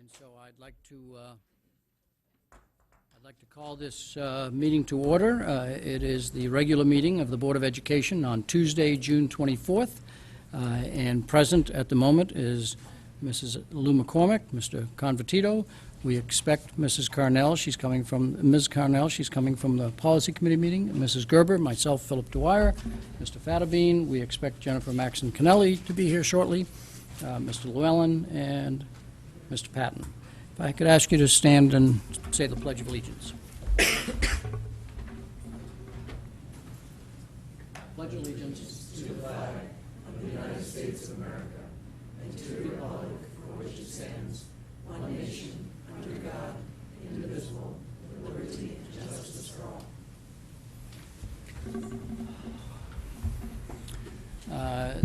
And so I'd like to call this meeting to order. It is the regular meeting of the Board of Education on Tuesday, June 24th. And present at the moment is Mrs. Lou McCormick, Mr. Convertito. We expect Mrs. Carnell, Ms. Carnell, she's coming from the Policy Committee meeting, Mrs. Gerber, myself, Philip Dwyer, Mr. Fatterbean. We expect Jennifer Maxon Kennelly to be here shortly, Mr. Llewellyn, and Mr. Patton. If I could ask you to stand and say the Pledge of Allegiance. Pledge allegiance to the flag of the United States of America and to the republic for which it stands, one nation, under God, indivisible, with liberty and justice for all.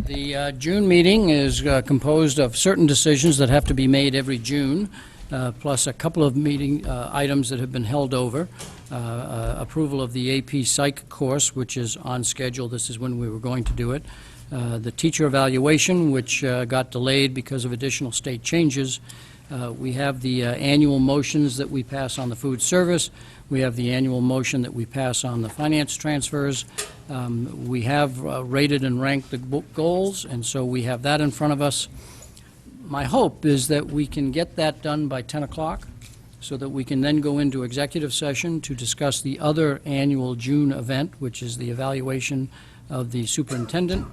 The June meeting is composed of certain decisions that have to be made every June, plus a couple of meeting items that have been held over. Approval of the AP Psych course, which is on schedule. This is when we were going to do it. The teacher evaluation, which got delayed because of additional state changes. We have the annual motions that we pass on the food service. We have the annual motion that we pass on the finance transfers. We have rated and ranked the goals, and so we have that in front of us. My hope is that we can get that done by 10 o'clock so that we can then go into executive session to discuss the other annual June event, which is the evaluation of the superintendent.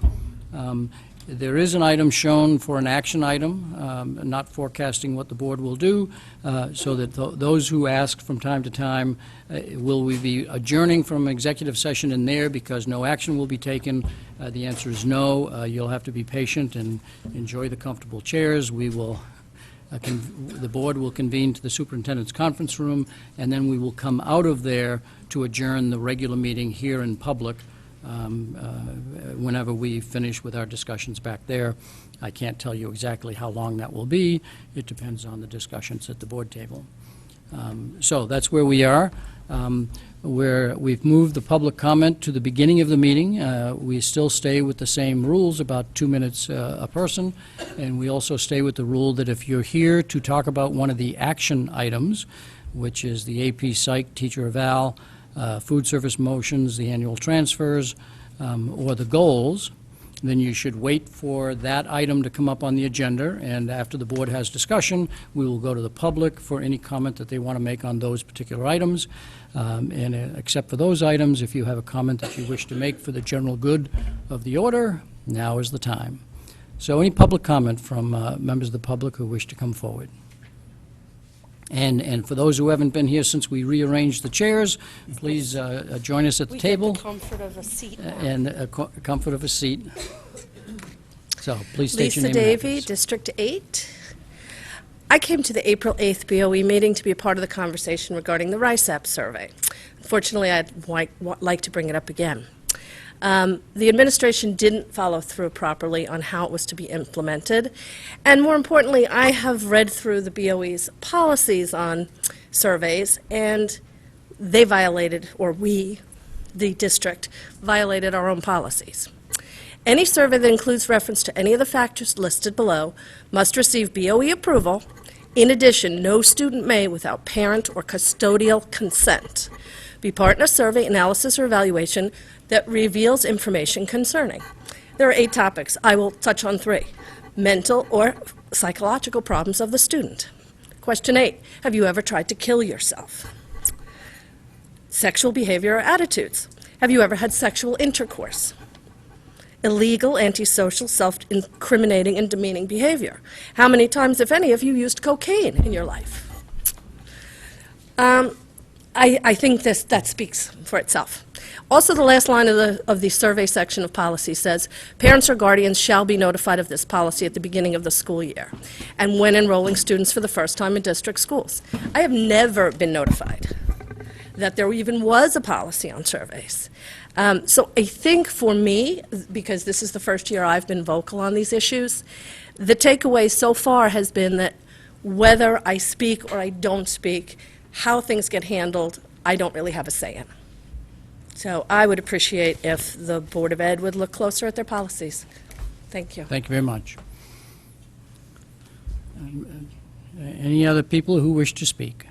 There is an item shown for an action item, not forecasting what the board will do, so that those who ask from time to time, will we be adjourning from executive session in there because no action will be taken? The answer is no. You'll have to be patient and enjoy the comfortable chairs. We will, the board will convene to the superintendent's conference room, and then we will come out of there to adjourn the regular meeting here in public. Whenever we finish with our discussions back there. I can't tell you exactly how long that will be. It depends on the discussions at the board table. So that's where we are. We've moved the public comment to the beginning of the meeting. We still stay with the same rules, about 2 minutes a person, and we also stay with the rule that if you're here to talk about one of the action items, which is the AP Psych teacher eval, food service motions, the annual transfers, or the goals, then you should wait for that item to come up on the agenda, and after the board has discussion, we will go to the public for any comment that they want to make on those particular items. And except for those items, if you have a comment that you wish to make for the general good of the order, now is the time. So any public comment from members of the public who wish to come forward? And for those who haven't been here since we rearranged the chairs, please join us at the table. We get the comfort of a seat now. And comfort of a seat. So please state your Lisa name and Davey, address. District 8. I came to the April 8th BOE meeting to be a part of the conversation regarding the RISAP survey. Unfortunately, I'd like to bring it up again. The administration didn't follow through properly on how it was to be implemented. And more importantly, I have read through the BOE's policies on surveys, and they violated, or we, the district, violated our own policies. Any survey that includes reference to any of the factors listed below must receive BOE approval. In addition, no student may, without parent or custodial consent, be part in a survey, analysis, or evaluation that reveals information concerning. There are 8 topics. I will touch on 3. Mental or psychological problems of the student. Question 8, have you ever tried to kill yourself? Sexual behavior or attitudes. Have you ever had sexual intercourse? Illegal, antisocial, self-incriminating, and demeaning behavior. How many times, if any, have you used cocaine in your life? I think that speaks for itself. Also, the last line of the survey section of policy says, parents or guardians shall be notified of this policy at the beginning of the school year and when enrolling students for the first time in district schools. I have never been notified that there even was a policy on surveys. So I think for me, because this is the first year I've been vocal on these issues, the takeaway so far has been that whether I speak or I don't speak, how things get handled, I don't really have a say in. So I would appreciate if the Board of Ed would look closer at their policies. Thank you. Thank you very much. Any other people who wish to speak?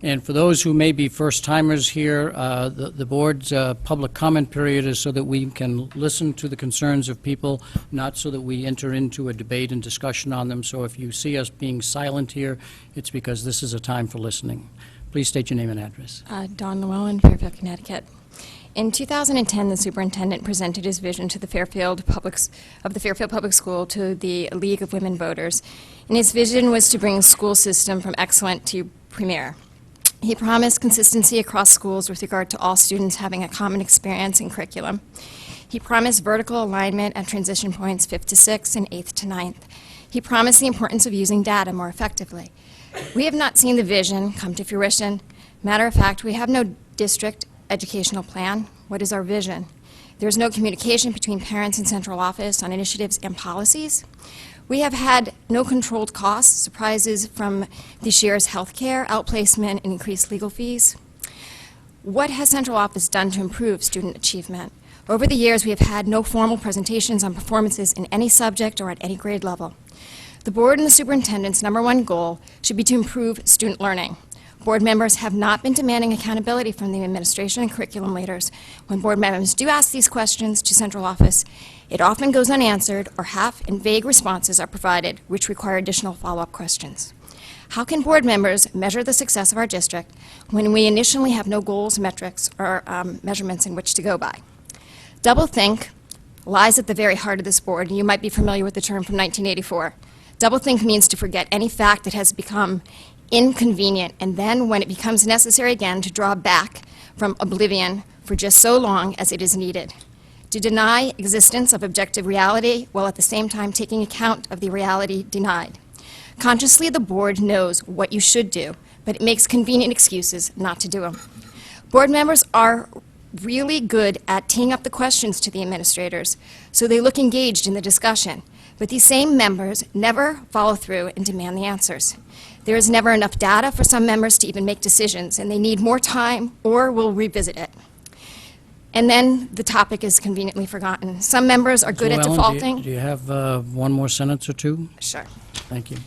And for those who may be first-timers here, the board's public comment period is so that we can listen to the concerns of people, not so that we enter into a debate and discussion on them. So if you see us being silent here, it's because this is a time for listening. Please state your name and address. Dawn Llewellyn, Fairfield, Connecticut. In 2010, the superintendent presented his vision to the Fairfield Public School to the League of Women Voters, and his vision was to bring the school system from excellent to premier. He promised consistency across schools with regard to all students having a common experience and curriculum. He promised vertical alignment at transition points 5th to 6th and 8th to 9th. He promised the importance of using data more effectively. We have not seen the vision come to fruition. Matter of fact, we have no district educational plan. What is our vision? There's no communication between parents and central office on initiatives and policies. We have had no controlled costs, surprises from this year's health care, outplacement, and increased legal fees. What has central office done to improve student achievement? Over the years, we have had no formal presentations on performances in any subject or at any grade level. The board and the superintendent's #1 goal should be to improve student learning. Board members have not been demanding accountability from the administration and curriculum leaders. When board members do ask these questions to central office, it often goes unanswered or half and vague responses are provided, which require additional follow-up questions. How can board members measure the success of our district when we initially have no goals, metrics, or measurements in which to go by? Doublethink lies at the very heart of this board, and you might be familiar with the term from 1984. Doublethink means to forget any fact that has become inconvenient, and then when it becomes necessary again, to draw back from oblivion for just so long as it is needed. To deny existence of objective reality while at the same time taking account of the reality denied. Consciously, the board knows what you should do, but it makes convenient excuses not to do them. Board members are really good at teeing up the questions to the administrators, so they look engaged in the discussion. But these same members never follow through and demand the answers. There is never enough data for some members to even make decisions, and they need more time or will revisit it. And then the topic is conveniently forgotten. Some members are good at Llewellyn, defaulting. do you have one more sentence or two? Sure. Thank you.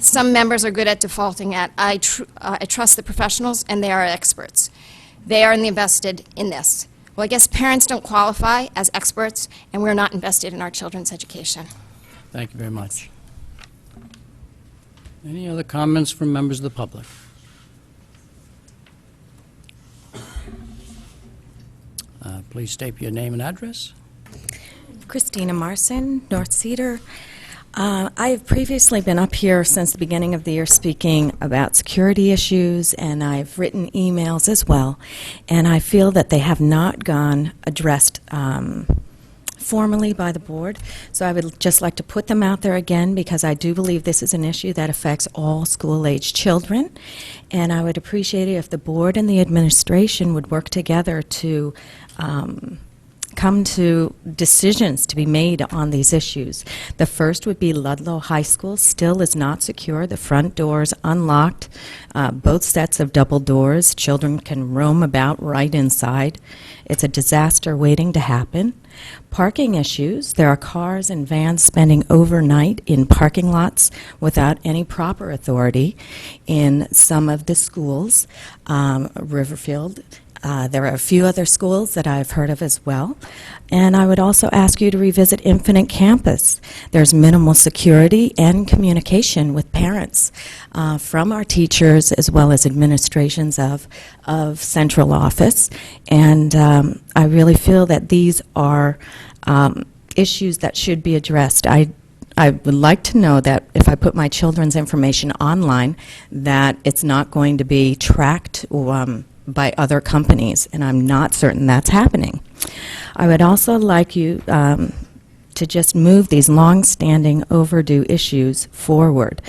Some members are good at defaulting at, I trust the professionals, and they are experts. They are invested in this. Well, I guess parents don't qualify as experts, and we're not invested in our children's education. Thank you very much. Any other comments from members of the public? Please state your name and address. Christina Marson, North Cedar. I have previously been up here since the beginning of the year speaking about security issues, and I've written emails as well, and I feel that they have not gone addressed formally by the board. So I would just like to put them out there again, because I do believe this is an issue that affects all school-age children, and I would appreciate it if the board and the administration would work together to come to decisions to be made on these issues. The first would be Ludlow High School still is not secure. The front doors unlocked, both sets of double doors. Children can roam about right inside. It's a disaster waiting to happen. Parking issues. There are cars and vans spending overnight in parking lots without any proper authority in some of the schools. Riverfield. There are a few other schools that I've heard of as well. And I would also ask you to revisit Infinite Campus. There's minimal security and communication with parents from our teachers as well as administrations of central office. And I really feel that these are issues that should be addressed. I would like to know that if I put my children's information online, that it's not going to be tracked by other companies, and I'm not certain that's happening. I would also like you to just move these long-standing overdue issues forward,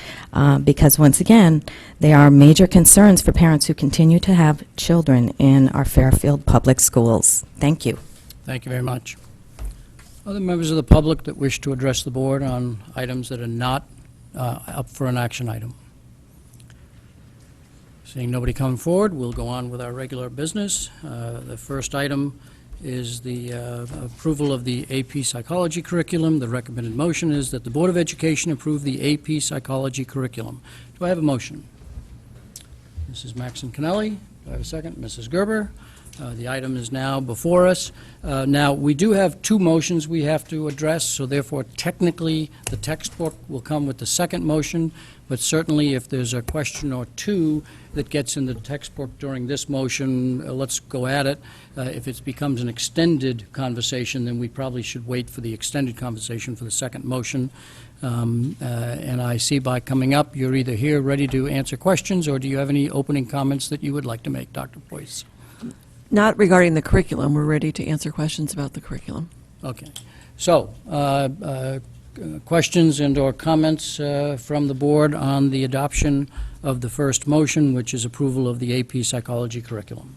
because once again, they are major concerns for parents who continue to have children in our Fairfield public schools. Thank you. Thank you very much. Other members of the public that wish to address the board on items that are not up for an action item? Seeing nobody coming forward, we'll go on with our regular business. The first item is the approval of the AP Psychology curriculum. The recommended motion is that the Board of Education approve the AP Psychology curriculum. Do I have a motion? Mrs. Maxon Kennelly. Do I have a second? Mrs. Gerber. The item is now before us. Now, we do have two motions we have to address, so therefore technically the textbook will come with the second motion, but certainly if there's a question or two that gets in the textbook during this motion, let's go at it. If it becomes an extended conversation, then we probably should wait for the extended conversation for the second motion. And I see by coming up, you're either here ready to answer questions, or do you have any opening comments that you would like to make, Dr. Boyce? Not regarding the curriculum. We're ready to answer questions about the curriculum. Okay. So, questions and/or comments from the board on the adoption of the first motion, which is approval of the AP Psychology curriculum?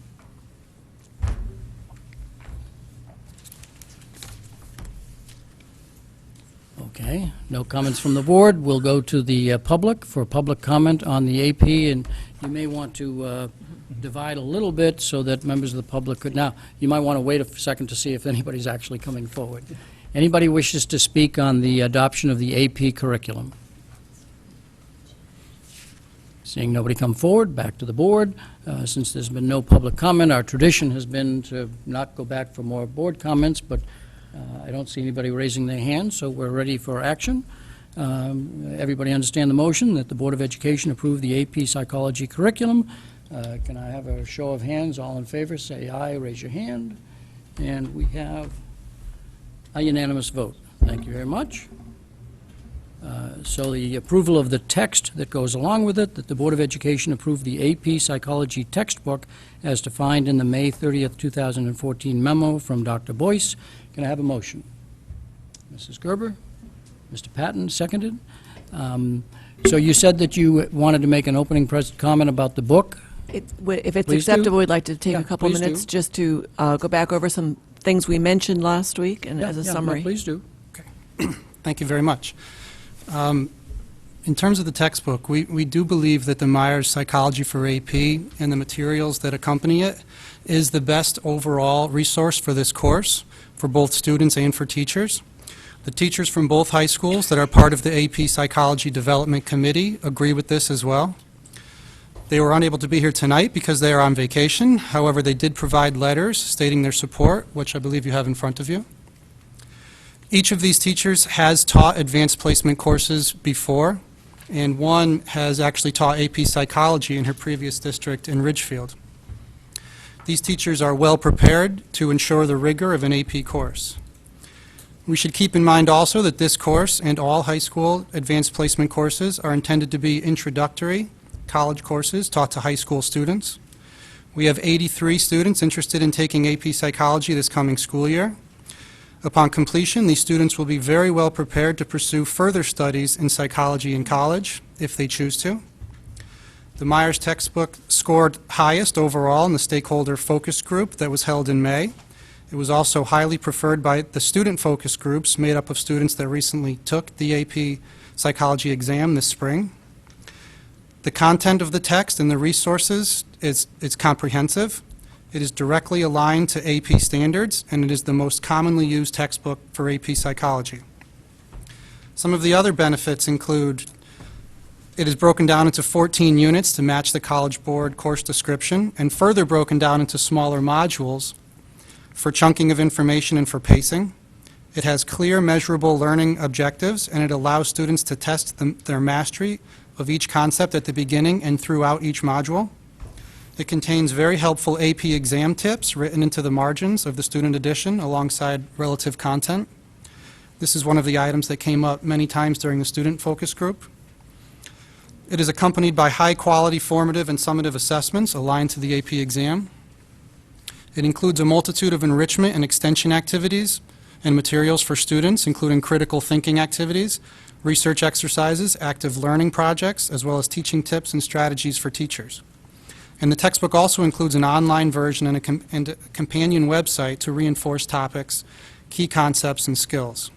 Okay. No comments from the board. We'll go to the public for public comment on the AP, and you may want to divide a little bit so that members of the public could. Now, you might want to wait a second to see if anybody's actually coming forward. Anybody wishes to speak on the adoption of the AP curriculum? Seeing nobody come forward, back to the board. Since there's been no public comment, our tradition has been to not go back for more board comments, but I don't see anybody raising their hand, so we're ready for action. Everybody understand the motion that the Board of Education approve the AP Psychology curriculum? Can I have a show of hands? All in favor, say aye, raise your hand. And we have a unanimous vote. Thank you very much. So the approval of the text that goes along with it, that the Board of Education approve the AP Psychology textbook as defined in the May 30th, 2014 memo from Dr. Boyce. Can I have a motion? Mrs. Gerber? Mr. Patton, seconded. So you said that you wanted to make an opening comment about the book. If it's Please do. acceptable, we'd like to take Yeah, a couple please minutes do. just to go back over some things we mentioned last week and as a Yeah, no, summary. please do. Thank you very much. In terms of the textbook, we do believe that the Myers Psychology for AP and the materials that accompany it is the best overall resource for this course, for both students and for teachers. The teachers from both high schools that are part of the AP Psychology Development Committee agree with this as well. They were unable to be here tonight because they are on vacation. However, they did provide letters stating their support, which I believe you have in front of you. Each of these teachers has taught advanced placement courses before, and one has actually taught AP Psychology in her previous district in Ridgefield. These teachers are well prepared to ensure the rigor of an AP course. We should keep in mind also that this course and all high school advanced placement courses are intended to be introductory college courses taught to high school students. We have 83 students interested in taking AP Psychology this coming school year. Upon completion, these students will be very well prepared to pursue further studies in psychology in college, if they choose to. The Myers textbook scored highest overall in the stakeholder focus group that was held in May. It was also highly preferred by the student focus groups made up of students that recently took the AP Psychology exam this spring. The content of the text and the resources is comprehensive. It is directly aligned to AP standards, and it is the most commonly used textbook for AP Psychology. Some of the other benefits include it is broken down into 14 units to match the College Board course description, and further broken down into smaller modules for chunking of information and for pacing. It has clear, measurable learning objectives, and it allows students to test their mastery of each concept at the beginning and throughout each module. It contains very helpful AP exam tips written into the margins of the student edition alongside relative content. This is one of the items that came up many times during the student focus group. It is accompanied by high-quality formative and summative assessments aligned to the AP exam. It includes a multitude of enrichment and extension activities and materials for students, including critical thinking activities, research exercises, active learning projects, as well as teaching tips and strategies for teachers. And the textbook also includes an online version and a companion website to reinforce topics, key concepts, and skills.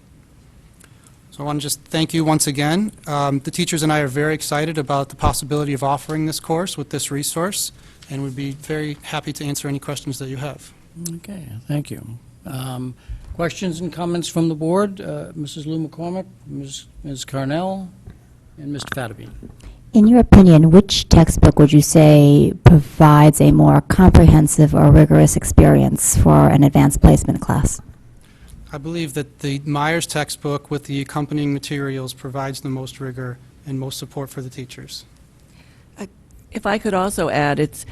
So I want to just thank you once again. The teachers and I are very excited about the possibility of offering this course with this resource, and would be very happy to answer any questions that you have. Okay, thank you. Questions and comments from the board? Mrs. Lou McCormick, Ms. Carnell, and Mr. Fattabine. In your opinion, which textbook would you say provides a more comprehensive or rigorous experience for an advanced placement class? I believe that the Myers textbook with the accompanying materials provides the most rigor and most support for the teachers. If I could also add, it's,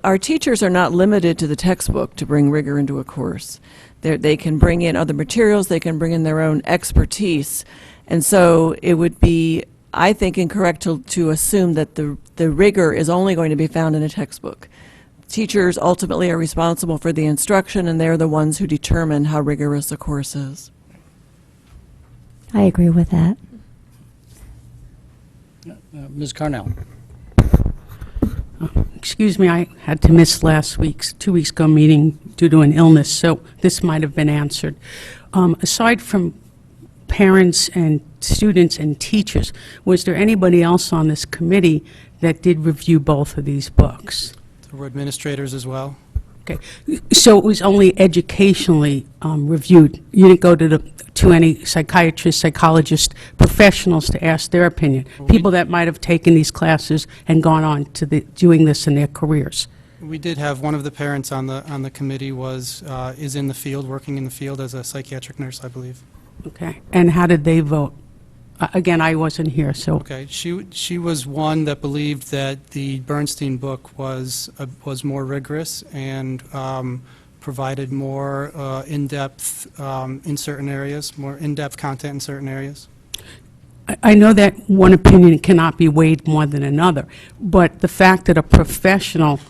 our teachers are not limited to the textbook to bring rigor into a course. They can bring in other materials, they can bring in their own expertise, and so it would be, I think, incorrect to assume that the rigor is only going to be found in a textbook. Teachers ultimately are responsible for the instruction, and they're the ones who determine how rigorous a course is. I agree with that. Ms. Carnell. Excuse me, I had to miss last week's, 2 weeks ago meeting due to an illness, so this might have been answered. Aside from parents and students and teachers, was there anybody else on this committee that did review both of these books? There were administrators as well. Okay, so it was only educationally reviewed. You didn't go to any psychiatrists, psychologists, professionals to ask their opinion. People that might have taken these classes and gone on to doing this in their careers. We did have one of the parents on the committee is in the field, working in the field as a psychiatric nurse, I believe. Okay, and how did they vote? Again, I wasn't here, so. Okay, she was one that believed that the Bernstein book was more rigorous and provided more in-depth in certain areas, more in-depth content in certain areas. I know that one opinion cannot be weighed more than another, but the fact that a professional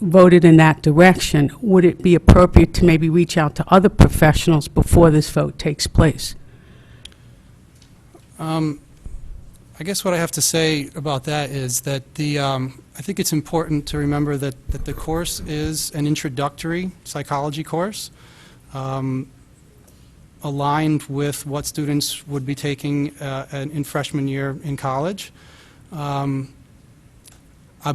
voted in that direction, would it be appropriate to maybe reach out to other professionals before this vote takes place? I guess what I have to say about that is that I think it's important to remember that the course is an introductory psychology course, aligned with what students would be taking in freshman year in college. I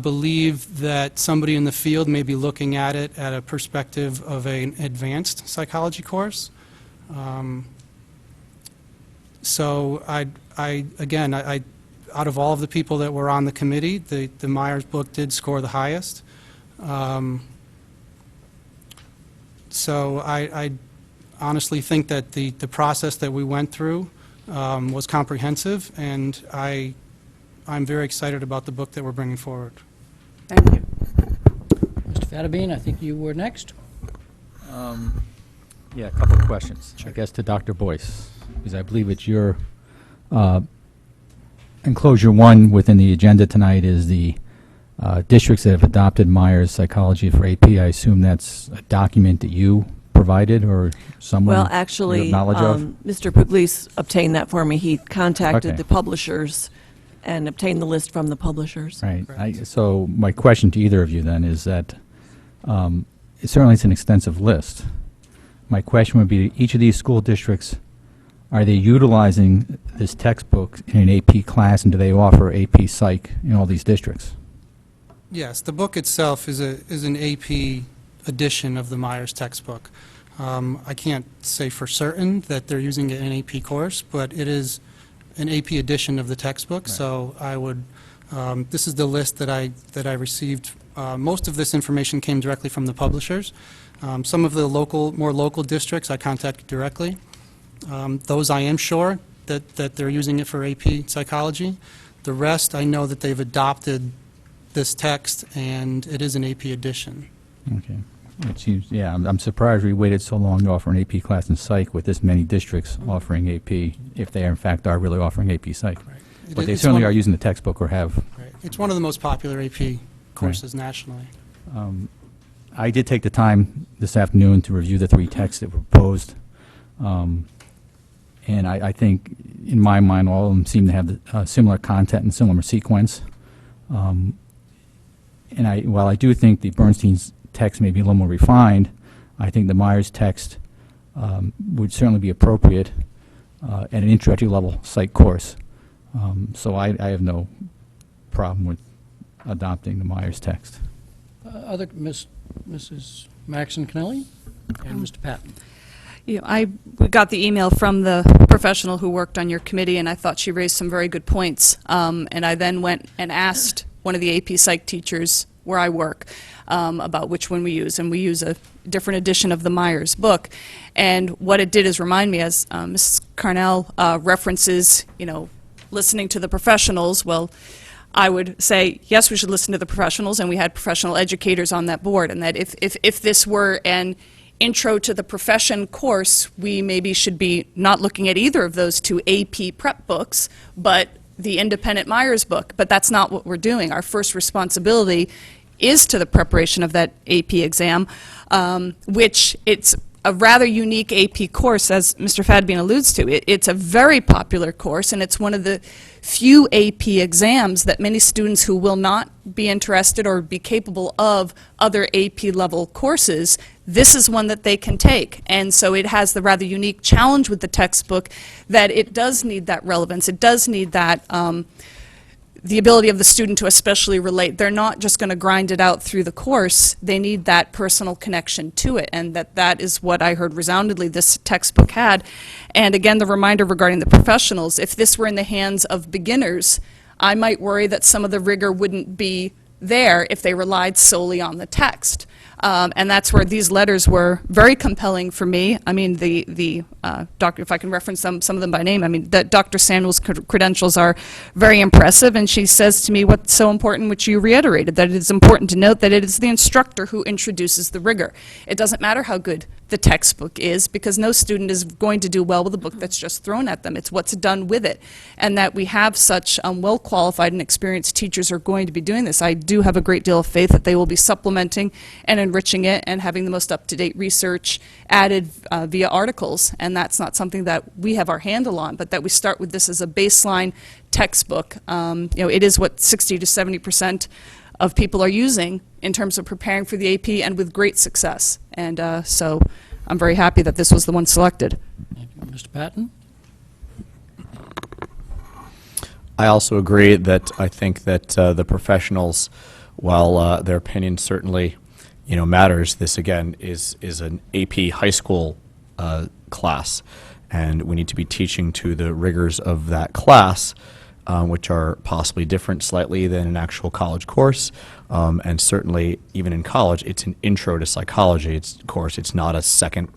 believe that somebody in the field may be looking at it at a perspective of an advanced psychology course. So again, out of all of the people that were on the committee, the Myers book did score the highest. So I honestly think that the process that we went through was comprehensive, and I'm very excited about the book that we're bringing forward. Thank you. Mr. Fattabine, I think you were next. Yeah, a couple of questions, I guess, to Dr. Boyce, because I believe it's your enclosure one within the agenda tonight is the districts that have adopted Myers Psychology for AP. I assume that's a document that you provided or someone Well, you actually, have knowledge of? Mr. Pugliese obtained that for me. He contacted Okay. the publishers and obtained the list from the publishers. Right. So my question to either of you then is that it certainly it's an extensive list. My question would be, each of these school districts, are they utilizing this textbook in an AP class, and do they offer AP Psych in all these districts? Yes, the book itself is an AP edition of the Myers textbook. I can't say for certain that they're using it in an AP course, but it is an AP edition of the textbook. Right. So I would. This is the list that I received. Most of this information came directly from the publishers. Some of the more local districts I contacted directly. Those I am sure that they're using it for AP Psychology. The rest, I know that they've adopted this text, and it is an AP edition. Okay. It seems, yeah, I'm surprised we waited so long to offer an AP class in Psych with this many districts offering AP, if they in fact are really offering AP Psych. But they It's certainly one- are using the textbook or have. Right. It's one of the most popular AP courses nationally. I did take the time this afternoon to review the three texts that were proposed. And I think, in my mind, all of them seem to have similar content and similar sequence. And while I do think the Bernstein's text may be a little more refined, I think the Myers text would certainly be appropriate at an introductory level psych course. So I have no problem with adopting the Myers text. Mrs. Max and Kennelly, and Mr. Patton. I got the email from the professional who worked on your committee, and I thought she raised some very good points. And I then went and asked one of the AP Psych teachers where I work about which one we use, and we use a different edition of the Myers book. And what it did is remind me, as Mrs. Carnell references, listening to the professionals. Well, I would say, yes, we should listen to the professionals, and we had professional educators on that board, and that if this were an intro to the profession course, we maybe should be not looking at either of those two AP prep books, but the independent Myers book. But that's not what we're doing. Our first responsibility is to the preparation of that AP exam, which it's a rather unique AP course, as Mr. Fadbean alludes to. It's a very popular course, and it's one of the few AP exams that many students who will not be interested or be capable of other AP level courses, this is one that they can take. And so it has the rather unique challenge with the textbook that it does need that relevance. It does need that the ability of the student to especially relate. They're not just going to grind it out through the course. They need that personal connection to it, and that is what I heard resoundingly this textbook had. And again, the reminder regarding the professionals, if this were in the hands of beginners, I might worry that some of the rigor wouldn't be there if they relied solely on the text. And that's where these letters were very compelling for me. I mean, doctor, if I can reference some of them by name, I mean, Dr. Samuel's credentials are very impressive, and she says to me what's so important, which you reiterated, that it is important to note that it is the instructor who introduces the rigor. It doesn't matter how good the textbook is, because no student is going to do well with a book that's just thrown at them. It's what's done with it. And that we have such well-qualified and experienced teachers who are going to be doing this. I do have a great deal of faith that they will be supplementing and enriching it and having the most up-to-date research added via articles. And that's not something that we have our handle on, but that we start with this as a baseline textbook. It is what 60 to 70% of people are using in terms of preparing for the AP, and with great success. And so I'm very happy that this was the one selected. Thank you. Mr. Patton? I also agree that I think that the professionals, while their opinion certainly matters, this again is an AP high school class, and we need to be teaching to the rigors of that class, which are possibly different slightly than an actual college course, and certainly even in college it's an intro to psychology course. It's not a second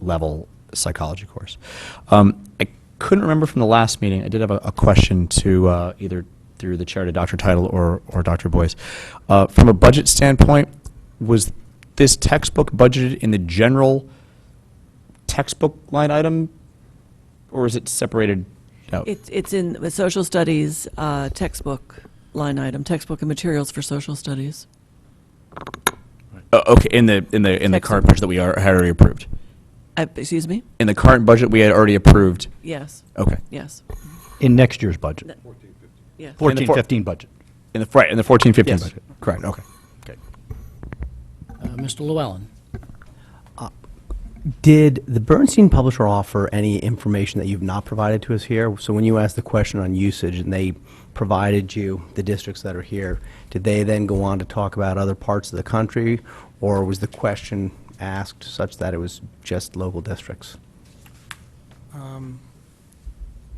level psychology course. I couldn't remember from the last meeting. I did have a question to either through the chair to Dr. Title or Dr. Boyce. From a budget standpoint, was this textbook budgeted in the general textbook line item, or is it separated out? It's in the social studies textbook line item, textbook and materials for social studies. Okay, in the current budget that we had already approved. Excuse me? In the current budget we had already approved. Yes. Okay. Yes. In next year's budget. Yes. 14-15 budget. In the 14-15 Yes. budget. Correct. Okay. Mr. Llewellyn? Did the Bernstein publisher offer any information that you've not provided to us here? So when you asked the question on usage and they provided you the districts that are here, did they then go on to talk about other parts of the country, or was the question asked such that it was just local districts?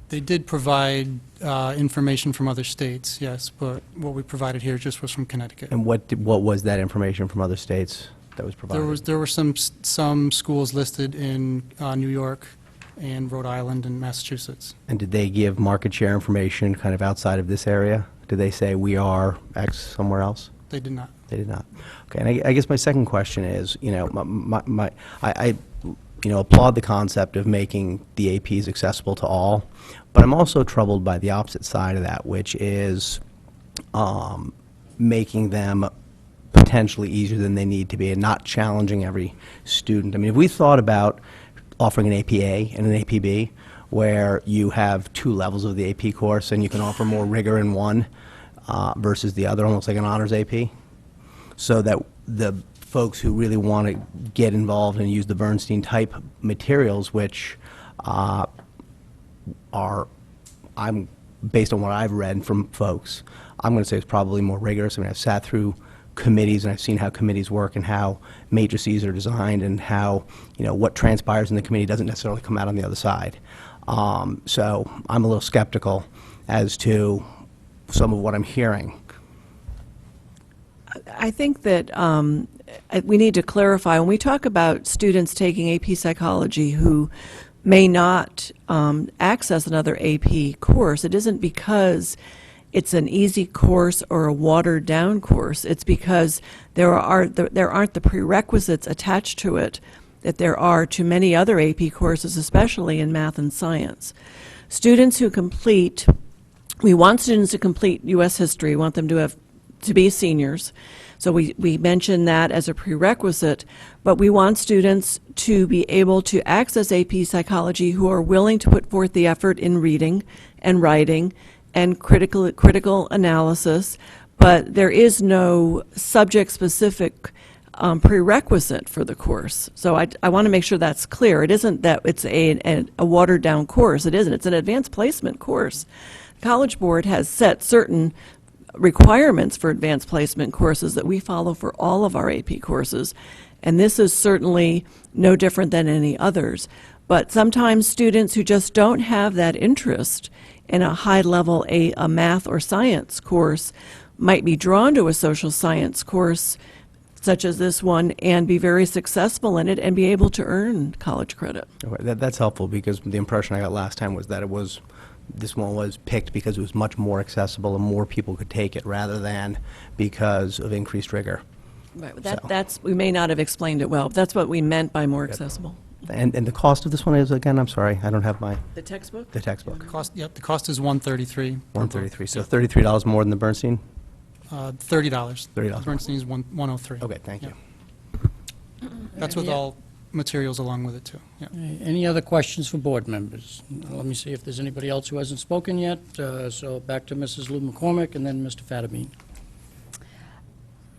They did provide information from other states, yes, but what we provided here just was from Connecticut. And what was that information from other states that was provided? There were some schools listed in New York and Rhode Island and Massachusetts. And did they give market share information kind of outside of this area? Did they say we are X somewhere else? They did not. They did not. Okay, and I guess my second question is, I applaud the concept of making the APs accessible to all, but I'm also troubled by the opposite side of that, which is making them potentially easier than they need to be and not challenging every student. I mean, if we thought about offering an APA and an APB, where you have two levels of the AP course and you can offer more rigor in one versus the other, almost like an honors AP, so that the folks who really want to get involved and use the Bernstein type materials, which I'm based on what I've read from folks, I'm going to say it's probably more rigorous. I mean, I've sat through committees, and I've seen how committees work and how matrices are designed and how, what transpires in the committee doesn't necessarily come out on the other side. So I'm a little skeptical as to some of what I'm hearing. I think that we need to clarify, when we talk about students taking AP Psychology who may not access another AP course, it isn't because it's an easy course or a watered-down course. It's because there aren't the prerequisites attached to it that there are to many other AP courses, especially in math and science. Students who complete, we want students to complete U.S. history, want them to be seniors. So we mention that as a prerequisite, but we want students to be able to access AP Psychology who are willing to put forth the effort in reading and writing and critical analysis, but there is no subject-specific prerequisite for the course. So I want to make sure that's clear. It isn't that it's a watered-down course. It isn't. It's an advanced placement course. The College Board has set certain requirements for advanced placement courses that we follow for all of our AP courses, and this is certainly no different than any others. But sometimes students who just don't have that interest in a high-level a math or science course might be drawn to a social science course such as this one and be very successful in it and be able to earn college credit. Okay, that's helpful, because the impression I got last time was that this one was picked because it was much more accessible and more people could take it rather than because of increased rigor. Right, we may not have explained it well. That's what we meant by more accessible. And the cost of this one is, again, I'm sorry, I don't have The textbook? the textbook. The cost is $133. $133, so $33 more than the Bernstein? $30. $30. Bernstein is $103. Okay, thank you. That's with all materials along with it, too. Yeah. Any other questions for board members? Let me see if there's anybody else who hasn't spoken yet. So back to Mrs. Lou McCormick and then Mr. Fatabeen.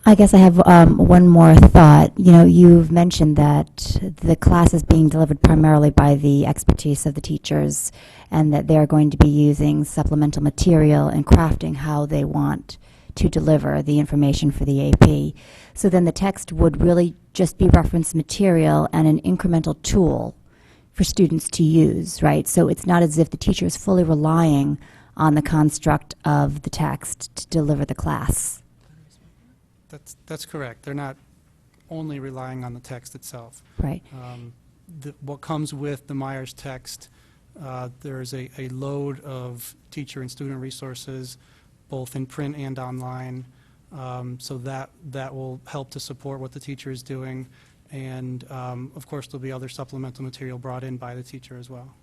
I guess I have one more thought. You've mentioned that the class is being delivered primarily by the expertise of the teachers and that they're going to be using supplemental material and crafting how they want to deliver the information for the AP. So then the text would really just be reference material and an incremental tool for students to use, right? So it's not as if the teacher is fully relying on the construct of the text to deliver the class. That's correct. They're not only relying on the text itself. Right. What comes with the Myers text, there's a load of teacher and student resources, both in print and online, so that will help to support what the teacher is doing. And, of course, there'll be other supplemental material brought in by the teacher as well.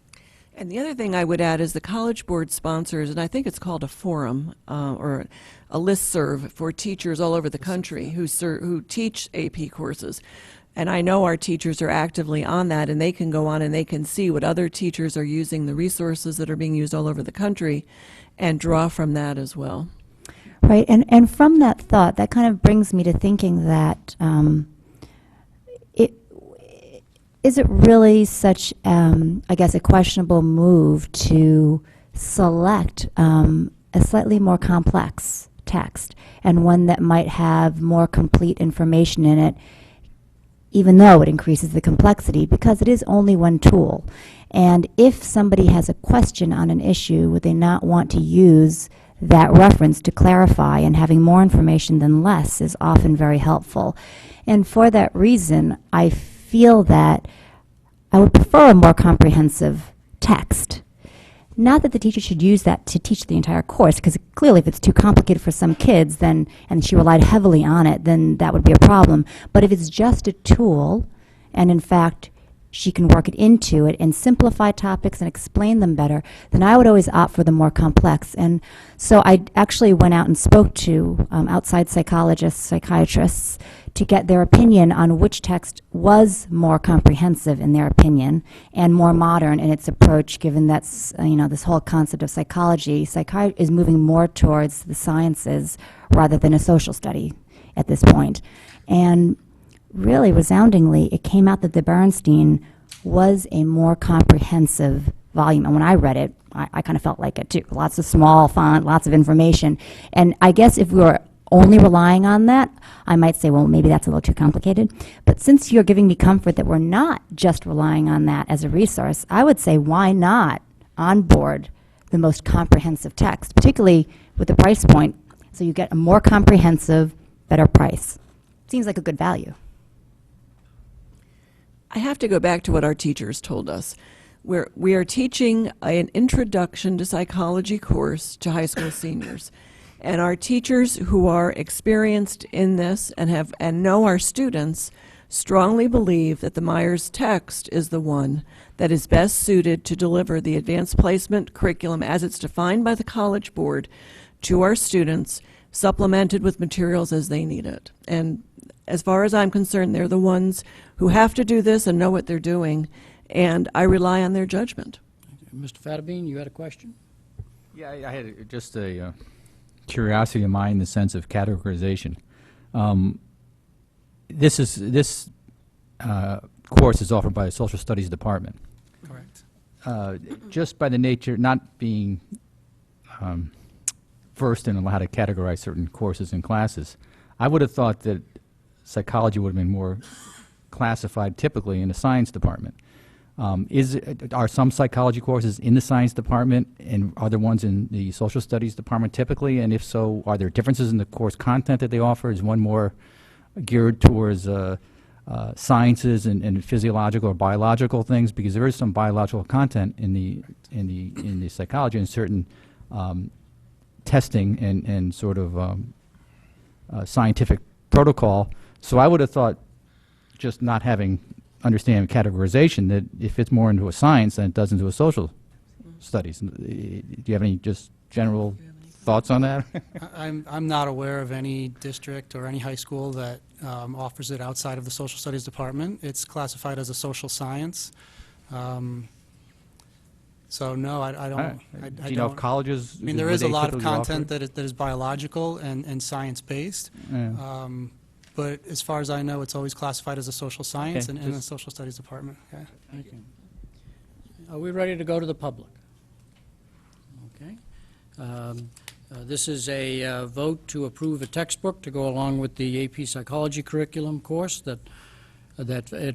And the other thing I would add is the College Board sponsors, and I think it's called a forum or a listserv for teachers all over the country who teach AP courses. And I know our teachers are actively on that, and they can go on and they can see what other teachers are using, the resources that are being used all over the country, and draw from that as well. Right, and from that thought, that kind of brings me to thinking that is it really such, I guess, a questionable move to select a slightly more complex text and one that might have more complete information in it, even though it increases the complexity, because it is only one tool. And if somebody has a question on an issue, would they not want to use that reference to clarify, and having more information than less is often very helpful. And for that reason, I feel that I would prefer a more comprehensive text. Not that the teacher should use that to teach the entire course, because clearly if it's too complicated for some kids, then, and she relied heavily on it, then that would be a problem. But if it's just a tool, and in fact she can work it into it and simplify topics and explain them better, then I would always opt for the more complex. And so I actually went out and spoke to outside psychologists, psychiatrists, to get their opinion on which text was more comprehensive in their opinion and more modern in its approach, given that's, this whole concept of psychology is moving more towards the sciences rather than a social study at this point. And really resoundingly, it came out that the Bernstein was a more comprehensive volume. And when I read it, I kind of felt like it too. Lots of small font, lots of information. And I guess if we were only relying on that, I might say, well, maybe that's a little too complicated. But since you're giving me comfort that we're not just relying on that as a resource, I would say, why not onboard the most comprehensive text, particularly with the price point, so you get a more comprehensive, better price. Seems like a good value. I have to go back to what our teachers told us. We are teaching an introduction to psychology course to high school seniors. And our teachers who are experienced in this and know our students strongly believe that the Myers text is the one that is best suited to deliver the advanced placement curriculum as it's defined by the College Board to our students, supplemented with materials as they need it. And as far as I'm concerned, they're the ones who have to do this and know what they're doing, and I rely on their judgment. Mr. Fattabine, you had a question? Yeah, I had just a curiosity of mine in the sense of categorization. This course is offered by the Social Studies Department. Correct. Just by the nature, not being versed in how to categorize certain courses and classes, I would have thought that psychology would have been more classified typically in the science department. Are some psychology courses in the science department, and are there ones in the social studies department typically? And if so, are there differences in the course content that they offer? Is one more geared towards sciences and physiological or biological things? Because there is some biological content in the psychology and certain testing and sort of scientific protocol. So I would have thought, just not having understanding categorization, that it fits more into a science than it does into a social studies. Do you have any just general thoughts on that? I'm not aware of any district or any high school that offers it outside of the social studies department. It's classified as a social science. So no, I don't. Do you know if colleges? I mean, there is a lot of content that is biological and science-based. Yeah. But as far as I know, it's always classified as a social science Okay, and in the just- social studies department. Yeah. Thank you. Are we ready to go to the public? Okay. This is a vote to approve a textbook to go along with the AP Psychology curriculum course that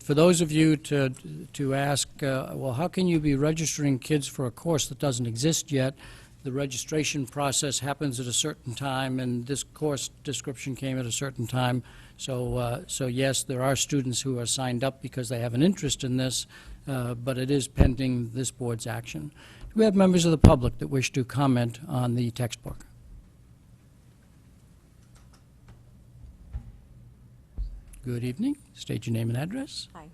for those of you to ask, well, how can you be registering kids for a course that doesn't exist yet? The registration process happens at a certain time, and this course description came at a certain time. So yes, there are students who are signed up because they have an interest in this, but it is pending this board's action. Do we have members of the public that wish to comment on the textbook? Good evening. State your name and address. Hi.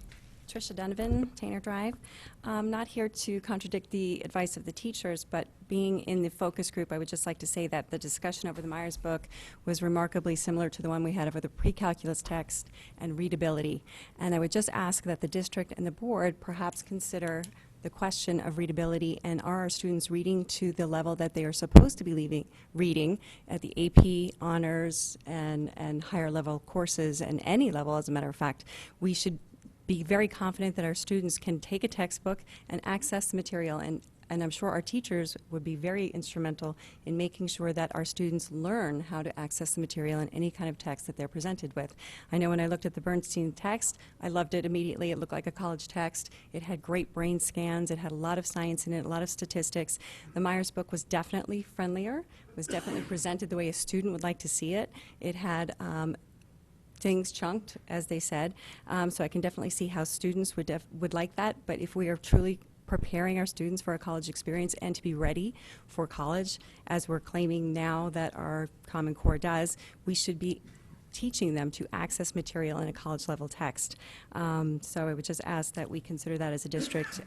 Tricia Donovan, Tainer Drive. Not here to contradict the advice of the teachers, but being in the focus group, I would just like to say that the discussion over the Myers book was remarkably similar to the one we had over the pre-calculus text and readability. And I would just ask that the district and the board perhaps consider the question of readability, and are our students reading to the level that they are supposed to be reading at the AP, honors, and higher level courses, and any level, as a matter of fact. We should be very confident that our students can take a textbook and access the material, and I'm sure our teachers would be very instrumental in making sure that our students learn how to access the material in any kind of text that they're presented with. I know when I looked at the Bernstein text, I loved it immediately. It looked like a college text. It had great brain scans. It had a lot of science in it, a lot of statistics. The Myers book was definitely friendlier, was definitely presented the way a student would like to see it. It had things chunked, as they said, so I can definitely see how students would like that. But if we are truly preparing our students for a college experience and to be ready for college, as we're claiming now that our Common Core does, we should be teaching them to access material in a college level text. So I would just ask that we consider that as a district,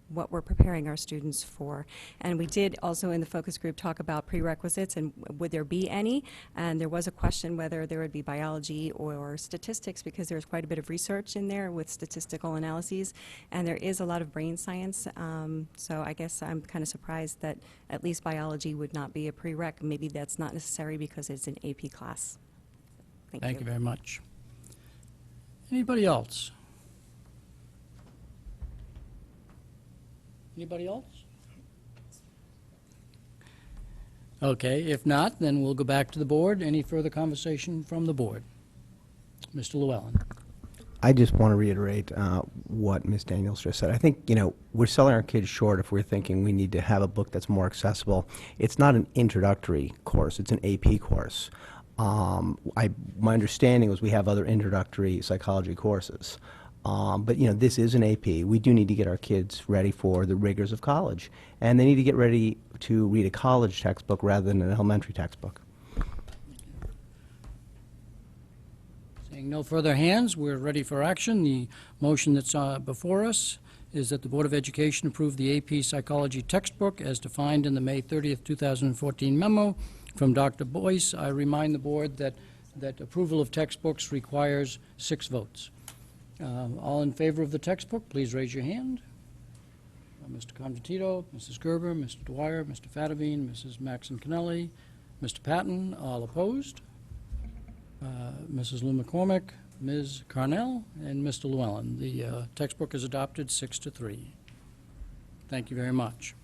what we're preparing our students for. And we did also in the focus group talk about prerequisites and would there be any, and there was a question whether there would be biology or statistics, because there's quite a bit of research in there with statistical analyses, and there is a lot of brain science, so I guess I'm kind of surprised that at least biology would not be a prereq. Maybe that's not necessary because it's an AP class. Thank you very much. Anybody else? Anybody else? Okay, if not, then we'll go back to the board. Any further conversation from the board? Mr. Llewellyn. I just want to reiterate what Ms. Daniels just said. I think, we're selling our kids short if we're thinking we need to have a book that's more accessible. It's not an introductory course, it's an AP course. My understanding was we have other introductory psychology courses. But, this is an AP. We do need to get our kids ready for the rigors of college. And they need to get ready to read a college textbook rather than an elementary textbook. Seeing no further hands, we're ready for action. The motion that's before us is that the Board of Education approve the AP Psychology textbook as defined in the May 30th, 2014 memo from Dr. Boyce. I remind the board that approval of textbooks requires 6 votes. All in favor of the textbook, please raise your hand. Mr. Convertito, Mrs. Gerber, Mr. Dwyer, Mr. Fattovine, Mrs. Maxon Kennelly, Mr. Patton, all opposed. Mrs. Lou McCormick, Ms. Carnell, and Mr. Llewellyn. The textbook is adopted 6-3. Thank you very much.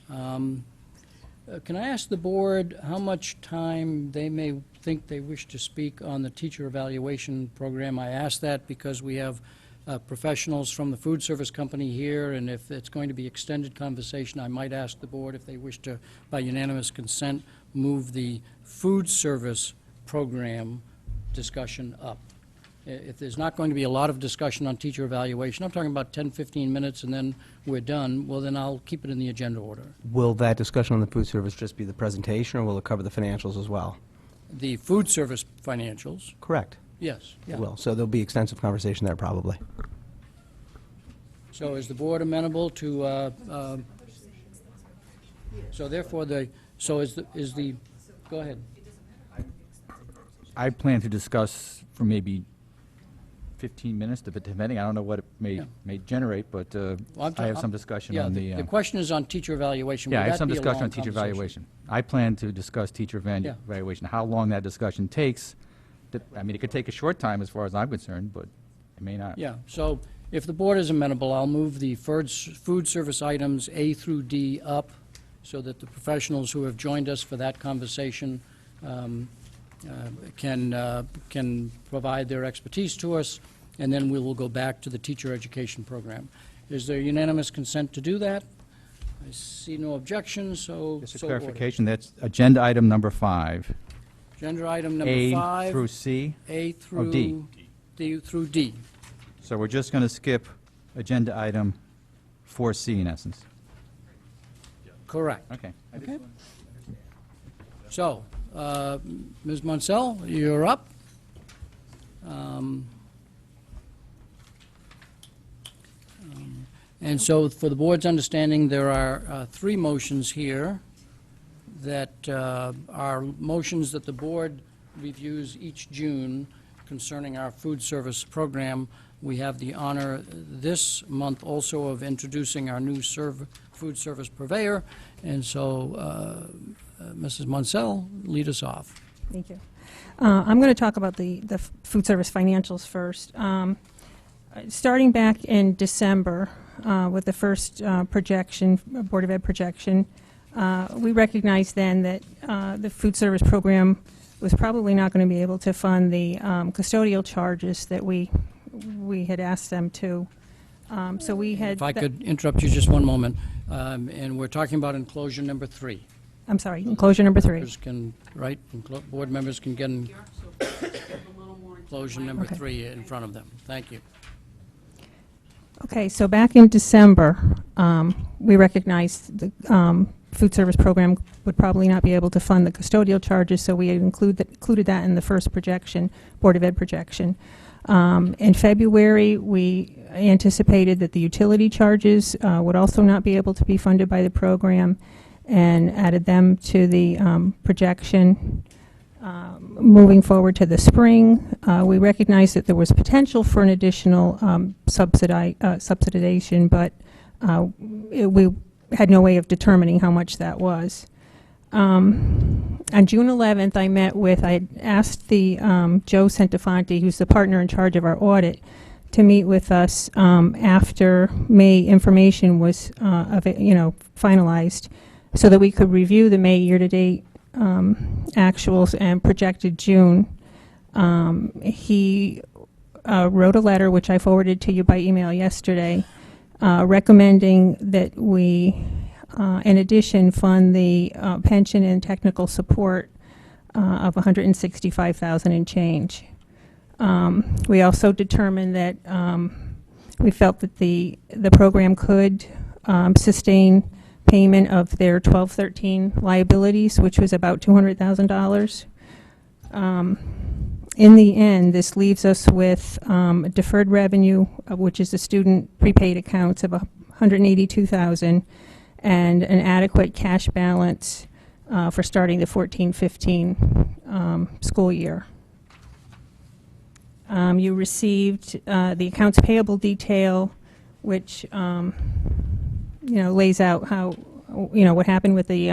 Can I ask the board how much time they may think they wish to speak on the teacher evaluation program? I ask that because we have professionals from the food service company here, and if it's going to be extended conversation, I might ask the board if they wish to, by unanimous consent, move the food service program discussion up. If there's not going to be a lot of discussion on teacher evaluation, I'm talking about 10, 15 minutes and then we're done, well, then I'll keep it in the agenda order. Will that discussion on the food service just be the presentation, or will it cover the financials as well? The food service financials, Correct. yes. It will. So there'll be extensive conversation there probably. So is the board amenable to, so therefore go ahead. I plan to discuss for maybe 15 minutes, depending. I don't know what it may generate, but I have some discussion on the... The question is on teacher evaluation. Yeah, Would I have that some be a discussion long on teacher conversation? evaluation. I plan to discuss teacher evaluation. How long that discussion takes, I mean, it could take a short time as far as I'm concerned, but it may not. Yeah, so if the board is amenable, I'll move the food service items A through D up so that the professionals who have joined us for that conversation can provide their expertise to us, and then we will go back to the teacher education program. Is there unanimous consent to do that? I see no objections, so Just a so ordered. clarification, that's agenda item number 5. Agenda item number A 5. through C? A through D? D through D. So we're just going to skip agenda item 4C in essence. Correct. Okay. Okay. So, Ms. Munsell, you're up. And so, for the board's understanding, there are 3 motions here that are motions that the board reviews each June concerning our food service program. We have the honor this month also of introducing our new food service purveyor, and so Mrs. Munsell, lead us off. Thank you. I'm going to talk about the food service financials first. Starting back in December with the first projection, Board of Ed projection, we recognized then that the food service program was probably not going to be able to fund the custodial charges that we had asked them to. So we had... If I could interrupt you just one moment, and we're talking about enclosure number 3. I'm sorry, enclosure number 3. Members can, right, board members can get enclosure number 3 in front of them. Thank you. Okay, so back in December, we recognized the food service program would probably not be able to fund the custodial charges, so we had included that in the first projection, Board of Ed projection. In February, we anticipated that the utility charges would also not be able to be funded by the program, and added them to the projection. Moving forward to the spring, we recognized that there was potential for an additional subsidization, but we had no way of determining how much that was. On June 11th, I had asked the Joe Centofanti, who's the partner in charge of our audit, to meet with us after May information was finalized. so that we could review the May year-to-date actuals and projected June. He wrote a letter, which I forwarded to you by email yesterday, recommending that we, in addition, fund the pension and technical support of $165,000 and change. We also determined that we felt that the program could sustain payment of their 12-13 liabilities, which was about $200,000. In the end, this leaves us with deferred revenue, which is the student prepaid accounts of $182,000, and an adequate cash balance for starting the 14-15 school year. You received the accounts payable detail, which lays out how what happened with the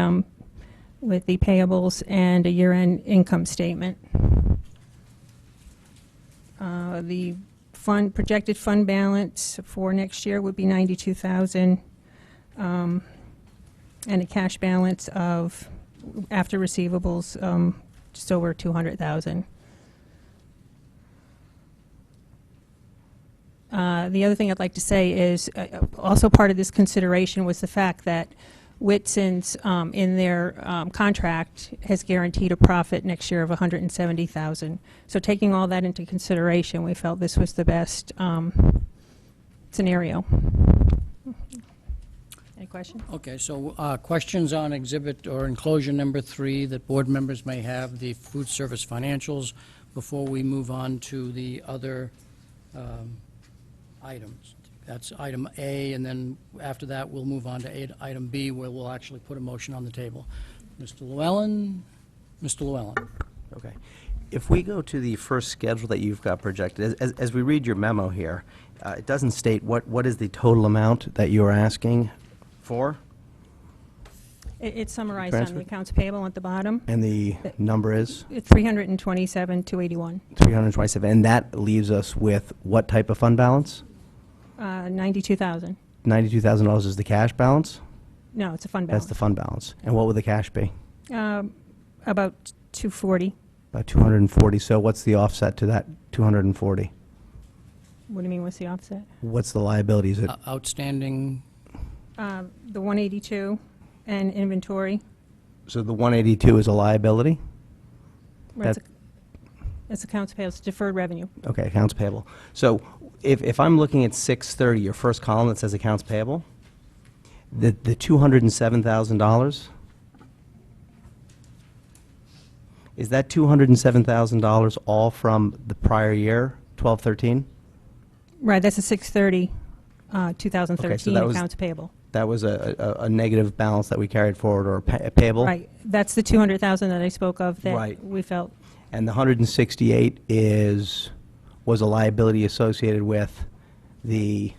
payables and a year-end income statement. The projected fund balance for next year would be $92,000, and a cash balance of, after receivables, just over $200,000. The other thing I'd like to say is also part of this consideration was the fact that Whitson's, in their contract, has guaranteed a profit next year of $170,000. So taking all that into consideration, we felt this was the best scenario. Any questions? Okay, so questions on exhibit or enclosure number 3 that board members may have, the food service financials, before we move on to the other items. That's item A, and then after that, we'll move on to item B, where we'll actually put a motion on the table. Mr. Llewellyn? Mr. Llewellyn? Okay. If we go to the first schedule that you've got projected, as we read your memo here, it doesn't state what is the total amount that you're asking for? It's summarized Transfer? on the accounts payable at the bottom. And the number is? $327,281. 327. And that leaves us with what type of fund balance? $92,000. $92,000 is the cash balance? No, it's a fund balance. That's the fund balance. And what would the cash be? About $240. About $240. So what's the offset to that $240? What do you mean, what's the offset? What's the liability? Is it Outstanding, The $182 and inventory. so the 182 is a liability? That's accounts payable, it's deferred revenue. Okay, accounts payable. So if I'm looking at 630, your first column that says accounts payable, the $207,000, is that $207,000 all from the prior year, 12-13? Right, that's a 630, 2013 Okay, so that was- accounts payable. That was a negative balance that we carried forward, or payable? Right, that's the 200,000 that I spoke of that Right. we felt. And the 168 was a liability associated with the,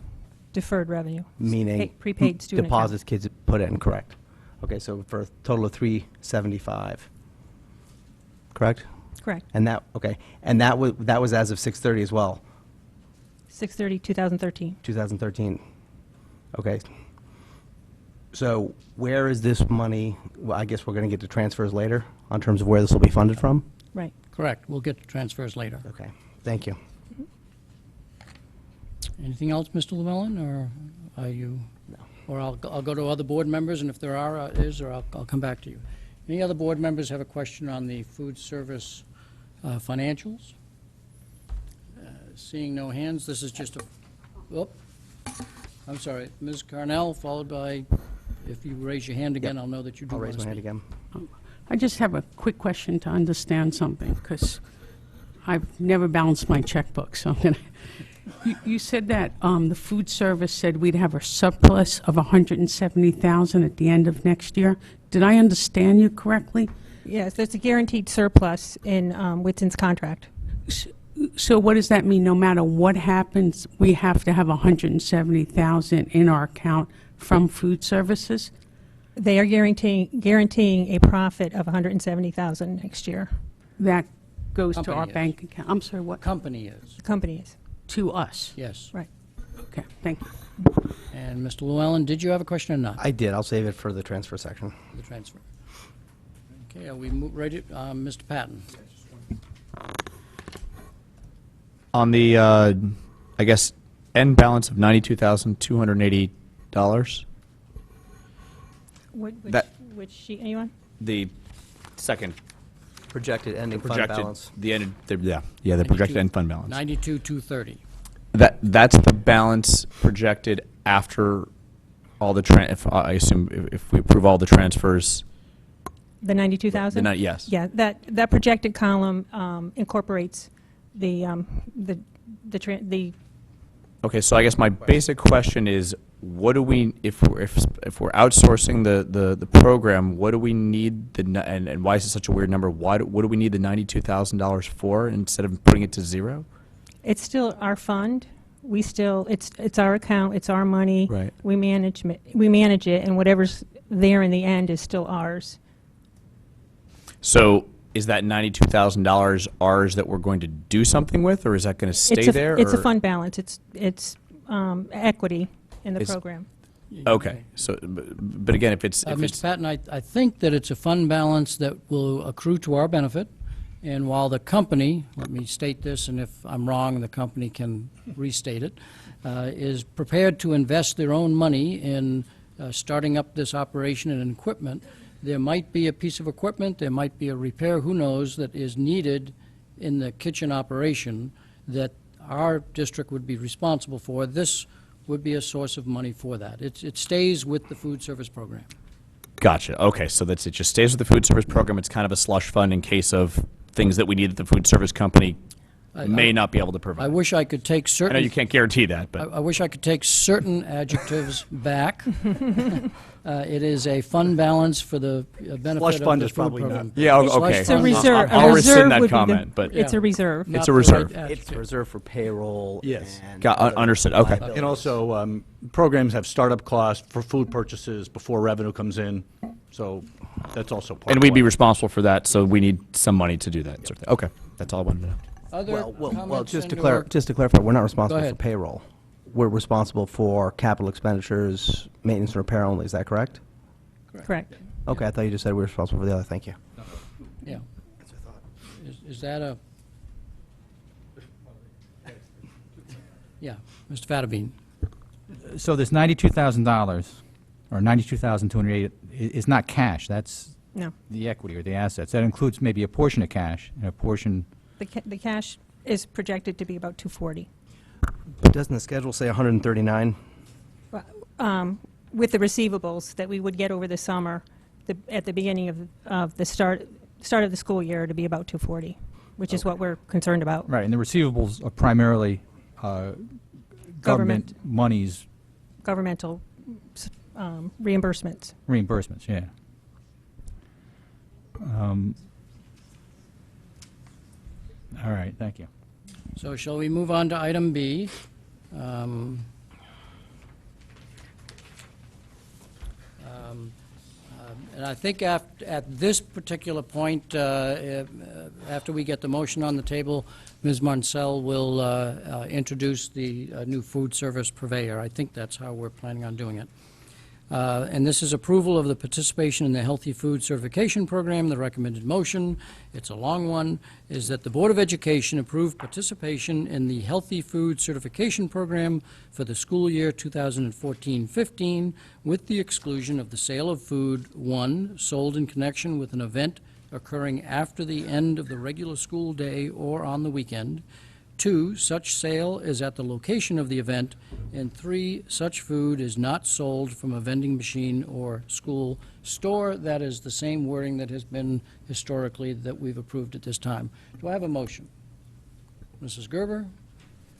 Deferred revenue. meaning Prepaid student account. deposits kids put in, correct? Okay, so for a total of 375, correct? Correct, And that, okay, and that was as of 6:30 as well, 630, 2013. 2013. Okay. So where is this money, well, I guess we're going to get to transfers later, on terms of where this will be funded from? Right. correct. We'll get to transfers later. Okay, thank you. Anything else, Mr. Llewellyn, or are you? No. Or I'll go to other board members, and if there or I'll come back to you. Any other board members have a question on the food service financials? Seeing no hands, this is just a, oh, I'm sorry, Ms. Carnell, followed by, if you raise your hand again, I'll know that you do I'll want raise to my hand speak. again. I just have a quick question to understand something, because I've never balanced my checkbook, so I'm gonna... You said that the food service said we'd have a surplus of $170,000 at the end of next year. Did I understand you correctly? Yes, there's a guaranteed surplus in Whitson's contract. So what does that mean? No matter what happens, we have to have $170,000 in our account from food services? They are guaranteeing a profit of $170,000 next year. That goes to Company our is. bank account. I'm sorry, what? Company is, The company is. To us? yes. Right. Okay, thank you. And Mr. Llewellyn, did you have a question or not? I did. I'll save it for the transfer section. The transfer. Okay, are we ready? Mr. Patton? On the, I guess, end balance of $92,280, That- Which sheet are you on? the second Projected ending fund projected, balance. the projected end fund balance. 92,230. That's the balance projected after all the, I assume, if we approve all the transfers. The 92,000? Yes. Yeah, that projected column incorporates the Okay, so I guess my basic question is, what do we, if we're outsourcing the program, what do we need and why is it such a weird number? What do we need the $92,000 for instead of putting it to zero? It's still our fund. We still, it's our account, it's our money. Right. We manage it, and whatever's there in the end is still ours. So is that $92,000 ours that we're going to do something with, or is that going to stay there? It's a or- fund balance. It's equity in the It's- program. Okay, so, but again, if it's Mr. Patton, I think that it's a fund balance that will accrue to our benefit, and while the company, let me state this, and if I'm wrong, the company can restate it, is prepared to invest their own money in starting up this operation and equipment, there might be a piece of equipment, there might be a repair, who knows, that is needed in the kitchen operation that our district would be responsible for. This would be a source of money for that. It stays with the food service program. Gotcha. Okay, so it just stays with the food service program. It's kind of a slush fund in case of things that we need that the food service company may not be able to provide. I wish I could take I certain... know you can't guarantee that, but I wish I could take certain adjectives back. It is a fund balance for the benefit Slush of fund the is food probably not. program. Yeah, okay. Slush It's a fund- reserve. I'll A rescind reserve that would be the- comment, but It's a reserve. Not It's a the reserve. right It's reserved for payroll. Yes. And Understood. Okay. liabilities. And also, programs have startup costs for food purchases before revenue comes in, so that's also part And of we'd be why. responsible for that, so we need some money to do that sort of thing. Okay, that's all I wanted to know. Other Well, comments just to and/or- clarify, we're not responsible for ahead. payroll. We're responsible for capital expenditures, maintenance and repair only. Is that correct? Correct. Okay, I thought you just said we were responsible for the other. Thank you. Yeah. Is that a... Yeah, Mr. Fattabine. So this $92,000, or $92,280, is not cash. That's No. the equity or the assets. That includes maybe a portion of cash and a portion... The cash is projected to be about 240. But doesn't the schedule say 139? With the receivables that we would get over the summer, at the beginning of the start of the school year, to be about 240, which is what we're concerned about. Right, and the receivables are primarily government monies, Governmental reimbursements. reimbursements, yeah. All right, thank you. So shall we move on to item B? And I think at this particular point, after we get the motion on the table, Ms. Marcel will introduce the new food service purveyor. I think that's how we're planning on doing it. And this is approval of the participation in the Healthy Food Certification Program. The recommended motion, it's a long one, is that the Board of Education approve participation in the Healthy Food Certification Program for the school year 2014-15 with the exclusion of the sale of food, one, sold in connection with an event occurring after the end of the regular school day or on the weekend, 2, such sale is at the location of the event, and 3, such food is not sold from a vending machine or school store. That is the same wording that has been historically that we've approved at this time. Do I have a motion? Mrs. Gerber,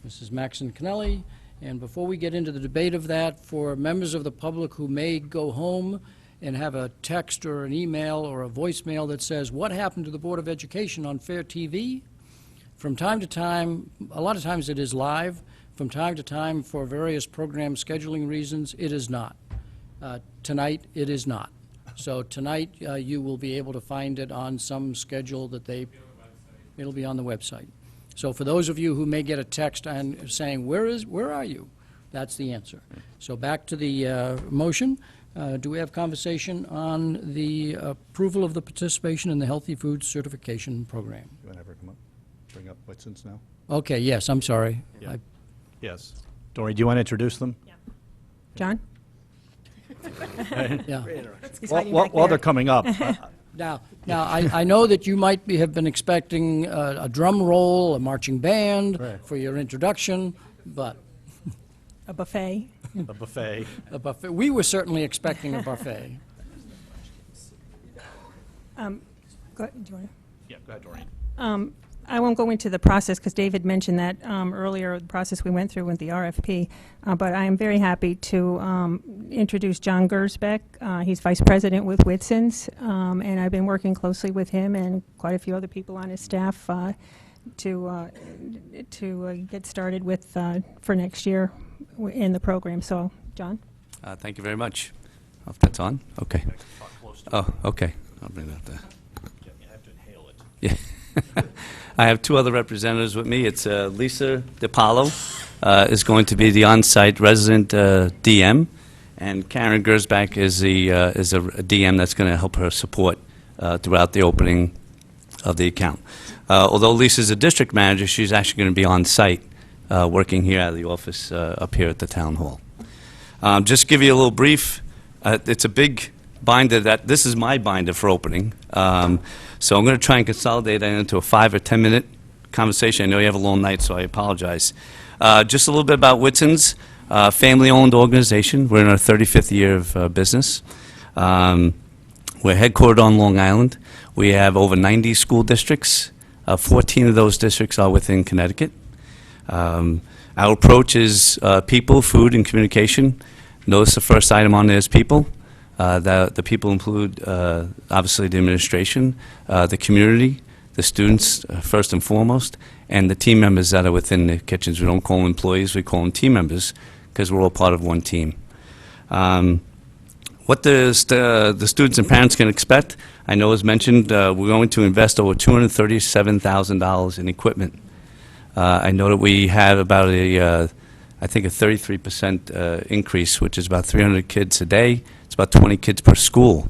Mrs. Maxon Kennelly, and before we get into the debate of that, for members of the public who may go home and have a text or an email or a voicemail that says, "What happened to the Board of Education on Fair TV?" From time to time, a lot of times it is live. From time to time, for various program scheduling reasons, it is not. Tonight, it is not. So tonight, you will be able to find it on some schedule that it'll be on the website. So for those of you who may get a text and saying, where are you? That's the answer. So back to the motion. Do we have conversation on the approval of the participation in the Healthy Food Certification Program? You want to ever come up, bring up Whitson's now? Okay, yes, I'm sorry. Yeah. Yes. Doreen, do you want to introduce them? John? Yeah. While they're coming up, Now, I know that you might have been expecting a drum roll, a marching band Right. for your introduction, but A buffet? a buffet. a buffet, we were certainly expecting a buffet. Go ahead, do you want to? Yeah, go ahead, Doreen. I won't go into the process because David mentioned that earlier, the process we went through with the RFP, but I am very happy to introduce John Gersbeck. He's Vice President with Whitson's, and I've been working closely with him and quite a few other people on his staff to get started with for next year in the program. So, John? Thank you very much. If that's on? Okay. Oh, okay. I'll bring that there. You have to inhale it. Yeah. I have two other representatives with me. It's Lisa DiPaolo is going to be the on-site resident DM, and Karen Gersbach is a DM that's going to help her support throughout the opening of the account. Although Lisa's a district manager, she's actually going to be on-site working here out of the office up here at the town hall. Just to give you a little brief, it's a big binder this is my binder for opening. So I'm going to try and consolidate that into a 5 or 10 minute conversation. I know you have a long night, so I apologize. Just a little bit about Whitson's, family-owned organization. We're in our 35th year of business. We're headquartered on Long Island. We have over 90 school districts. 14 of those districts are within Connecticut. Our approach is people, food, and communication. Notice the first item on there is people. The people include, obviously, the administration, the community, the students, first and foremost, and the team members that are within the kitchens. We don't call them employees, we call them team members, because we're all part of one team. What the students and parents can expect, I know as mentioned, we're going to invest over $237,000 in equipment. I know that we have about I think a 33% increase, which is about 300 kids a day. It's about 20 kids per school.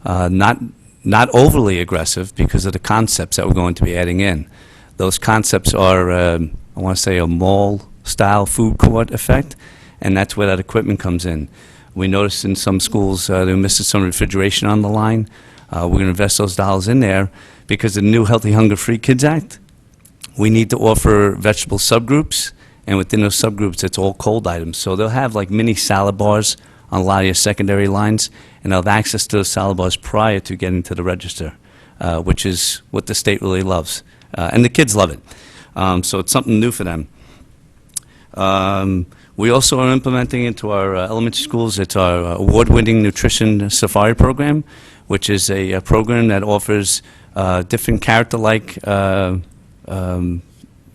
Not overly aggressive because of the concepts that we're going to be adding in. Those concepts are, I want to say, a mall-style food court effect, and that's where that equipment comes in. We noticed in some schools they're missing some refrigeration on the line. We're going to invest those dollars in there because of the new Healthy Hunger Free Kids Act. We need to offer vegetable subgroups, and within those subgroups, it's all cold items. So they'll have like mini salad bars on a lot of your secondary lines, and they'll have access to those salad bars prior to getting to the register, which is what the state really loves. And the kids love it. So it's something new for them. We also are implementing into our elementary schools, it's our award-winning nutrition safari program, which is a program that offers different character-like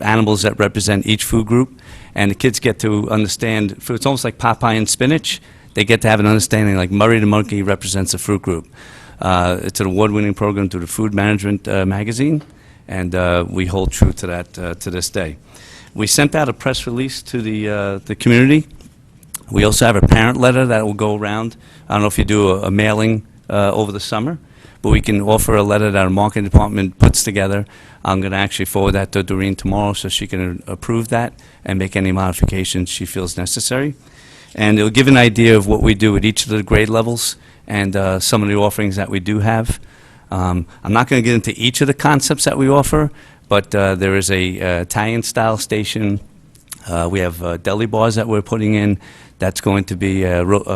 animals that represent each food group, and the kids get to understand food. It's almost like Popeye and spinach. They get to have an understanding, like Murray the monkey represents a fruit group. It's an award-winning program through the Food Management magazine, and we hold true to that to this day. We sent out a press release to the community. We also have a parent letter that will go around. I don't know if you do a mailing over the summer, but we can offer a letter that our marketing department puts together. I'm going to actually forward that to Doreen tomorrow so she can approve that and make any modifications she feels necessary. And it'll give an idea of what we do at each of the grade levels and some of the offerings that we do have. I'm not going to get into each of the concepts that we offer, but there is a Italian-style station. We have deli bars that we're putting in. That's going to be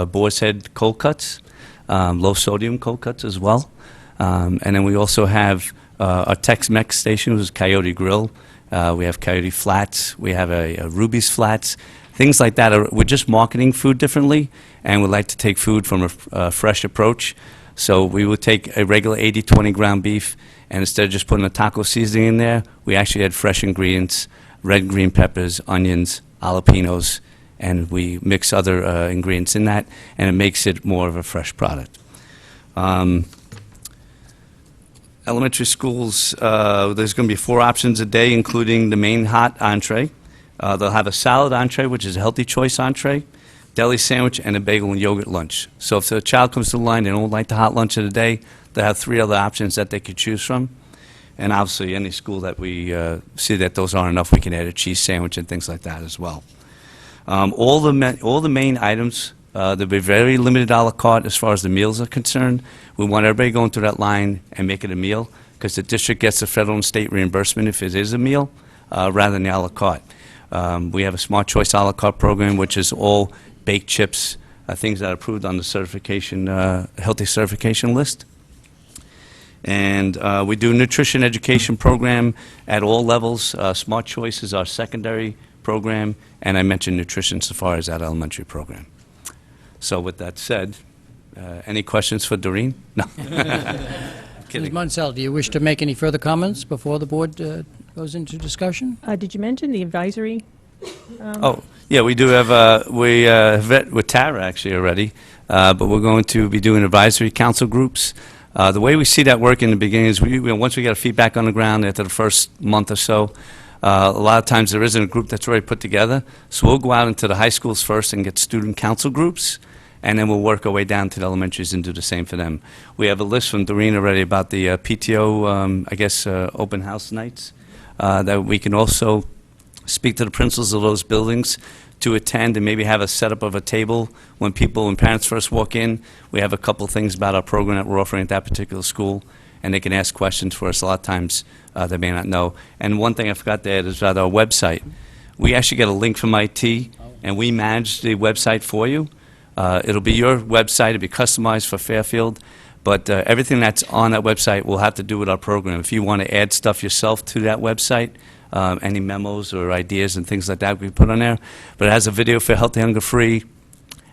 boar's head cold cuts, low-sodium cold cuts as well. And then we also have a Tex-Mex station, which is Coyote Grill. We have Coyote Flats. We have a Ruby's Flats. Things like that. We're just marketing food differently, and we'd like to take food from a fresh approach. So we would take a regular 80-20 ground beef, and instead of just putting a taco seasoning in there, we actually add fresh ingredients, red and green peppers, onions, jalapenos, and we mix other ingredients in that, and it makes it more of a fresh product. Elementary schools, there's going to be 4 options a day, including the main hot entree. They'll have a salad entree, which is a healthy choice entree, deli sandwich, and a bagel and yogurt lunch. So if the child comes to the line, they don't like the hot lunch of the day, they have 3 other options that they could choose from. And obviously, any school that we see that those aren't enough, we can add a cheese sandwich and things like that as well. All the main items, there'll be very limited a la carte as far as the meals are concerned. We want everybody going through that line and make it a meal, because the district gets the federal and state reimbursement if it is a meal, rather than the a la carte. We have a Smart Choice a la carte program, which is all baked chips, things that are approved on the certification, healthy certification list. And we do a nutrition education program at all levels. Smart Choice is our secondary program, and I mentioned nutrition so far as that elementary program. So with that said, any questions for Doreen? No. Ms. Munsell, do you wish to make any further comments before the board goes into discussion? Did you mention the advisory? Oh, yeah, we do have, we have met with Tara actually already, but we're going to be doing advisory council groups. The way we see that work in the beginning is once we get a feedback on the ground after the first month or so, a lot of times there isn't a group that's already put together, so we'll go out into the high schools first and get student council groups, and then we'll work our way down to the elementaries and do the same for them. We have a list from Doreen already about the PTO, open house nights, that we can also speak to the principals of those buildings to attend and maybe have a setup of a table when parents first walk in. We have a couple things about our program that we're offering at that particular school, and they can ask questions for us. A lot of times they may not know. And one thing I forgot to add is about our website. We actually get a link from IT, and we manage the website for you. It'll be your website. It'll be customized for Fairfield, but everything that's on that website will have to do with our program. If you want to add stuff yourself to that website, any memos or ideas and things like that we put on there. But it has a video for Healthy Hunger Free.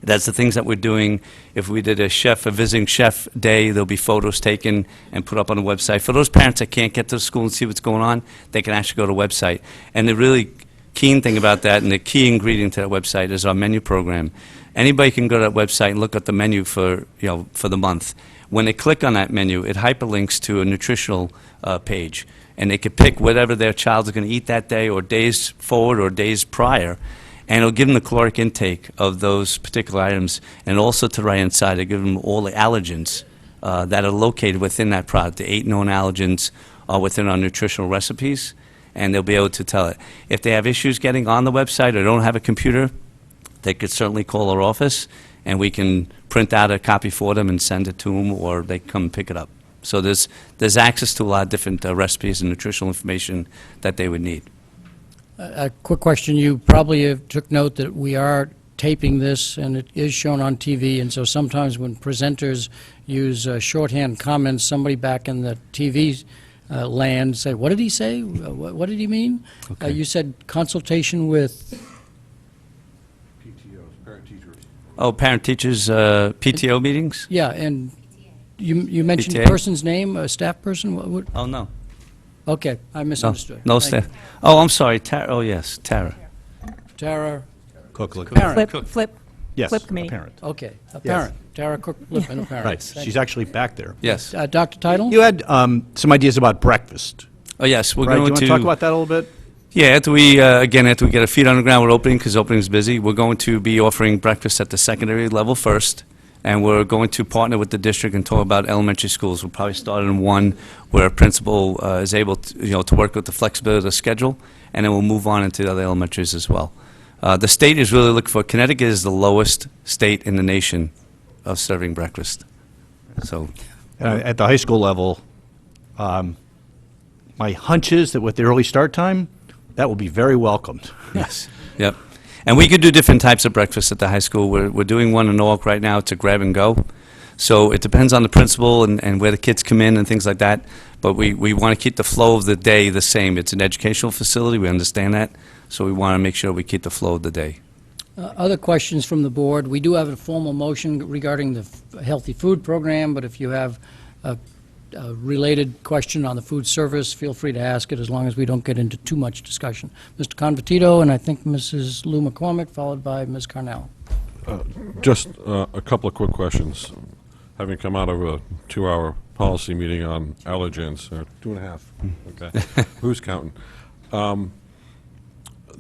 That's the things that we're doing. If we did a visiting chef day, there'll be photos taken and put up on the website. For those parents that can't get to the school and see what's going on, they can actually go to the website. And the really keen thing about that, and the key ingredient to that website, is our menu program. Anybody can go to that website and look at the menu for the month. When they click on that menu, it hyperlinks to a nutritional page, and they can pick whatever their child is going to eat that day, or days forward or days prior, and it'll give them the caloric intake of those particular items. And also to the right-hand side, it'll give them all the allergens that are located within that product. The 8 known allergens are within our nutritional recipes, and they'll be able to tell it. If they have issues getting on the website or don't have a computer, they could certainly call our office, and we can print out a copy for them and send it to them, or they come pick it up. So there's access to a lot of different recipes and nutritional information that they would need. A quick question. You probably took note that we are taping this, and it is shown on TV, and so sometimes when presenters use shorthand comments, somebody back in the TV land say, what did he say? What did he mean? Okay. You said consultation with... PTOs, parent-teachers. Oh, parent-teachers PTO meetings? Yeah, and you mentioned PTA? person's name, a staff person? What? Oh, no. Okay, I misunderstood. No Thank staff. Oh, I'm sorry. Oh, yes, Tara. you. Tara, Cook. parent. Flip Yes, Flip a committee. parent. Okay, a parent. Tara Cook-Lippin, a parent. Right, Thank she's you. actually back there. Yes. Dr. Title? You had some ideas about breakfast, Oh, yes, we're right? Do you going want to talk about that a little bit? Yeah, after we get our feet on the ground with opening, because opening's busy, we're going to be offering breakfast at the secondary level first, and we're going to partner with the district and talk about elementary schools. We'll probably start in one where a principal is able to, to work with the flexibility of the schedule, and then we'll move on into the other elementaries as well. The state is really looking for, Connecticut is the lowest state in the nation of serving breakfast. So, At the high school level, my hunch is that with the early start time, that will be very welcomed. yes, yep. And we could do different types of breakfast at the high school. We're doing one in Norwalk right now. It's a grab and go. So it depends on the principal and where the kids come in and things like that. But we want to keep the flow of the day the same. It's an educational facility. We understand that. So we want to make sure we keep the flow of the day. Other questions from the board? We do have a formal motion regarding the healthy food program, but if you have a related question on the food service, feel free to ask it, as long as we don't get into too much discussion. Mr. Convertito, and I think Mrs. Lou McCormick, followed by Ms. Carnell. Just a couple of quick questions. Having come out of a 2-hour policy meeting on allergens, or 2.5, okay, who's counting?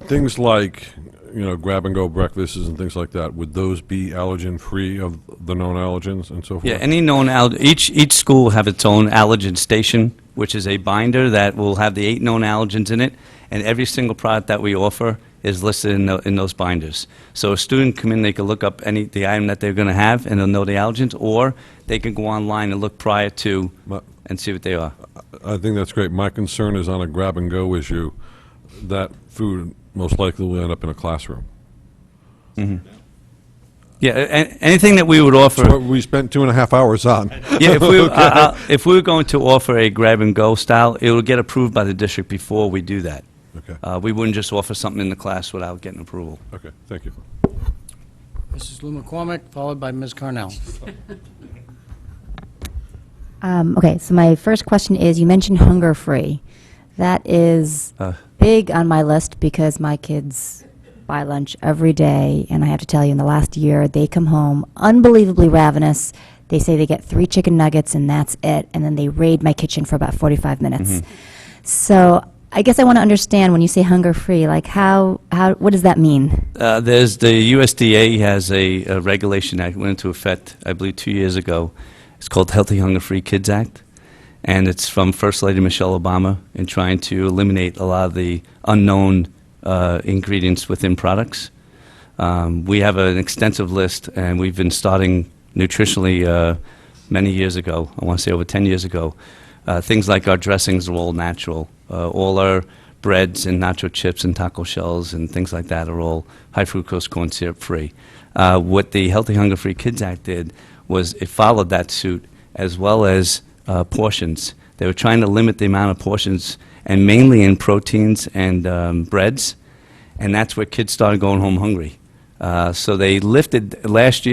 things like, grab-and-go breakfasts and things like that, would those be allergen-free of the known allergens and so forth? Yeah, any known each school will have its own allergen station, which is a binder that will have the 8 known allergens in it, and every single product that we offer is listed in those binders. So a student come in, they can look up the item that they're going to have, and they'll know the allergens, or they can go online and look prior to and see what they are. I think that's great. My concern is on a grab-and-go issue, that food most likely will end up in a classroom. Mm-hmm. Yeah, anything that we would offer. That's what we spent 2.5 hours on. Yeah, if we were going to offer a grab-and-go style, it would get approved by the district before we do that. Okay. We wouldn't just offer something in the class without getting approval. Okay, thank you. Mrs. Lou McCormick, followed by Ms. Carnell. Okay, so my first question is, you mentioned hunger-free. That is big on my list because my kids buy lunch every day, and I have to tell you, in the last year, they come home unbelievably ravenous. They say they get 3 chicken nuggets, and that's it, and then they raid my kitchen for about 45 minutes. Mm-hmm. So I guess I want to understand, when you say hunger-free, like what does that mean? There's the USDA has a regulation that went into effect, I believe, 2 years ago. It's called Healthy Hunger-Free Kids Act, and it's from First Lady Michelle Obama in trying to eliminate a lot of the unknown ingredients within products. We have an extensive list, and we've been starting nutritionally many years ago. I want to say over 10 years ago. Things like our dressings are all natural. All our breads and nacho chips and taco shells and things like that are all high fructose corn syrup free. What the Healthy Hunger-Free Kids Act did was it followed that suit, as well as portions. They were trying to limit the amount of portions, and mainly in proteins and breads, and that's where kids started going home hungry. So they lifted last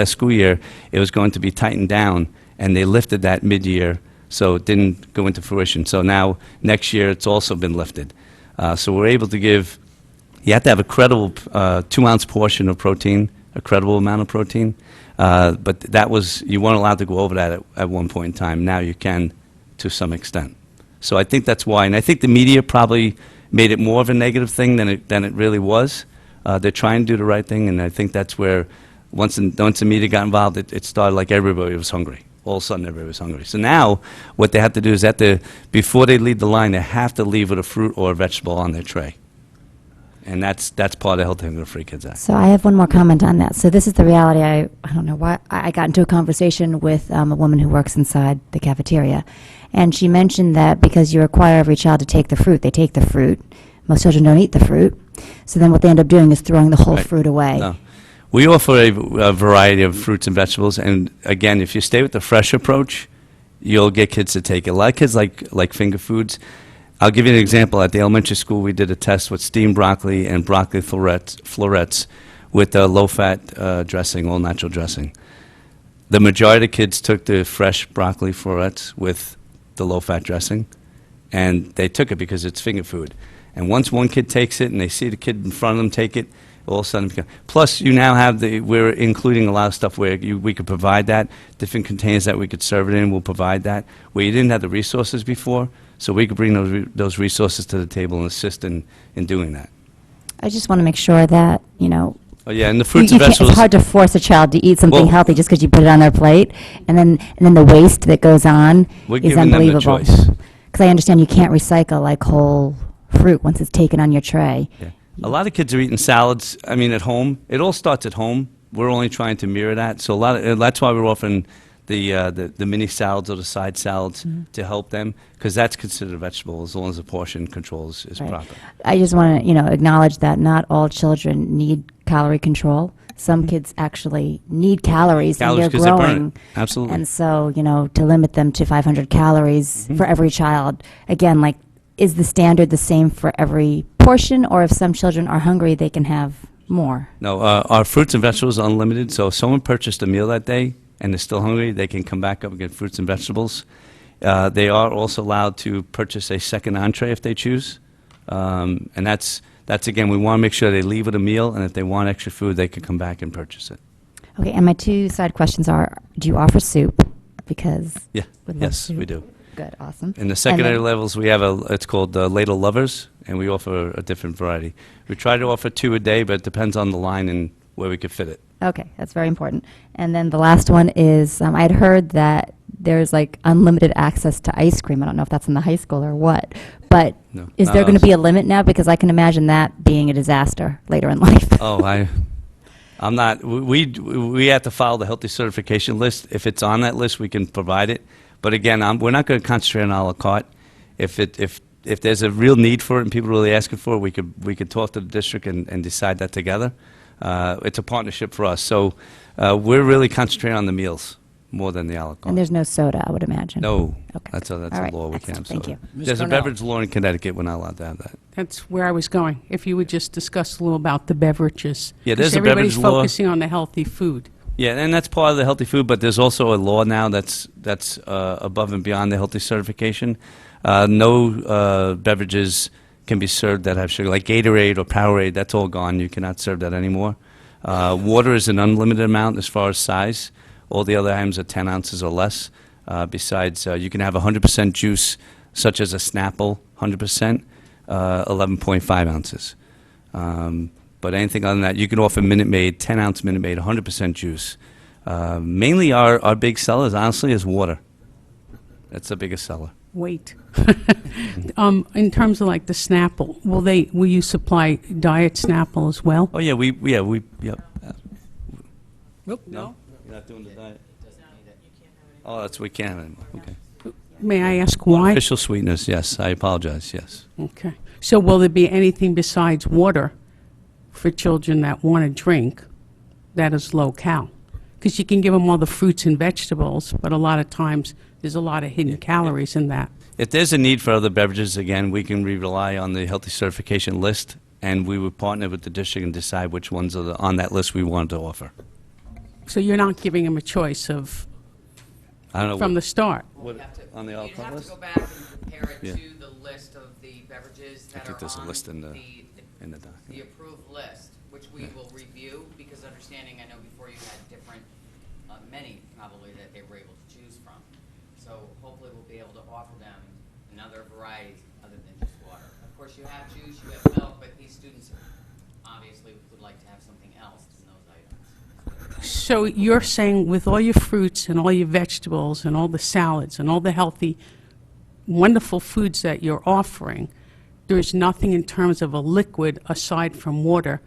school year, it was going to be tightened down, and they lifted that mid-year, so it didn't go into fruition. So now, next year, it's also been lifted. So we're able to give, you have to have a credible 2-ounce portion of protein, a credible amount of protein, but that was, you weren't allowed to go over that at one point in time. Now you can, to some extent. So I think that's why, and I think the media probably made it more of a negative thing than it really was. They're trying to do the right thing, and I think that's where, once the media got involved, it started like everybody was hungry. All of a sudden, everybody was hungry. So now, what they have to do is before they leave the line, they have to leave with a fruit or a vegetable on their tray. And that's part of the Healthy Hunger-Free Kids Act. So I have one more comment on that. So this is the reality. I don't know why. I got into a conversation with a woman who works inside the cafeteria, and she mentioned that because you require every child to take the fruit, they take the fruit. Most children don't eat the fruit. So then what they end up doing is throwing the whole fruit away. No. We offer a variety of fruits and vegetables, and again, if you stay with the fresh approach, you'll get kids to take it. A lot of kids like finger foods. I'll give you an example. At the elementary school, we did a test with steamed broccoli and broccoli florets with a low-fat dressing, all-natural dressing. The majority of the kids took the fresh broccoli florets with the low-fat dressing, and they took it because it's finger food. And once one kid takes it and they see the kid in front of them take it, all of a sudden, plus you now have we're including a lot of stuff where we could provide that, different containers that we could serve it in, we'll provide that, where you didn't have the resources before, so we could bring those resources to the table and assist in doing that. I just want to make sure that, Oh yeah, and the fruits and it's vegetables. hard to force a child to eat something healthy just because you put it on their plate, and then the waste that goes on We're is giving them the unbelievable. choice. Because I understand you can't recycle like whole fruit once it's taken on your tray. Yeah. A lot of kids are eating salads, at home. It all starts at home. We're only trying to mirror that. So that's why we're offering the mini salads or the side salads to help them, because that's considered a vegetable as long as the portion control is Right. proper. I just want to, acknowledge that not all children need calorie control. Some kids actually need calories, Calories and 'cause they're they burn growing. it. Absolutely. And so, to limit them to 500 calories for every child, again, is the standard the same for every portion, or if some children are hungry, they can have more? No, our fruits and vegetables are unlimited, so if someone purchased a meal that day and they're still hungry, they can come back up and get fruits and vegetables. They are also allowed to purchase a second entree if they choose. And that's again, we want to make sure they leave with a meal, and if they want extra food, they can come back and purchase it. Okay, and my two side questions are, do you offer soup? Because Yeah, would love yes, soup. we do. Good, awesome. In the secondary then- levels, we have it's called Ladle Lovers, and we offer a different variety. We try to offer 2 a day, but it depends on the line and where we could fit it. Okay, that's very important. And then the last one is, I had heard that there's like unlimited access to ice cream. I don't know if that's in the high school or what, but No, is not there going to us. be a limit now? Because I can imagine that being a disaster later in life. Oh, I'm not, we have to follow the healthy certification list. If it's on that list, we can provide it. But again, we're not going to concentrate on a la carte. If there's a real need for it and people really asking for it, we could talk to the district and decide that together. It's a partnership for us. So we're really concentrating on the meals more than the a la carte. And there's no soda, I would imagine. No, Okay. that's All a right, law. We excellent. can't have Thank soda. you. Ms. There's a Cornell. beverage law in Connecticut. We're not allowed to have that. That's where I was going. If you would just discuss a little about the beverages. Yeah, there's 'Cause a beverage law. Everybody's focusing on the healthy food. Yeah, and that's part of the healthy food, but there's also a law now that's above and beyond the healthy certification. No beverages can be served that have sugar, like Gatorade or Powerade. That's all gone. You cannot serve that anymore. Water is an unlimited amount as far as size. All the other items are 10 ounces or less. Besides, you can have 100% juice, such as a Snapple, 100%, 11.5 ounces. But anything other than that, you can offer Minute Maid, 10-ounce Minute Maid, 100% juice. Mainly our big sellers, honestly, is water. That's the biggest seller. Wait. In terms of like the Snapple, will you supply Diet Snapple as well? Oh, yeah, yep. Nope. No? You're not doing the diet? Oh, we can't have it anymore, okay. May I ask why? Artificial sweetness, yes, I apologize, yes. Okay. So will there be anything besides water for children that want to drink that is low-cal? Because you can give them all the fruits and vegetables, but a lot of times there's a lot of hidden calories in that. If there's a need for other beverages, again, we can rely on the healthy certification list, and we would partner with the district and decide which ones are on that list we want to offer. So you're not giving them a choice of, I don't know. from the start? What, on the You'd alcohol have list? to go back and compare it Yeah. to the list of the beverages I that think are there's a on list in the the document. approved list, which we will review, because understanding, I know before you had different, many probably that they were able to choose from. So hopefully we'll be able to offer them another variety other than just water. Of course, you have juice, you have milk, but these students obviously would like to have something else in those items. So you're saying with all your fruits and all your vegetables and all the salads and all the healthy, wonderful foods that you're offering, there's nothing in terms of a liquid aside from water?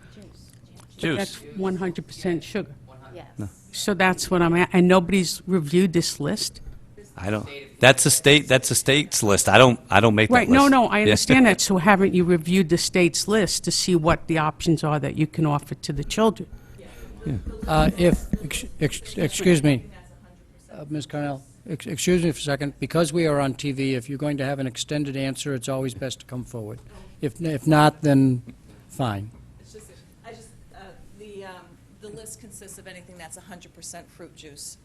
Juice. That's 100% sugar? Yes. So that's what I'm at, and nobody's reviewed this list? I don't, that's a state's list. I don't make that Right, list. no, I Yeah. understand that, so haven't you reviewed the state's list to see what the options are that you can offer to the children? Excuse me, Ms. Cornell, excuse me for a second. Because we are on TV, if you're going to have an extended answer, it's always best to come forward. If not, then fine. It's just, the list consists of anything that's 100% fruit juice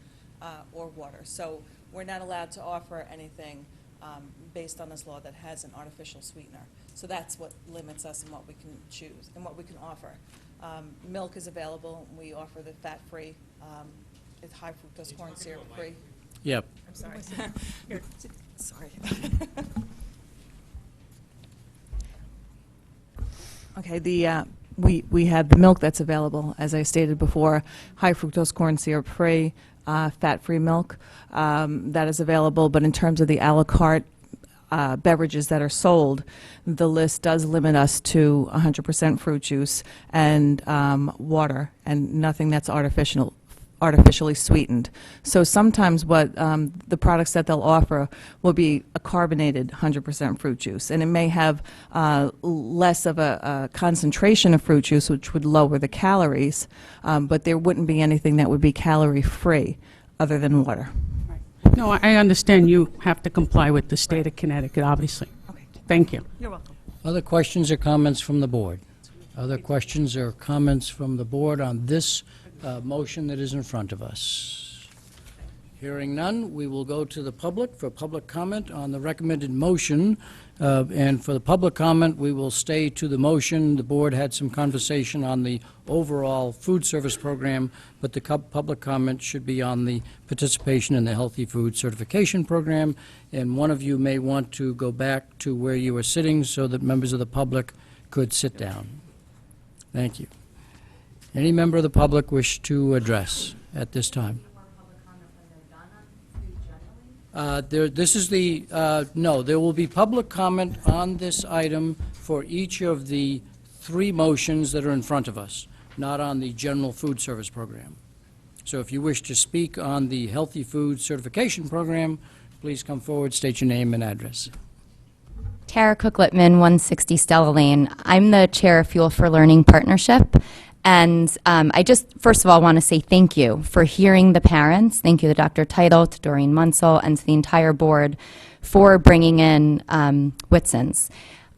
or water. So we're not allowed to offer anything based on this law that has an artificial sweetener. So that's what limits us in what we can choose and what we can offer. Milk is available. We offer the fat-free, it's high fructose corn syrup-free. Yep. I'm sorry. Sorry. Okay, we have the milk that's available, as I stated before, high fructose corn syrup-free, fat-free milk that is available. But in terms of the a la carte beverages that are sold, the list does limit us to 100% fruit juice and water, and nothing that's artificially sweetened. So sometimes what the products that they'll offer will be a carbonated 100% fruit juice, and it may have less of a concentration of fruit juice, which would lower the calories, but there wouldn't be anything that would be calorie-free other than water. No, I understand you have to comply with the state of Connecticut, obviously. Okay. Thank you. You're welcome. Other questions or comments from the board? Other questions or comments from the board on this motion that is in front of us? Hearing none, we will go to the public for public comment on the recommended motion. And for the public comment, we will stay to the motion. The board had some conversation on the overall food service program, but the public comment should be on the participation in the Healthy Food Certification Program. And one of you may want to go back to where you were sitting so that members of the public could sit down. Thank you. Any member of the public wish to address at this time? This is the, no, there will be public comment on this item for each of the 3 motions that are in front of us, not on the general food service program. So if you wish to speak on the Healthy Food Certification Program, please come forward, state your name and address. Tara Cook-Littman, 160 Stella Lane. I'm the chair of Fuel for Learning Partnership. And I just, first of all, want to say thank you for hearing the parents. Thank you to Dr. Title, to Doreen Munsell, and to the entire board for bringing in Whitson's.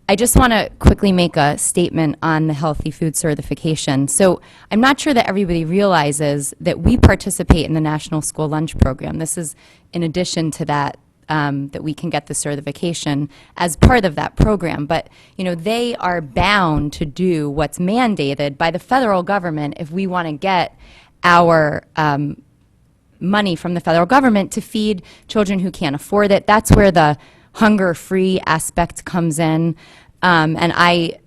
I just want to quickly make a statement on the healthy food certification. So I'm not sure that everybody realizes that we participate in the National School Lunch Program. This is in addition to that, that we can get the certification as part of that program. But, you know, they are bound to do what's mandated by the federal government if we want to get our money from the federal government to feed children who can't afford it. That's where the hunger-free aspect comes in. And I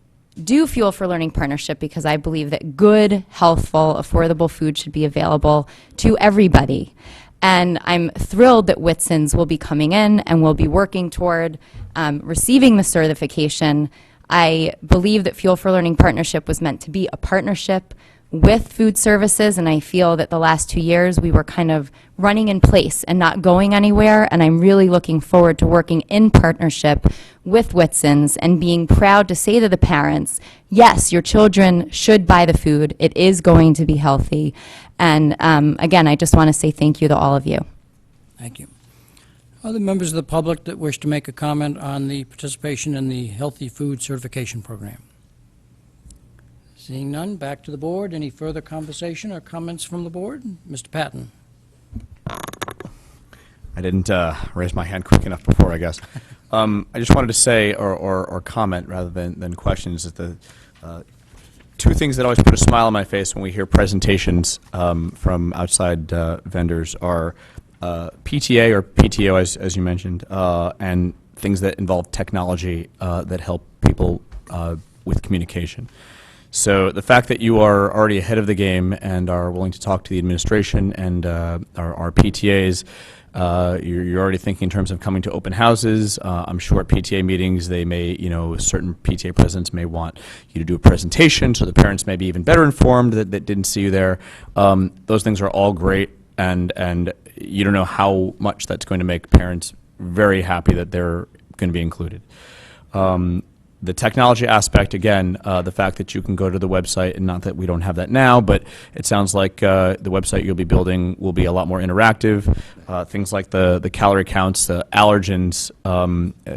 do Fuel for Learning Partnership because I believe that good, healthful, affordable food should be available to everybody. And I'm thrilled that Whitson's will be coming in and will be working toward receiving the certification. I believe that Fuel for Learning Partnership was meant to be a partnership with food services, and I feel that the last 2 years we were kind of running in place and not going anywhere, and I'm really looking forward to working in partnership with Whitson's and being proud to say to the parents, yes, your children should buy the food. It is going to be healthy. And again, I just want to say thank you to all of you. Thank you. Other members of the public that wish to make a comment on the participation in the Healthy Food Certification Program? Seeing none, back to the board. Any further conversation or comments from the board? Mr. Patton. I didn't raise my hand quick enough before, I guess. I just wanted to say, or comment rather than questions, that the 2 things that always put a smile on my face when we hear presentations from outside vendors are PTA or PTO, as you mentioned, and things that involve technology that help people with communication. So the fact that you are already ahead of the game and are willing to talk to the administration and our PTAs, you're already thinking in terms of coming to open houses. I'm sure at PTA meetings they may, certain PTA presidents may want you to do a presentation so the parents may be even better informed that didn't see you there. Those things are all great, and you don't know how much that's going to make parents very happy that they're going to be included. The technology aspect, again, the fact that you can go to the website, and not that we don't have that now, but it sounds like the website you'll be building will be a lot more interactive. Things like the calorie counts, the allergens.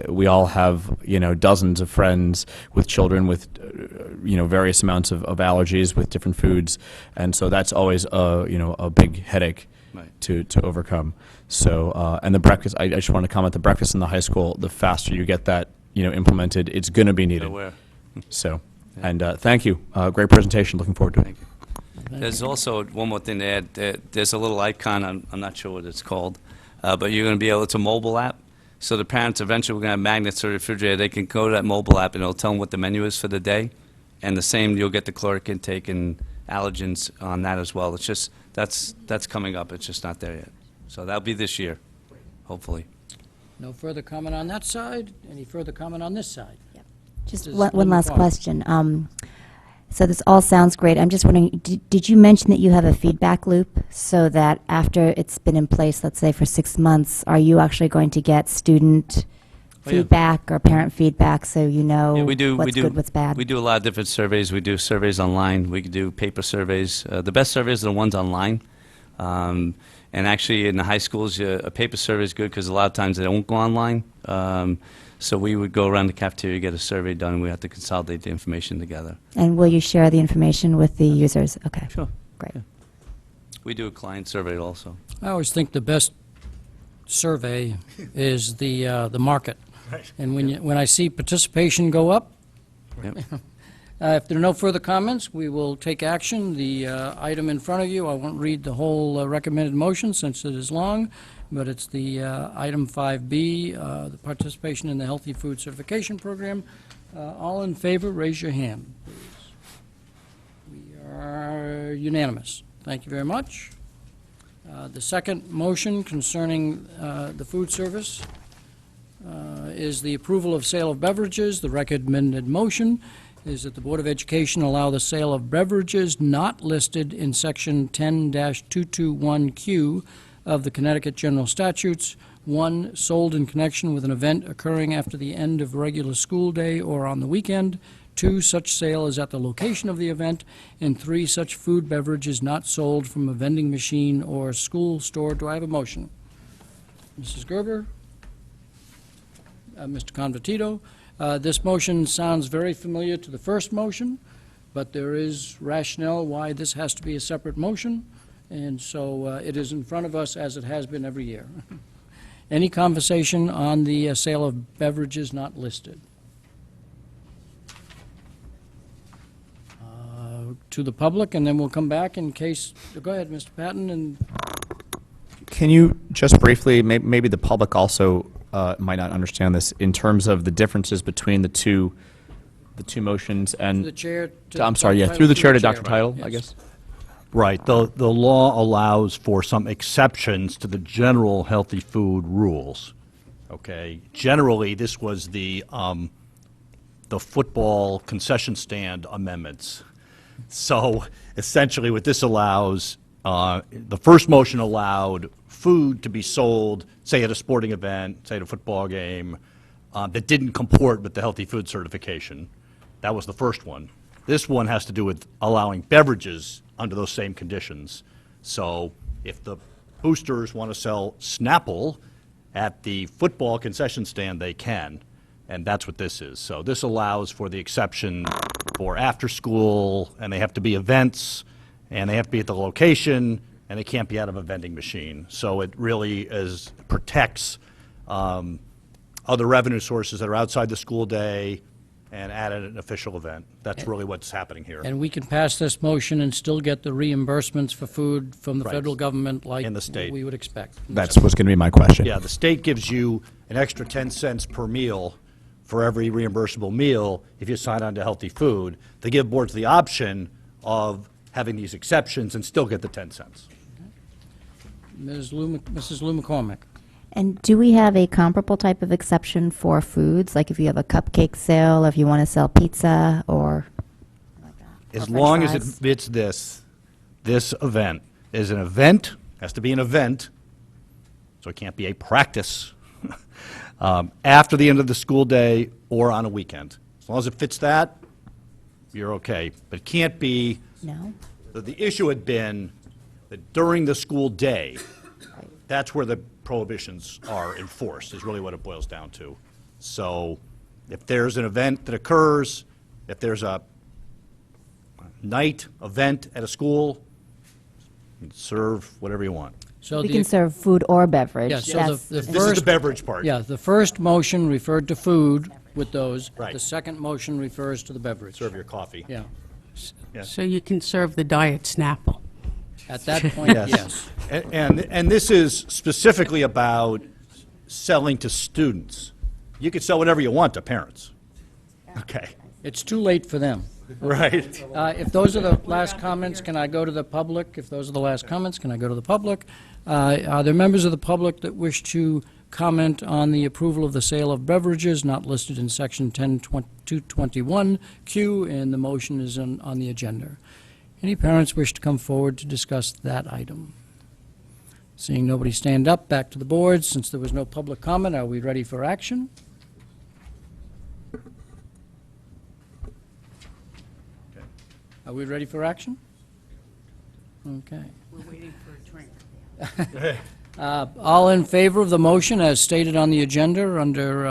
We all have, dozens of friends with children with, various amounts of allergies with different foods, and so that's always a big headache to overcome. So, and the breakfast, I just want to comment, the breakfast in the high school, the faster you get that implemented, it's going to be needed. So, and thank you. Great presentation. Looking forward to it. There's also one more thing to add. There's a little icon, I'm not sure what it's called, but you're going to be able, it's a mobile app. So the parents eventually, we're going to have magnets or refrigerator. They can go to that mobile app and it'll tell them what the menu is for the day. And the same, you'll get the caloric intake and allergens on that as well. It's just, that's coming up. It's just not there yet. So that'll be this year, hopefully. No further comment on that side? Any further comment on this side? Just one last question. So this all sounds great. I'm just wondering, did you mention that you have a feedback loop so that after it's been in place, let's say for 6 months, are you actually going to get student feedback or parent feedback so you know what's good, what's bad? We do a lot of different surveys. We do surveys online. We can do paper surveys. The best surveys are the ones online. And actually, in the high schools, a paper survey is good because a lot of times they don't go online. So we would go around the cafeteria, get a survey done, and we have to consolidate the information together. And will you share the information with the users? Okay. Sure. Great. Yeah. We do a client survey also. I always think the best survey is the market. Right. And when I see participation go up, if there are no further comments, we will take action. The item in front of you, I won't read the whole recommended motion since it is long, but it's the item 5B, the participation in the Healthy Food Certification Program. All in favor, raise your hand, please. We are unanimous. Thank you very much. The second motion concerning the food service is the approval of sale of beverages. The recommended motion is that the Board of Education allow the sale of beverages not listed in Section 10-221Q of the Connecticut General Statutes, 1, sold in connection with an event occurring after the end of regular school day or on the weekend, 2, such sale is at the location of the event, and 3, such food beverage is not sold from a vending machine or school store. Do I have a motion? Mrs. Gerber? Mr. Convertito? This motion sounds very familiar to the first motion, but there is rationale why this has to be a separate motion, and so it is in front of us as it has been every year. Any conversation on the sale of beverages not listed? To the public, and then we'll come back in case. Go ahead, Mr. Patton. And Can you just briefly, maybe the public also might not understand this, in terms of the differences between the two motions and... the chair to I'm sorry, yeah, Title, through the chair to Dr. right, Title, yes. I guess. Right. The law allows for some exceptions to the general healthy food rules. Okay. Generally, this was the football concession stand amendments. So essentially, what this allows, the first motion allowed food to be sold, say at a sporting event, say at a football game, that didn't comport with the healthy food certification. That was the first one. This one has to do with allowing beverages under those same conditions. So if the boosters want to sell Snapple at the football concession stand, they can, and that's what this is. So this allows for the exception for after school, and they have to be events, and they have to be at the location, and they can't be out of a vending machine. So it really protects other revenue sources that are outside the school day and at an official event. That's really what's happening here. And we can pass this motion and still get the reimbursements for food from the Right. federal government like And the state. we would expect. That's what's going to be my question. Yeah, the state gives you an extra 10 cents per meal for every reimbursable meal if you sign on to healthy food. They give boards the option of having these exceptions and still get the 10 cents. Mrs. Lou McCormick. And do we have a comparable type of exception for foods, like if you have a cupcake sale, or if you want to sell pizza, or As French long as it fries? fits this event is an event, has to be an event, so it can't be a practice, after the end of the school day or on a weekend. As long as it fits that, you're okay. But it can't be, no? the issue had been that during the school day, that's where the prohibitions are enforced, is really what it boils down to. So if there's an event that occurs, if there's a night event at a school, you can serve whatever you want. So We can serve food or beverage. Yeah, so That's- the This is first... the beverage part. Yeah, the first motion referred to food with those. Right. The second motion refers to the beverage. Serve your coffee. Yeah. Yeah. So you can serve the diet Snapple. At that point, yes. And this is specifically about selling to students. You can sell whatever you want to parents. Okay. It's too late for them. Right. If those are the last comments, can I go to the public? If those are the last comments, can I go to the public? Are there members of the public that wish to comment on the approval of the sale of beverages not listed in Section 10-221Q, and the motion is on the agenda? Any parents wish to come forward to discuss that item? Seeing nobody stand up, back to the board. Since there was no public comment, are we ready for action? Are we ready for action? Okay. We're waiting for a drink. All in favor of the motion as stated on the agenda under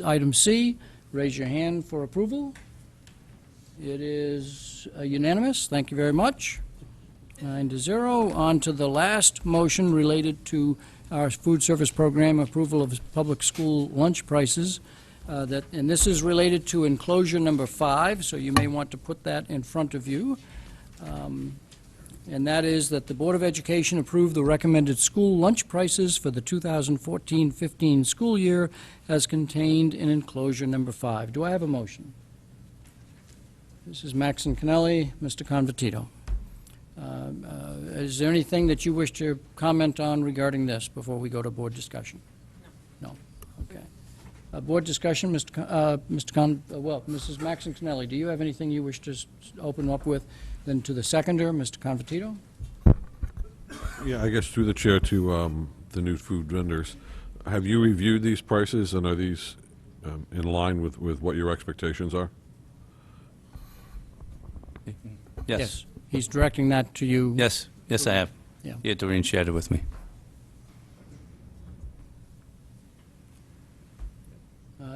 item C, raise your hand for approval. It is unanimous. Thank you very much. 9-0. On to the last motion related to our food service program, approval of public school lunch prices. And this is related to enclosure number 5, so you may want to put that in front of you. And that is that the Board of Education approve the recommended school lunch prices for the 2014-15 school year as contained in enclosure number 5. Do I have a motion? Mrs. Maxon Cannelli, Mr. Convertito. Is there anything that you wish to comment on regarding this before we go to board discussion? No. Okay. Board discussion, Mrs. Maxon Cannelli, do you have anything you wish to open up with? Then to the seconder, Mr. Convertito. Yeah, I guess through the chair to the new food vendors. Have you reviewed these prices, and are these in line with what your expectations are? Yes. He's directing that to you. Yes, I have. Yeah. Yeah, Doreen shared it with me.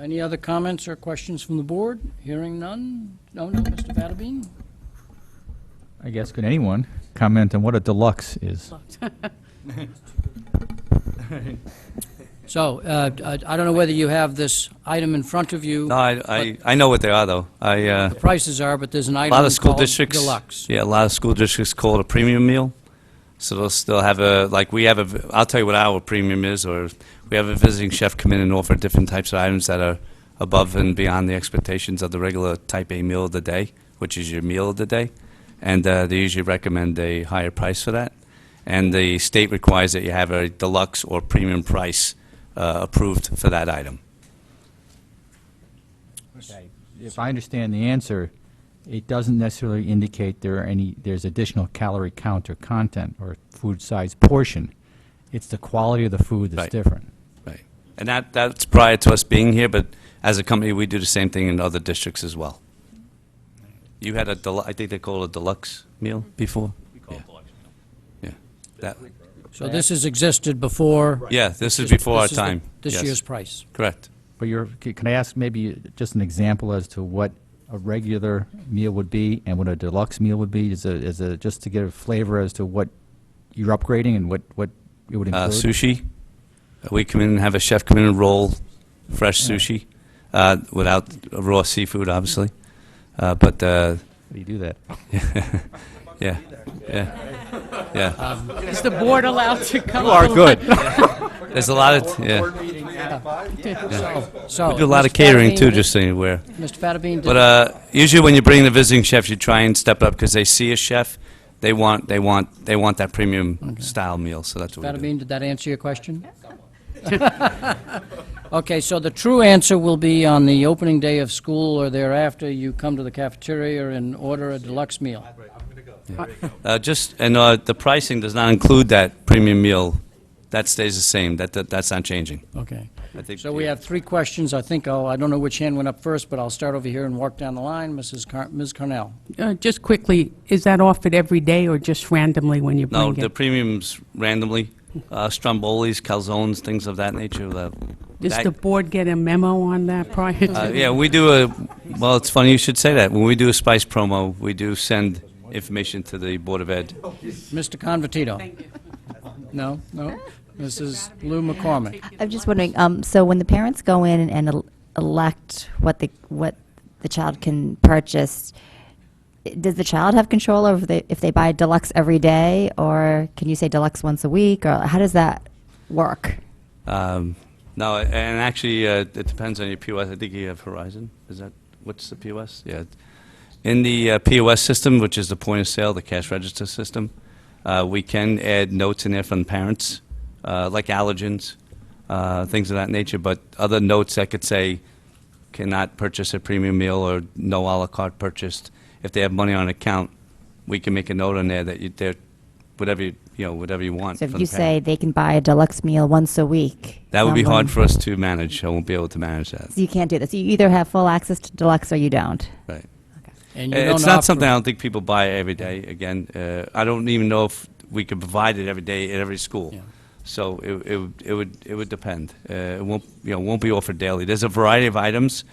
Any other comments or questions from the board? Hearing none? No, Mr. Vadabine? I guess, could anyone comment on what a deluxe is? So, I don't know whether you have this item in front of you. No, I know what they are, though. The prices are, but there's an A item lot of school called districts, deluxe. yeah, a lot of school districts call it a premium meal. So they'll still have I'll tell you what our premium is, or we have a visiting chef come in and offer different types of items that are above and beyond the expectations of the regular type A meal of the day, which is your meal of the day. And they usually recommend a higher price for that. And the state requires that you have a deluxe or premium price approved for that item. Okay. If I understand the answer, it doesn't necessarily indicate there's additional calorie count or content or food size portion. It's the quality of the food that's Right. different. Right. And that's prior to us being here, but as a company, we do the same thing in other districts as well. You had I think they call it a deluxe meal before? We call it deluxe meal. Yeah. So this has existed before? Yeah, this is before our this is time. This Yes. year's price? Correct. But can I ask maybe just an example as to what a regular meal would be and what a deluxe meal would be? Just to get a flavor as to what you're upgrading and what it would include? Sushi. We come in and have a chef come in and roll fresh sushi without raw seafood, obviously. But How do you do that? yeah. Is the board allowed to come? You are good. There's a lot of So, we do a lot of Mr. catering too, Vadabine, just so you're aware. Mr. Vadabine, But usually when you bring the visiting chefs, you try and step up because they see a chef, they want that premium style meal. So that's what we do. Vadabine, did that answer your question? Okay, so the true answer will be on the opening day of school or thereafter, you come to the cafeteria and order a deluxe meal. The pricing does not include that premium meal. That stays the same. That's not changing. Okay. I think So we have 3 questions. I don't know which hand went up first, but I'll start over here and walk down the line. Ms. Cornell. Just quickly, is that offered every day or just randomly when you bring No, it? the premiums randomly. Strombolis, calzones, things of that nature. Does the board get a memo on that prior to? Yeah, we do well, it's funny you should say that. When we do a spice promo, we do send information to the Board of Ed. Mr. Convertito. Thank you. No? Mrs. Lou McCormick. I'm just wondering, so when the parents go in and elect what the child can purchase, does the child have control over if they buy deluxe every day, or can you say deluxe once a week, or how does that work? No, and actually, it depends on your POS. I think you have Horizon. What's the POS? Yeah. In the POS system, which is the point of sale, the cash register system, we can add notes in there from parents, like allergens, things of that nature, but other notes that could say cannot purchase a premium meal or no a la carte purchased. If they have money on account, we can make a note on there that they're whatever you want. So if from you the parent. say they can buy a deluxe meal once a week. That would be someone- hard for us to manage. I won't be able to manage that. So you can't do this. You either have full access to deluxe or you don't. Right. And you It's don't not offer- something I don't think people buy every day. Again, I don't even know if we could provide it every day at every school. Yeah. So it would depend. It won't be offered daily. There's a variety of items.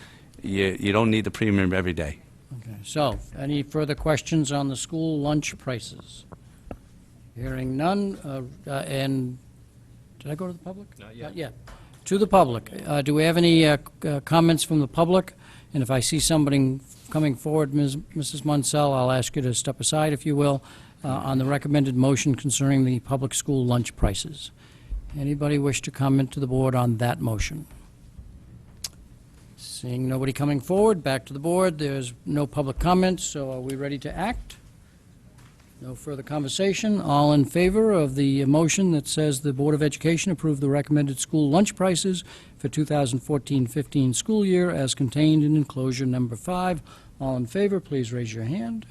You don't need the premium every day. Okay, so, any further questions on the school lunch prices? Hearing none, and Did I go to the public? Not yet. To the public. Do we have any comments from the public? And if I see somebody coming forward, Mrs. Munsell, I'll ask you to step aside, if you will, on the recommended motion concerning the public school lunch prices. Anybody wish to comment to the board on that motion? Seeing nobody coming forward, back to the board. There's no public comments, so are we ready to act? No further conversation. All in favor of the motion that says the Board of Education approve the recommended school lunch prices for 2014-15 school year as contained in enclosure number 5. All in favor, please raise your hand.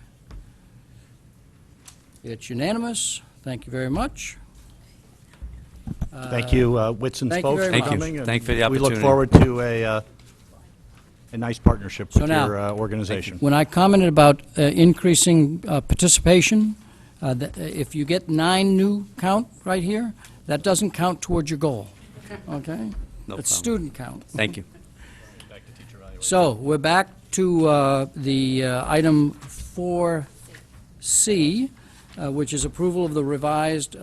It's unanimous. Thank you very much. Thank you, Wits and thank you Spokes, very for much. coming. and Thank you for the We look opportunity. forward to a nice partnership So with now, your organization. When I commented about increasing participation, if you get 9 new count right here, that doesn't count towards your goal, okay? No It's problem. student count. Thank you. So, we're back to the item 4C, which is approval of the revised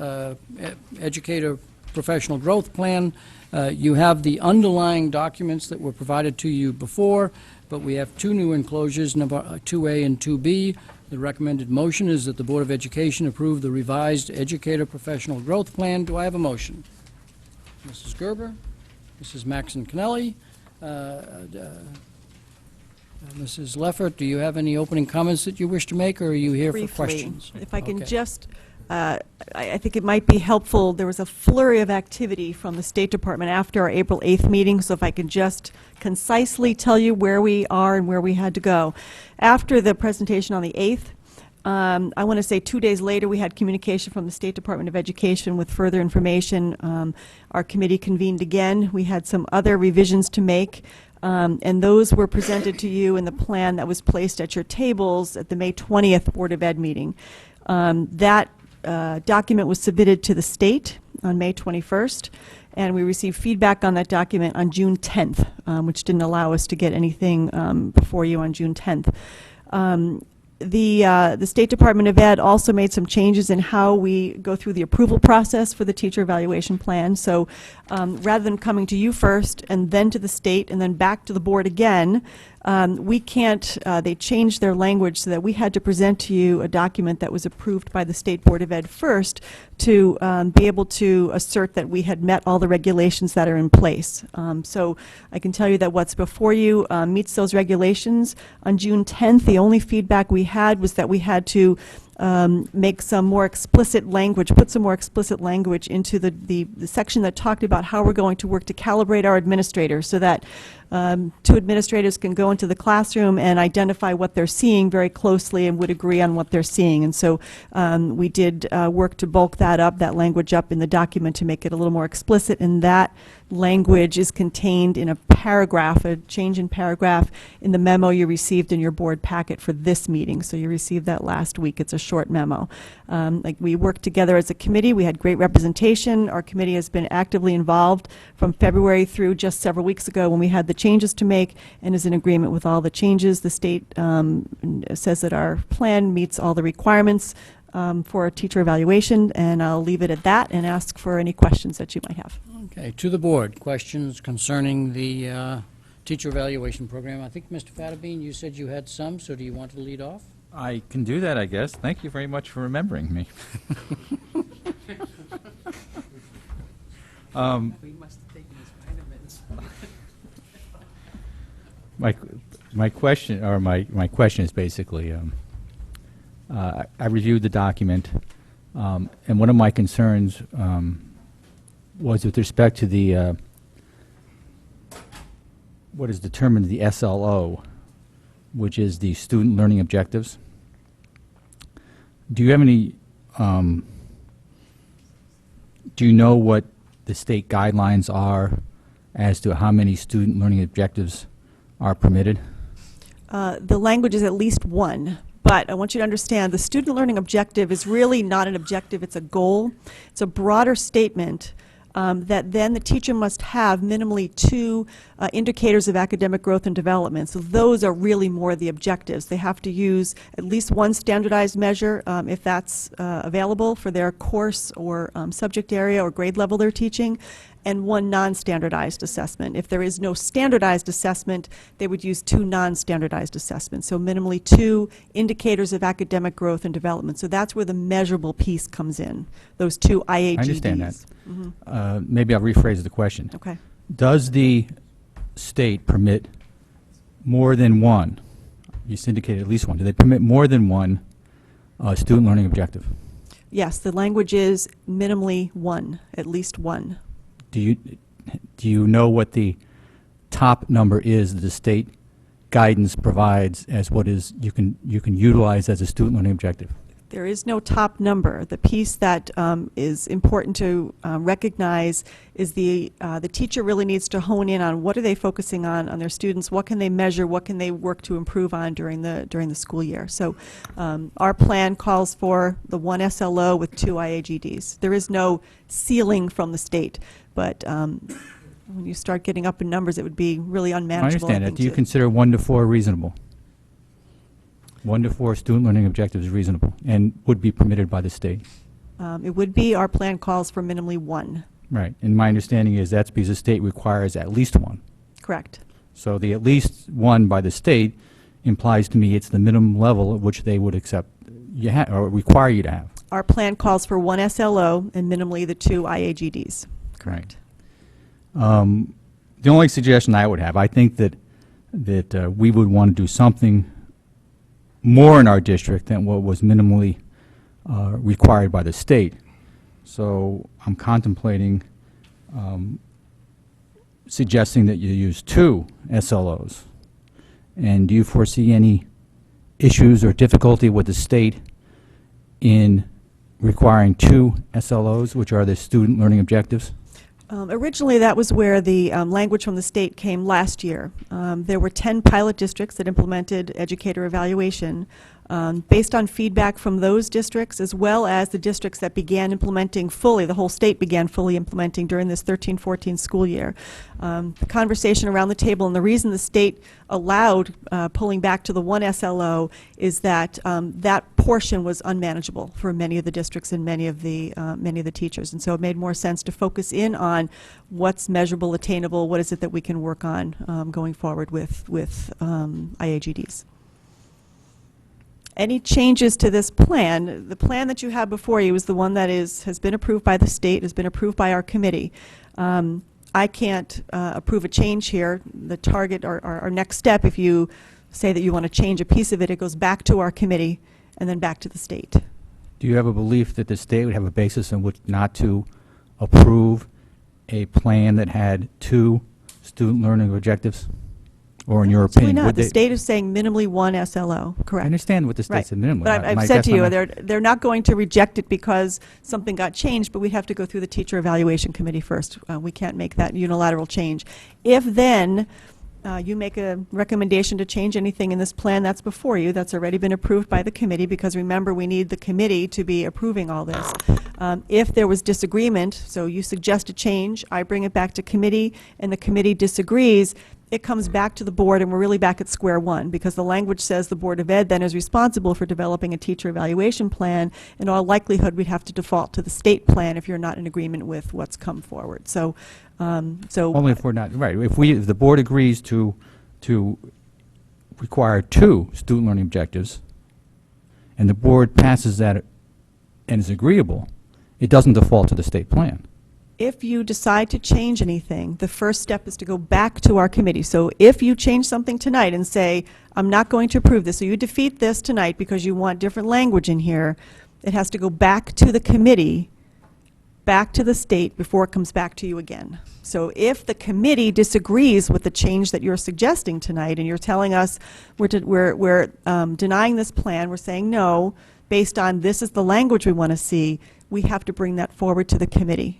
educator professional growth plan. You have the underlying documents that were provided to you before, but we have 2 new enclosures, number 2A and 2B. The recommended motion is that the Board of Education approve the revised educator professional growth plan. Do I have a motion? Mrs. Gerber, Mrs. Maxon Kennelly, Mrs. Leffert, do you have any opening comments that you wish to make, or are you here for questions? If I can Okay. just, I think it might be helpful, there was a flurry of activity from the State Department after our April 8th meeting, so if I can just concisely tell you where we are and where we had to go. After the presentation on the 8th, I want to say 2 days later, we had communication from the State Department of Education with further information. Our committee convened again. We had some other revisions to make. And those were presented to you in the plan that was placed at your tables at the May 20th Board of Ed meeting. That document was submitted to the state on May 21st, and we received feedback on that document on June 10th, which didn't allow us to get anything before you on June 10th. The State Department of Ed also made some changes in how we go through the approval process for the teacher evaluation plan. So rather than coming to you first and then to the state and then back to the board again, we can't, they changed their language so that we had to present to you a document that was approved by the State Board of Ed first to be able to assert that we had met all the regulations that are in place. So I can tell you that what's before you meets those regulations. On June 10th, the only feedback we had was that we had to make some more explicit language, put some more explicit language into the section that talked about how we're going to work to calibrate our administrators so that 2 administrators can go into the classroom and identify what they're seeing very closely and would agree on what they're seeing. And so we did work to bulk that up, that language up in the document to make it a little more explicit, and that language is contained in a paragraph, a change in paragraph in the memo you received in your board packet for this meeting. So you received that last week. It's a short memo. Like we worked together as a committee. We had great representation. Our committee has been actively involved from February through just several weeks ago when we had the changes to make and is in agreement with all the changes. The state says that our plan meets all the requirements for a teacher evaluation, and I'll leave it at that and ask for any questions that you might have. Okay, to the board, questions concerning the teacher evaluation program. I think, Mr. Fattabine, you said you had some, so do you want to lead off? I can do that, I guess. Thank you very much for remembering me. We must have taken his vitamins. My question is basically, I reviewed the document, and one of my concerns was with respect to the what is determined the SLO, which is the student learning objectives. Do you have any? Do you know what the state guidelines are as to how many student learning objectives are permitted? The language is at least 1, but I want you to understand the student learning objective is really not an objective, it's a goal. It's a broader statement that then the teacher must have minimally 2 indicators of academic growth and development. So those are really more the objectives. They have to use at least one standardized measure if that's available for their course or subject area or grade level they're teaching, and 1 non-standardized assessment. If there is no standardized assessment, they would use 2 non-standardized assessments. So minimally 2 indicators of academic growth and development. So that's where the measurable piece comes in, those 2 IAGDs. I understand that. Maybe I'll rephrase the question. Okay. Does the state permit more than 1? You indicated at least 1. Do they permit more than 1 student learning objective? Yes, the language is minimally 1, at least 1. Do you know what the top number is that the state guidance provides as what is you can utilize as a student learning objective? There is no top number. The piece that is important to recognize is the teacher really needs to hone in on what are they focusing on their students, what can they measure, what can they work to improve on during the school year. So our plan calls for the 1 SLO with 2 IAGDs. There is no ceiling from the state, but when you start getting up in numbers, it would be really unmanageable. I understand that. Do you consider 1 to 4 reasonable? 1 to 4 student learning objectives is reasonable and would be permitted by the state? It would be. Our plan calls for minimally 1. Right. And my understanding is that's because the state requires at least 1. Correct. So the at least 1 by the state implies to me it's the minimum level at which they would accept or require you to have. Our plan calls for 1 SLO and minimally the 2 IAGDs. Correct. The only suggestion I would have, I think that we would want to do something more in our district than what was minimally required by the state. So I'm contemplating suggesting that you use 2 SLOs. And do you foresee any issues or difficulty with the state in requiring 2 SLOs, which are the student learning objectives? Originally, that was where the language from the state came last year. There were 10 pilot districts that implemented educator evaluation. Based on feedback from those districts, as well as the districts that began implementing fully, the whole state began fully implementing during this 13-14 school year. The conversation around the table, and the reason the state allowed pulling back to the 1 SLO is that that portion was unmanageable for many of the districts and many of the teachers, and so it made more sense to focus in on what's measurable, attainable, what is it that we can work on going forward with IAGDs. Any changes to this plan? The plan that you have before you is the one that has been approved by the state, has been approved by our committee. I can't approve a change here. The target, or our next step, if you say that you want to change a piece of it, it goes back to our committee and then back to the state. Do you have a belief that the state would have a basis in which not to approve a plan that had 2 student learning objectives? Or in your opinion, not. would The they? state is saying minimally 1 SLO, correct. I understand what the state Right. said minimally. But I've said to you, they're not going to reject it because something got changed, but we'd have to go through the teacher evaluation committee first. We can't make that unilateral change. If then you make a recommendation to change anything in this plan, that's before you. That's already been approved by the committee, because remember, we need the committee to be approving all this. If there was disagreement, so you suggest a change, I bring it back to committee, and the committee disagrees, it comes back to the board, and we're really back at square one, because the language says the Board of Ed then is responsible for developing a teacher evaluation plan. In all likelihood, we'd have to default to the state plan if you're not in agreement with what's come forward. So, only if we're not, right. If the board agrees to require 2 student learning objectives, and the board passes that and is agreeable, it doesn't default to the state plan. if you decide to change anything, the first step is to go back to our committee. So if you change something tonight and say, I'm not going to approve this, so you defeat this tonight because you want different language in here, it has to go back to the committee, back to the state, before it comes back to you again. So if the committee disagrees with the change that you're suggesting tonight, and you're telling us we're denying this plan, we're saying no, based on this is the language we want to see, we have to bring that forward to the committee.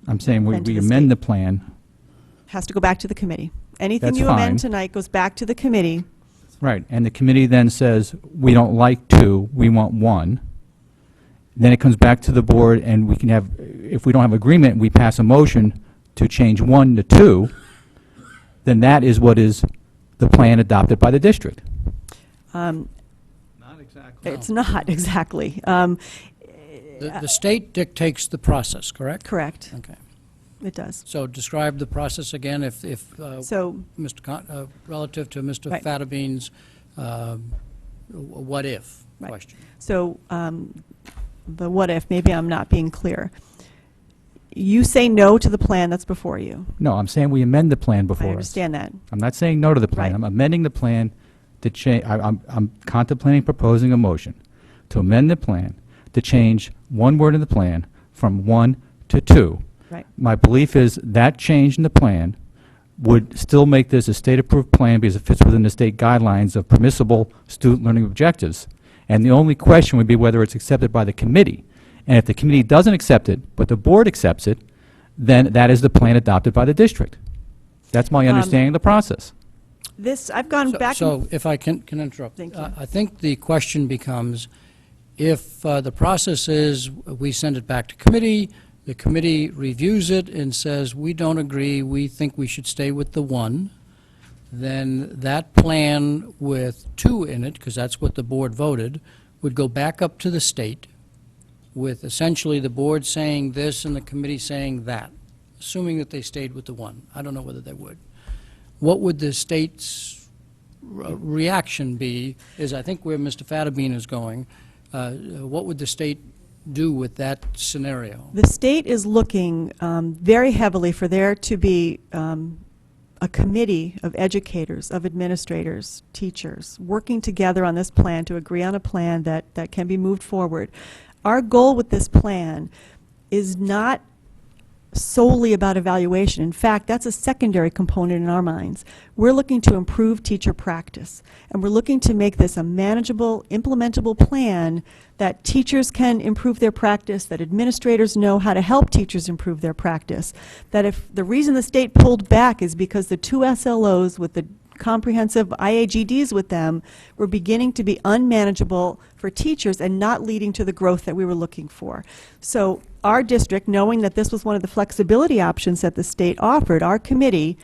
I'm saying we And to the amend the plan. Has to go back to the committee. Anything That's you fine. amend tonight goes back to the committee. Right, and the committee then says, we don't like 2, we want 1. then it comes back to the board, and we can have, if we don't have agreement, we pass a motion to change 1 to 2, then that is what is the plan adopted by the district. Not exactly. It's not exactly. The state dictates the process, correct? Correct. Okay. It does. So describe the process again, if So- relative to Mr. Right. Fatabean's what-if Right. question. So the what if, maybe I'm not being clear. You say no to the plan that's before you. No, I'm saying we amend the plan before I us. understand that. I'm not saying no to the plan. Right. I'm amending the plan to change, I'm contemplating proposing a motion to amend the plan to change one word in the plan from 1 to 2. Right. My belief is that change in the plan would still make this a state-approved plan because it fits within the state guidelines of permissible student learning objectives. And the only question would be whether it's accepted by the committee. And if the committee doesn't accept it, but the board accepts it, then that is the plan adopted by the district. That's my understanding of the process. I've gone back. So if I can interrupt. Thank you. I think the question becomes, if the process is we send it back to committee, the committee reviews it and says, we don't agree, we think we should stay with the 1, then that plan with 2 in it, because that's what the board voted, would go back up to the state with essentially the board saying this and the committee saying that, assuming that they stayed with the 1. I don't know whether they would. What would the state's reaction be, is I think where Mr. Fatabean is going, what would the state do with that scenario? The state is looking very heavily for there to be a committee of educators, of administrators, teachers, working together on this plan to agree on a plan that can be moved forward. Our goal with this plan is not solely about evaluation. In fact, that's a secondary component in our minds. We're looking to improve teacher practice, and we're looking to make this a manageable, implementable plan that teachers can improve their practice, that administrators know how to help teachers improve their practice, that if the reason the state pulled back is because the 2 SLOs with the comprehensive IAGDs with them were beginning to be unmanageable for teachers and not leading to the growth that we were looking for. So our district, knowing that this was one of the flexibility options that the state offered, our committee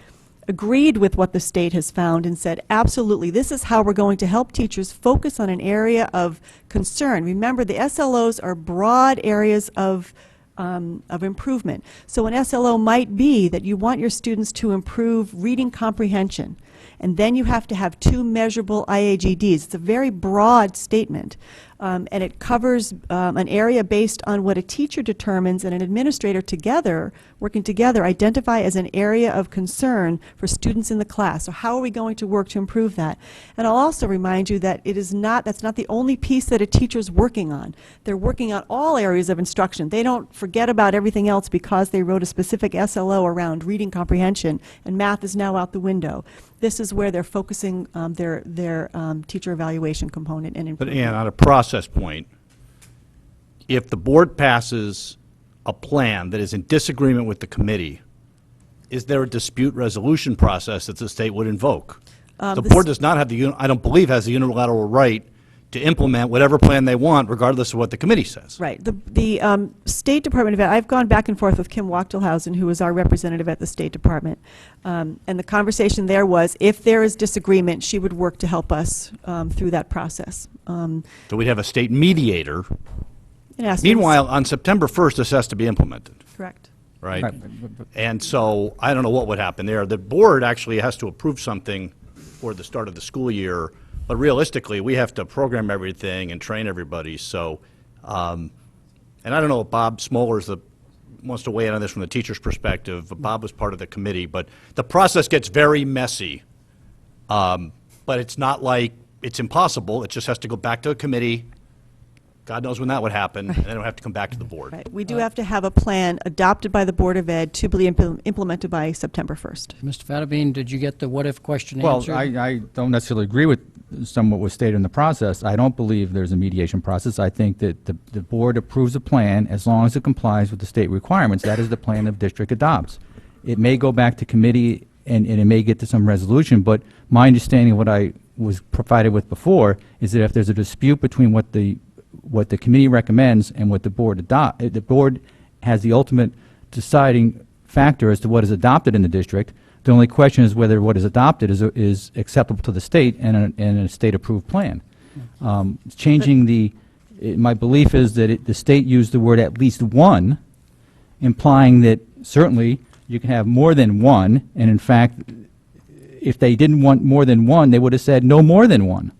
agreed with what the state has found and said, absolutely, this is how we're going to help teachers focus on an area of concern. Remember, the SLOs are broad areas of improvement. So an SLO might be that you want your students to improve reading comprehension, and then you have to have 2 measurable IAGDs. It's a very broad statement, and it covers an area based on what a teacher determines and an administrator together, working together, identify as an area of concern for students in the class. So how are we going to work to improve that? And I'll also remind you that that's not the only piece that a teacher's working on. They're working on all areas of instruction. They don't forget about everything else because they wrote a specific SLO around reading comprehension, and math is now out the window. This is where they're focusing their teacher evaluation component and But improvement. Ann, on a process point, if the board passes a plan that is in disagreement with the committee, is there a dispute resolution process that the state would invoke? The board does not have I don't believe has the unilateral right to implement whatever plan they want, regardless of what the committee says. Right. The State Department of Ed, I've gone back and forth with Kim Wachtelhausen, who is our representative at the State Department, and the conversation there was, if there is disagreement, she would work to help us through that process. So we'd have a state mediator. In essence. Meanwhile, on September 1st, this has to be implemented. Correct. Right? Right. And so I don't know what would happen there. The board actually has to approve something for the start of the school year, but realistically, we have to program everything and train everybody. So, and I don't know if Bob Smollers wants to weigh in on this from the teacher's perspective. Bob was part of the committee, but the process gets very messy. But it's not like it's impossible. It just has to go back to a committee. God knows when that would happen, and then it'll have to come back to the board. Right. We do have to have a plan adopted by the Board of Ed to be implemented by September 1st. Mr. Fatabean, did you get the what-if question Well, answered? I don't necessarily agree with some what was stated in the process. I don't believe there's a mediation process. I think that the board approves a plan as long as it complies with the state requirements. That is the plan the district adopts. It may go back to committee and it may get to some resolution, but my understanding of what I was provided with before is that if there's a dispute between what the what the committee recommends and what the board the board has the ultimate deciding factor as to what is adopted in the district. The only question is whether what is adopted is acceptable to the state and a state-approved plan. Changing my belief is that the state used the word at least one, implying that certainly you can have more than one, and in fact, if they didn't want more than one, they would have said no more than one.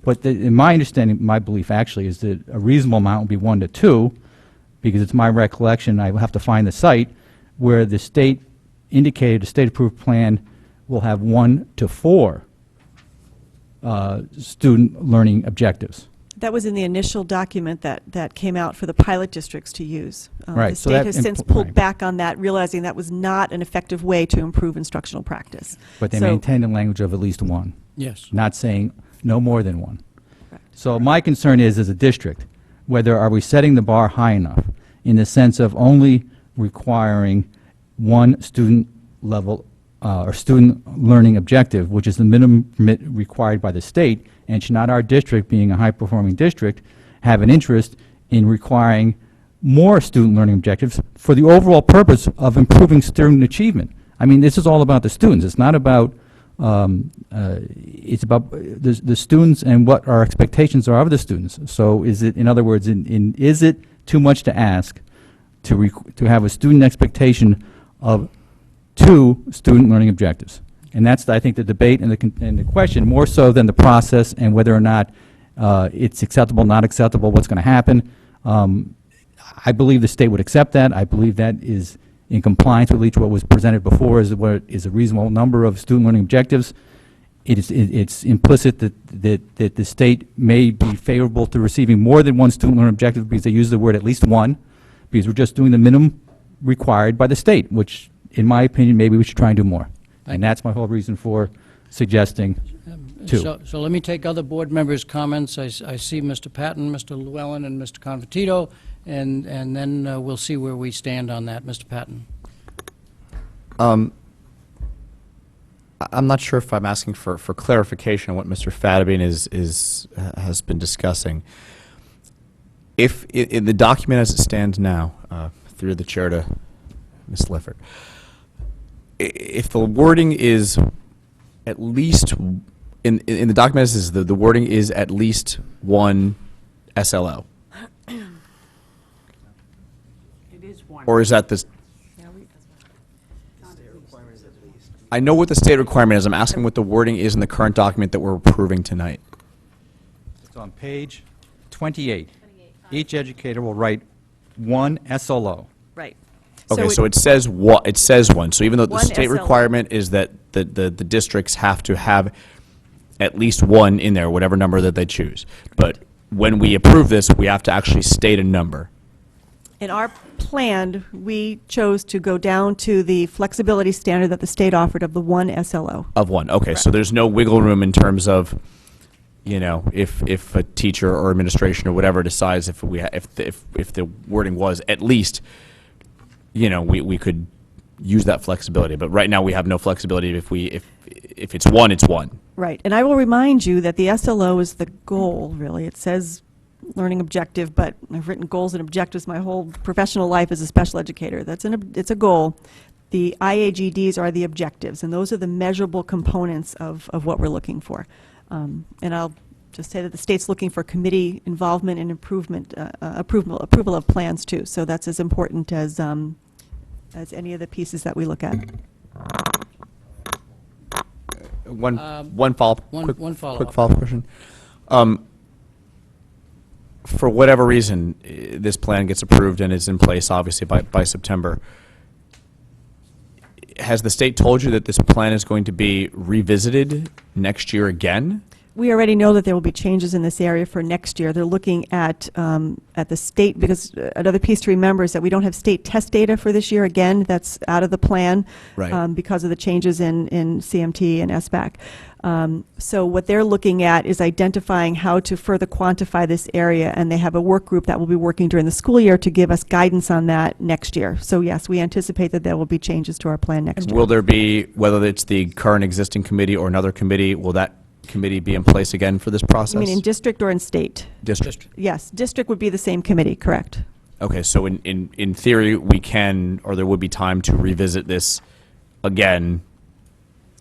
But in my understanding, my belief actually is that a reasonable amount would be 1 to 2, because it's my recollection, I will have to find the site, where the state indicated a state-approved plan will have 1 to 4 student learning objectives. That was in the initial document that came out for the pilot districts to use. Right, The so state that has imp- since pulled right. back on that, realizing that was not an effective way to improve instructional practice. But they So- maintain the language of at least one. Yes. Not saying no more than one. So my concern is, as a district, whether are we setting the bar high enough in the sense of only requiring one student level or student learning objective, which is the minimum required by the state, and should not our district, being a high-performing district, have an interest in requiring more student learning objectives for the overall purpose of improving student achievement? I mean, this is all about the students. It's not about it's about the students and what our expectations are of the students. So is it, in other words, is it too much to ask to have a student expectation of 2 student learning objectives? And that's, I think, the debate and the question, more so than the process and whether or not it's acceptable, not acceptable, what's going to happen. I believe the state would accept that. I believe that is in compliance with at least what was presented before, is what is a reasonable number of student learning objectives. It's implicit that the state may be favorable to receiving more than one student learning objective because they use the word at least one, because we're just doing the minimum required by the state, which, in my opinion, maybe we should try and do more. And that's my whole reason for suggesting 2. So let me take other board members' comments. I see Mr. Patton, Mr. Llewellyn, and Mr. Convertito, and then we'll see where we stand on that. Mr. Patton. I'm not sure if I'm asking for clarification on what Mr. Fadabine has been discussing. If in the document as it stands now, through the chair to Ms. Lifford, if the wording is at least in the document as is, the wording is at least one SLO. It is one. Or is that this? I know what the state requirement is. I'm asking what the wording is in the current document that we're approving tonight. It's on page 28. Each educator will write 1 SLO. Right. Okay, so it says what? It says one. So even though the One state SLO. requirement is that the districts have to have at least one in there, whatever number that they choose. But when we approve this, we have to actually state a number. In our plan, we chose to go down to the flexibility standard that the state offered of the 1 SLO. Of one. Okay, so there's no wiggle room in terms of, if a teacher or administration or whatever decides if the wording was at least, we could use that flexibility. But right now we have no flexibility. If it's one, it's one. Right, and I will remind you that the SLO is the goal, really. It says learning objective, but I've written goals and objectives my whole professional life as a special educator. It's a goal. The IAGDs are the objectives, and those are the measurable components of what we're looking for. And I'll just say that the state's looking for committee involvement and approval of plans too. So that's as important as any of the pieces that we look at. One follow-up. One follow-up. Quick follow-up question. For whatever reason, this plan gets approved and is in place, obviously, by September. Has the state told you that this plan is going to be revisited next year again? We already know that there will be changes in this area for next year. They're looking at the state, because another piece to remember is that we don't have state test data for this year. Again, that's out of the plan, Right. Because of the changes in CMT and SBAC. So what they're looking at is identifying how to further quantify this area, and they have a work group that will be working during the school year to give us guidance on that next year. So yes, we anticipate that there will be changes to our plan next year. Will there be, whether it's the current existing committee or another committee, will that committee be in place again for this process? You mean in district or in state? District. Yes, district would be the same committee, correct. Okay, so in theory, we can, or there would be time to revisit this again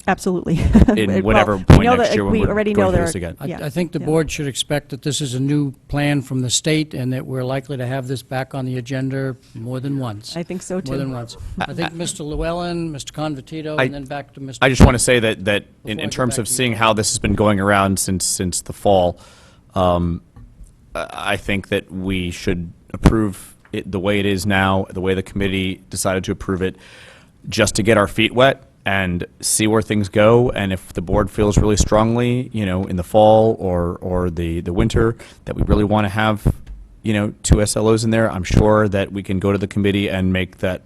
Absolutely. in whatever Well, point we know next that year when we we're already going know through there this are- again. Yeah. I think the Yeah. board should expect that this is a new plan from the state and that we're likely to have this back on the agenda more than once. I think so, too. More than once. I think Mr. Llewellyn, Mr. Convertito, I- and then back to Mr. I just want to say that Before I in go terms back of to you. seeing how this has been going around since the fall, I think that we should approve it the way it is now, the way the committee decided to approve it, just to get our feet wet and see where things go. And if the board feels really strongly, in the fall or the winter, that we really want to have, 2 SLOs in there, I'm sure that we can go to the committee and make that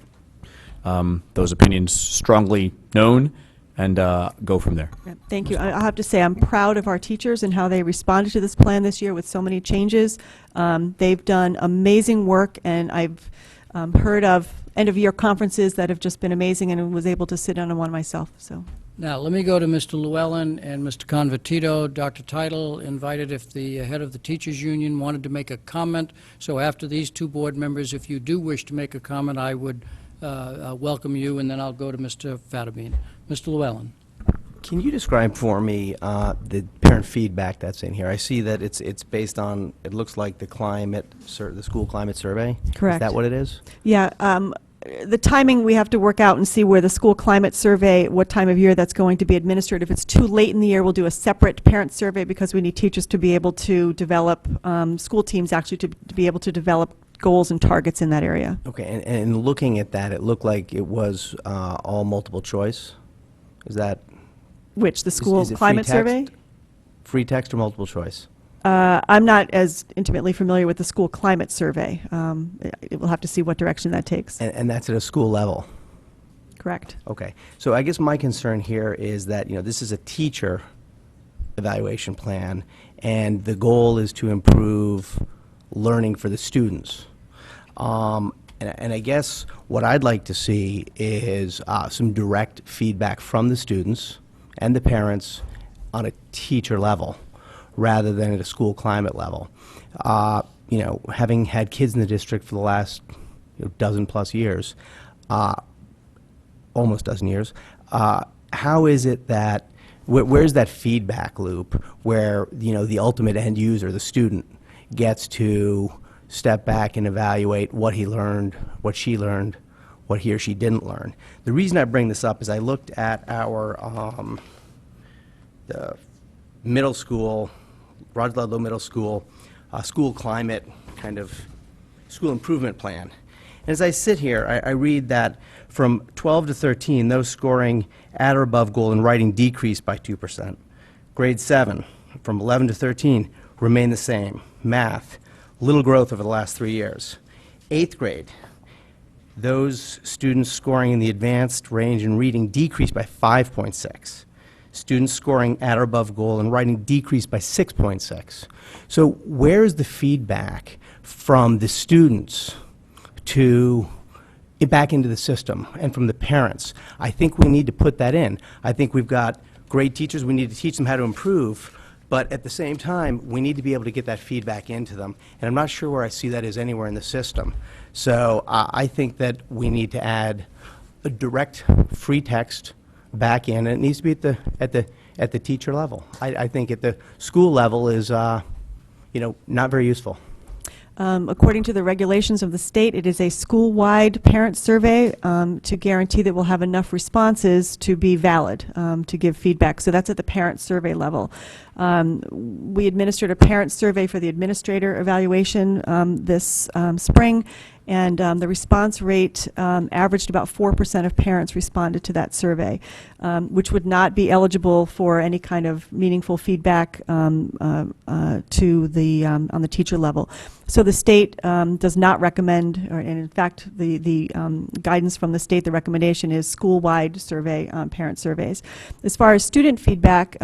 those opinions strongly known and go from there. Yeah, thank you. I have to say, I'm proud of our teachers and how they responded to this plan this year with so many changes. They've done amazing work, and I've heard of end-of-year conferences that have just been amazing, and was able to sit in on one myself. So, Now, let me go to Mr. Llewellyn and Mr. Convertito. Dr. Title invited if the head of the teachers union wanted to make a comment. So after these 2 board members, if you do wish to make a comment, I would welcome you, and then I'll go to Mr. Fattabine. Mr. Llewellyn. Can you describe for me the parent feedback that's in here? I see that it's based on, it looks like the school climate survey. Correct. Is that what it is? yeah, the timing we have to work out and see where the school climate survey, what time of year that's going to be administered. If it's too late in the year, we'll do a separate parent survey because we need teachers to be able to develop, school teams actually to be able to develop goals and targets in that area. Okay, and looking at that, it looked like it was all multiple choice. Is that? Which, the school is it free climate text? survey? Free text or multiple choice? I'm not as intimately familiar with the school climate survey. We'll have to see what direction that takes. And that's at a school level? Correct. Okay. So I guess my concern here is that, this is a teacher evaluation plan, and the goal is to improve learning for the students. And I guess what I'd like to see is some direct feedback from the students and the parents on a teacher level, rather than at a school climate level. Having had kids in the district for the last dozen plus years, almost dozen years, how is it that, where's that feedback loop where, the ultimate end user, the student, gets to step back and evaluate what he learned, what she learned, what he or she didn't learn? The reason I bring this up is I looked at our the middle school, Roger Ludlow Middle School, school climate kind of school improvement plan. And as I sit here, I read that from 12 to 13, those scoring at or above goal in writing decreased by 2%. Grade 7, from 11 to 13, remain the same. Math, little growth over the last 3 years. 8th grade, those students scoring in the advanced range in reading decreased by 5.6. Students scoring at or above goal in writing decreased by 6.6. So where's the feedback from the students to back into the system, and from the parents? I think we need to put that in. I think we've got great teachers. We need to teach them how to improve. But at the same time, we need to be able to get that feedback into them. And I'm not sure where I see that is anywhere in the system. So I think that we need to add a direct free text back in, and it needs to be at the teacher level. I think at the school level is not very useful. According to the regulations of the state, it is a school-wide parent survey to guarantee that we'll have enough responses to be valid, to give feedback. So that's at the parent survey level. We administered a parent survey for the administrator evaluation this spring, and the response rate averaged about 4% of parents responded to that survey, which would not be eligible for any kind of meaningful feedback to the on the teacher level. So the state does not recommend, and in fact, the guidance from the state, the recommendation is school-wide survey, parent surveys. As far as student feedback,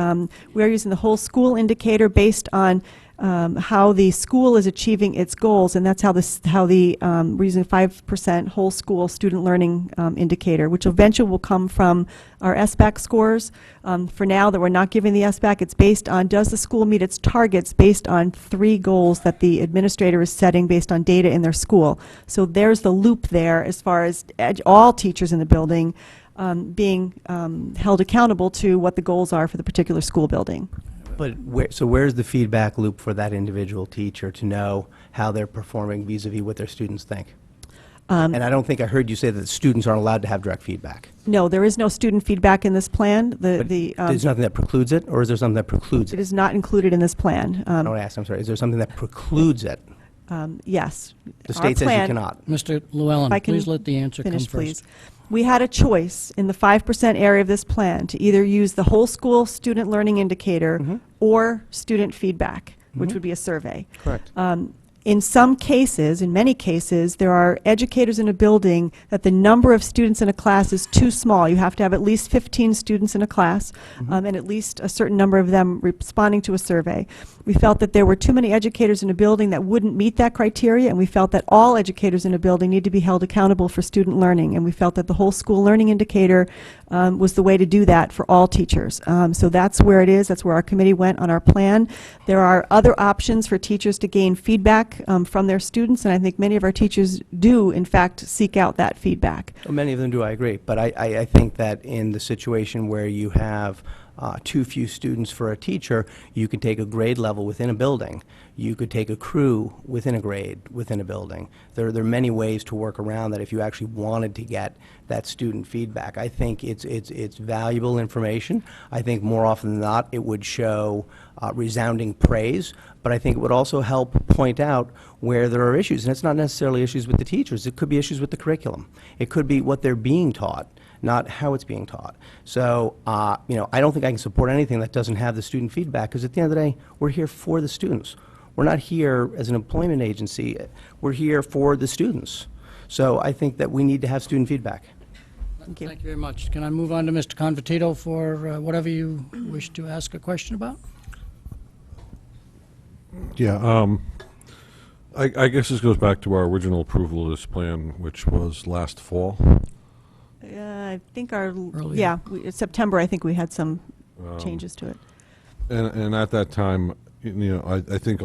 we are using the whole school indicator based on how the school is achieving its goals, and that's how we're using 5% whole school student learning indicator, which eventually will come from our SBAC scores. For now, that we're not giving the SBAC, it's based on, does the school meet its targets based on 3 goals that the administrator is setting based on data in their school. So there's the loop there as far as all teachers in the building being held accountable to what the goals are for the particular school building. But where's the feedback loop for that individual teacher to know how they're performing vis-a-vis what their students think? And I don't think I heard you say that students aren't allowed to have direct feedback. No, there is no student feedback in this plan. There's nothing that precludes it, or is there something that precludes It it? is not included in this plan. I want to ask, I'm sorry, is there something that precludes it? Yes. The state says you cannot. Mr. Llewellyn, If I can please let the answer come finish, first. please. We had a choice in the 5% area of this plan to either use the whole school student learning indicator or student feedback, which would be a survey. Correct. In some cases, in many cases, there are educators in a building that the number of students in a class is too small. You have to have at least 15 students in a class, and at least a certain number of them responding to a survey. We felt that there were too many educators in a building that wouldn't meet that criteria, and we felt that all educators in a building need to be held accountable for student learning, and we felt that the whole school learning indicator was the way to do that for all teachers. So that's where it is. That's where our committee went on our plan. There are other options for teachers to gain feedback from their students, and I think many of our teachers do, in fact, seek out that feedback. Well, many of them do, I agree. But I think that in the situation where you have too few students for a teacher, you could take a grade level within a building. You could take a crew within a grade within a building. There are many ways to work around that if you actually wanted to get that student feedback. I think it's valuable information. I think more often than not it would show resounding praise, but I think it would also help point out where there are issues. And it's not necessarily issues with the teachers. It could be issues with the curriculum. It could be what they're being taught, not how it's being taught. So, I don't think I can support anything that doesn't have the student feedback, because at the end of the day, we're here for the students. We're not here as an employment agency. We're here for the students. So I think that we need to have student feedback. Thank you. Thank you very much. Can I move on to Mr. Convertito for whatever you wish to ask a question about? Yeah, I guess this goes back to our original approval of this plan, which was last fall. I think Earlier. September, I think we had some changes to it. And at that time, I think,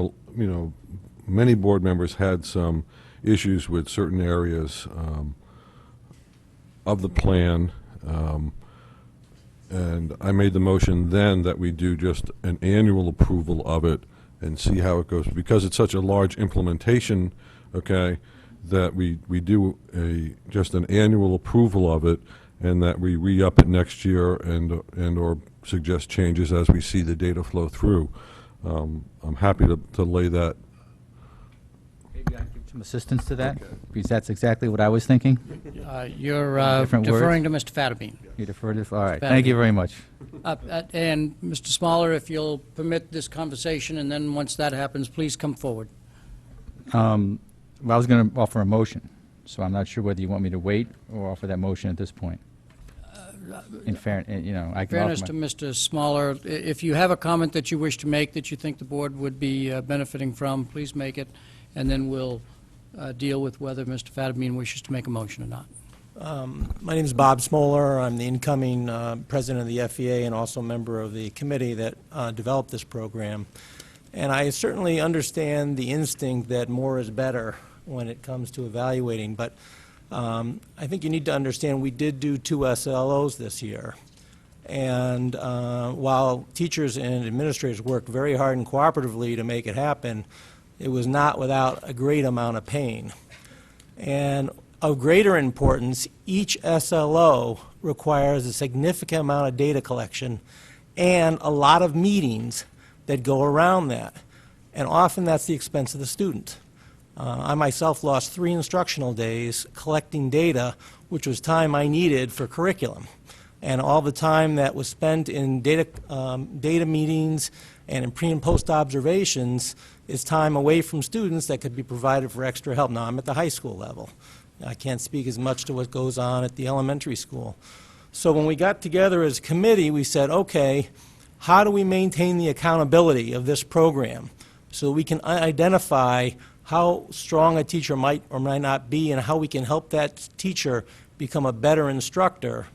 many board members had some issues with certain areas of the plan. And I made the motion then that we do just an annual approval of it and see how it goes. Because it's such a large implementation, okay, that we do just an annual approval of it, and that we re-up it next year and or suggest changes as we see the data flow through. I'm happy to lay that. Maybe I can give some assistance to that, because that's exactly what I was thinking. You're Different deferring words? to Mr. Fattabine. You defer to, all right, Mr. thank you Fattabine. very much. And Mr. Smaller, if you'll permit this conversation, and then once that happens, please come forward. Well, I was going to offer a motion, so I'm not sure whether you want me to wait or offer that motion at this point. In fairness, I can Fairness offer to Mr. Smaller, if you have a comment that you wish to make that you think the board would be benefiting from, please make it, and then we'll deal with whether Mr. Fattabine wishes to make a motion or not. My name is Bob Smoller. I'm the incoming president of the FEA and also a member of the committee that developed this program. And I certainly understand the instinct that more is better when it comes to evaluating, but I think you need to understand we did do 2 SLOs this year. And while teachers and administrators worked very hard and cooperatively to make it happen, it was not without a great amount of pain. And of greater importance, each SLO requires a significant amount of data collection and a lot of meetings that go around that. And often that's the expense of the student. I myself lost 3 instructional days collecting data, which was time I needed for curriculum. And all the time that was spent in data meetings and in pre and post observations is time away from students that could be provided for extra help. Now, I'm at the high school level. I can't speak as much to what goes on at the elementary school. So when we got together as a committee, we said, okay, how do we maintain the accountability of this program so we can identify how strong a teacher might or might not be and how we can help that teacher become a better instructor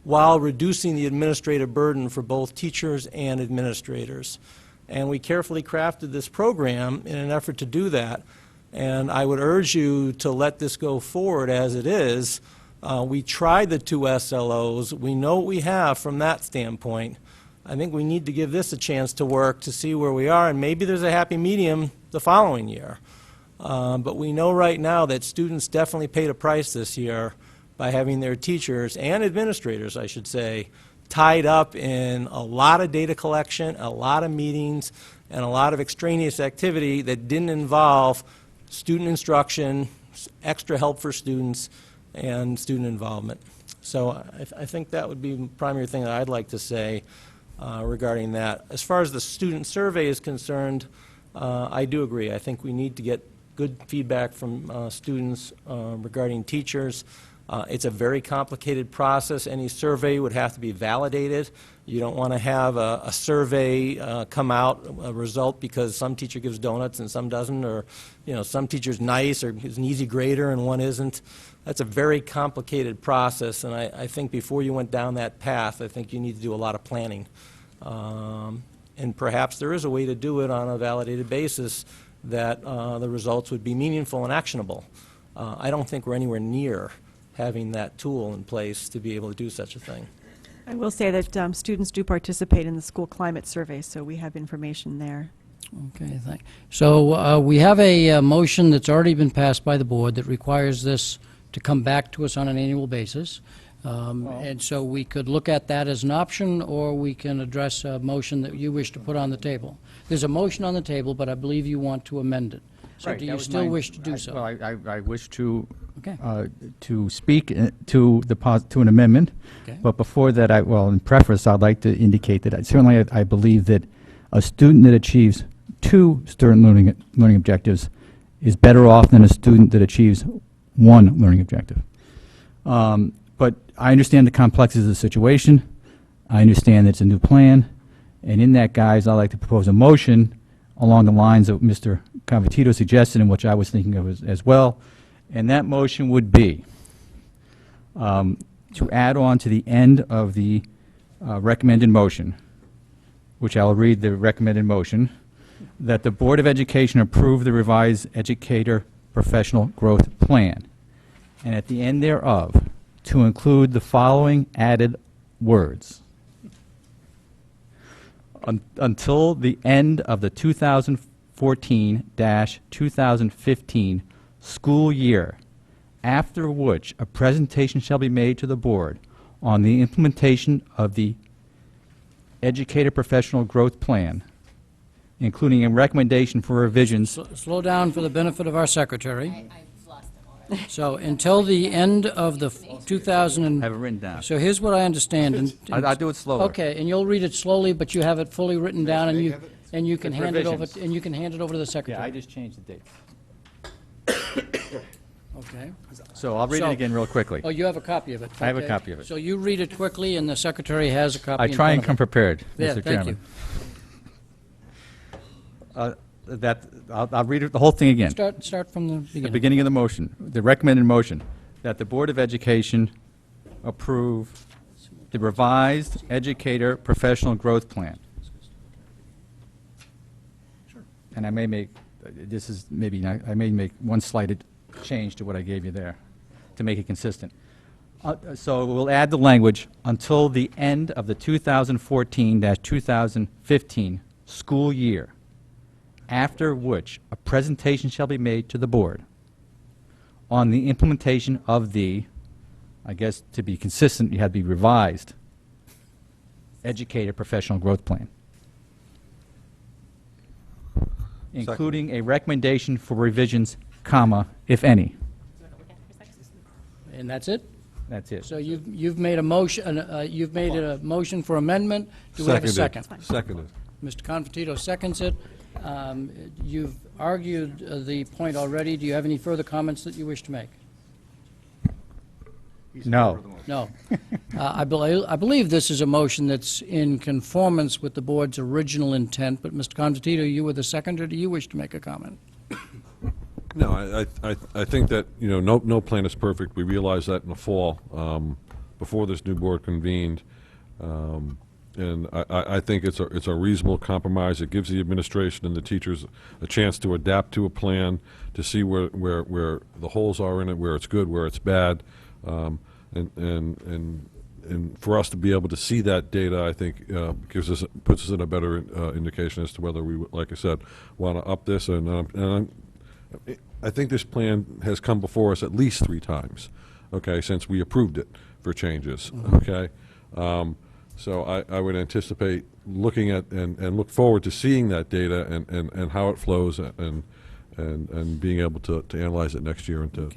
while reducing the administrative burden for both teachers and administrators. And we carefully crafted this program in an effort to do that. And I would urge you to let this go forward as it is. We tried the 2 SLOs. We know what we have from that standpoint. I think we need to give this a chance to work to see where we are, and maybe there's a happy medium the following year. But we know right now that students definitely paid a price this year by having their teachers and administrators, I should say, tied up in a lot of data collection, a lot of meetings, and a lot of extraneous activity that didn't involve student instruction, extra help for students, and student involvement. So I think that would be the primary thing that I'd like to say regarding that. As far as the student survey is concerned, I do agree. I think we need to get good feedback from students regarding teachers. It's a very complicated process. Any survey would have to be validated. You don't want to have a survey come out, a result, because some teacher gives donuts and some doesn't, or some teacher's nice or is an easy grader and one isn't. That's a very complicated process, and I think before you went down that path, I think you need to do a lot of planning. And perhaps there is a way to do it on a validated basis that the results would be meaningful and actionable. I don't think we're anywhere near having that tool in place to be able to do such a thing. I will say that students do participate in the school climate survey, so we have information there. Okay, thank. So we have a motion that's already been passed by the board that requires this to come back to us on an annual basis. And so we could look at that as an option, or we can address a motion that you wish to put on the table. There's a motion on the table, but I believe you want to amend it. So Right, do that you was still my- wish to do so? Well, I wish to, Okay. to speak to to an amendment. Okay. But before that, in preface, I'd like to indicate that certainly I believe that a student that achieves 2 student learning objectives is better off than a student that achieves 1 learning objective. But I understand the complexities of the situation. I understand that it's a new plan. And in that, guys, I'd like to propose a motion along the lines of Mr. Convertito suggested, and which I was thinking of as well. And that motion would be to add on to the end of the recommended motion, which I'll read the recommended motion, that the Board of Education approve the revised educator professional growth plan, and at the end thereof, to include the following added words. Until the end of the 2014-2015 school year, after which a presentation shall be made to the board on the implementation of the Educator Professional Growth Plan, including a recommendation for revisions. Slow down for the benefit of our secretary. So until the end of the 2000 I have it written down. So here's what I understand. I'll do it slower. Okay, and you'll read it slowly, but you have it fully written down, and you can With hand it over, revisions. and you can hand it over to the secretary. Yeah, I just changed the date. Okay. So I'll read it again real quickly. Oh, you have a copy of it? I have a Okay. copy of it. So you read it quickly, and the secretary has a copy I in try front and of come her. prepared, Yeah, Mr. thank you. Chairman. I'll read it, the whole thing again. Start from the The beginning. beginning of the motion, the recommended motion, that the Board of Education approve the revised Educator Professional Growth Plan. And I may make, this is maybe, I may make one slight change to what I gave you there to make it consistent. So we'll add the language, until the end of the 2014-2015 school year, after which a presentation shall be made to the board on the implementation of the, I guess to be consistent, you had to be revised, Educator Professional Growth Plan, including a recommendation for revisions, comma, if any. And that's it? That's it. So you've made a motion, you've made a motion for amendment. Do we have a second? Seconded. Mr. Convertito seconds it. You've argued the point already. Do you have any further comments that you wish to make? No. No. I believe this is a motion that's in conformance with the board's original intent, but Mr. Constantino, you were the seconder. Do you wish to make a comment? No, I think that, no plan is perfect. We realized that in the fall, before this new board convened. And I think it's a reasonable compromise. It gives the administration and the teachers a chance to adapt to a plan, to see where the holes are in it, where it's good, where it's bad. And for us to be able to see that data, I think, puts us in a better indication as to whether we, like I said, want to up this. And I think this plan has come before us at least 3 times, okay, since we approved it for changes, okay? So I would anticipate looking at and look forward to seeing that data and how it flows and being able to analyze it next year and to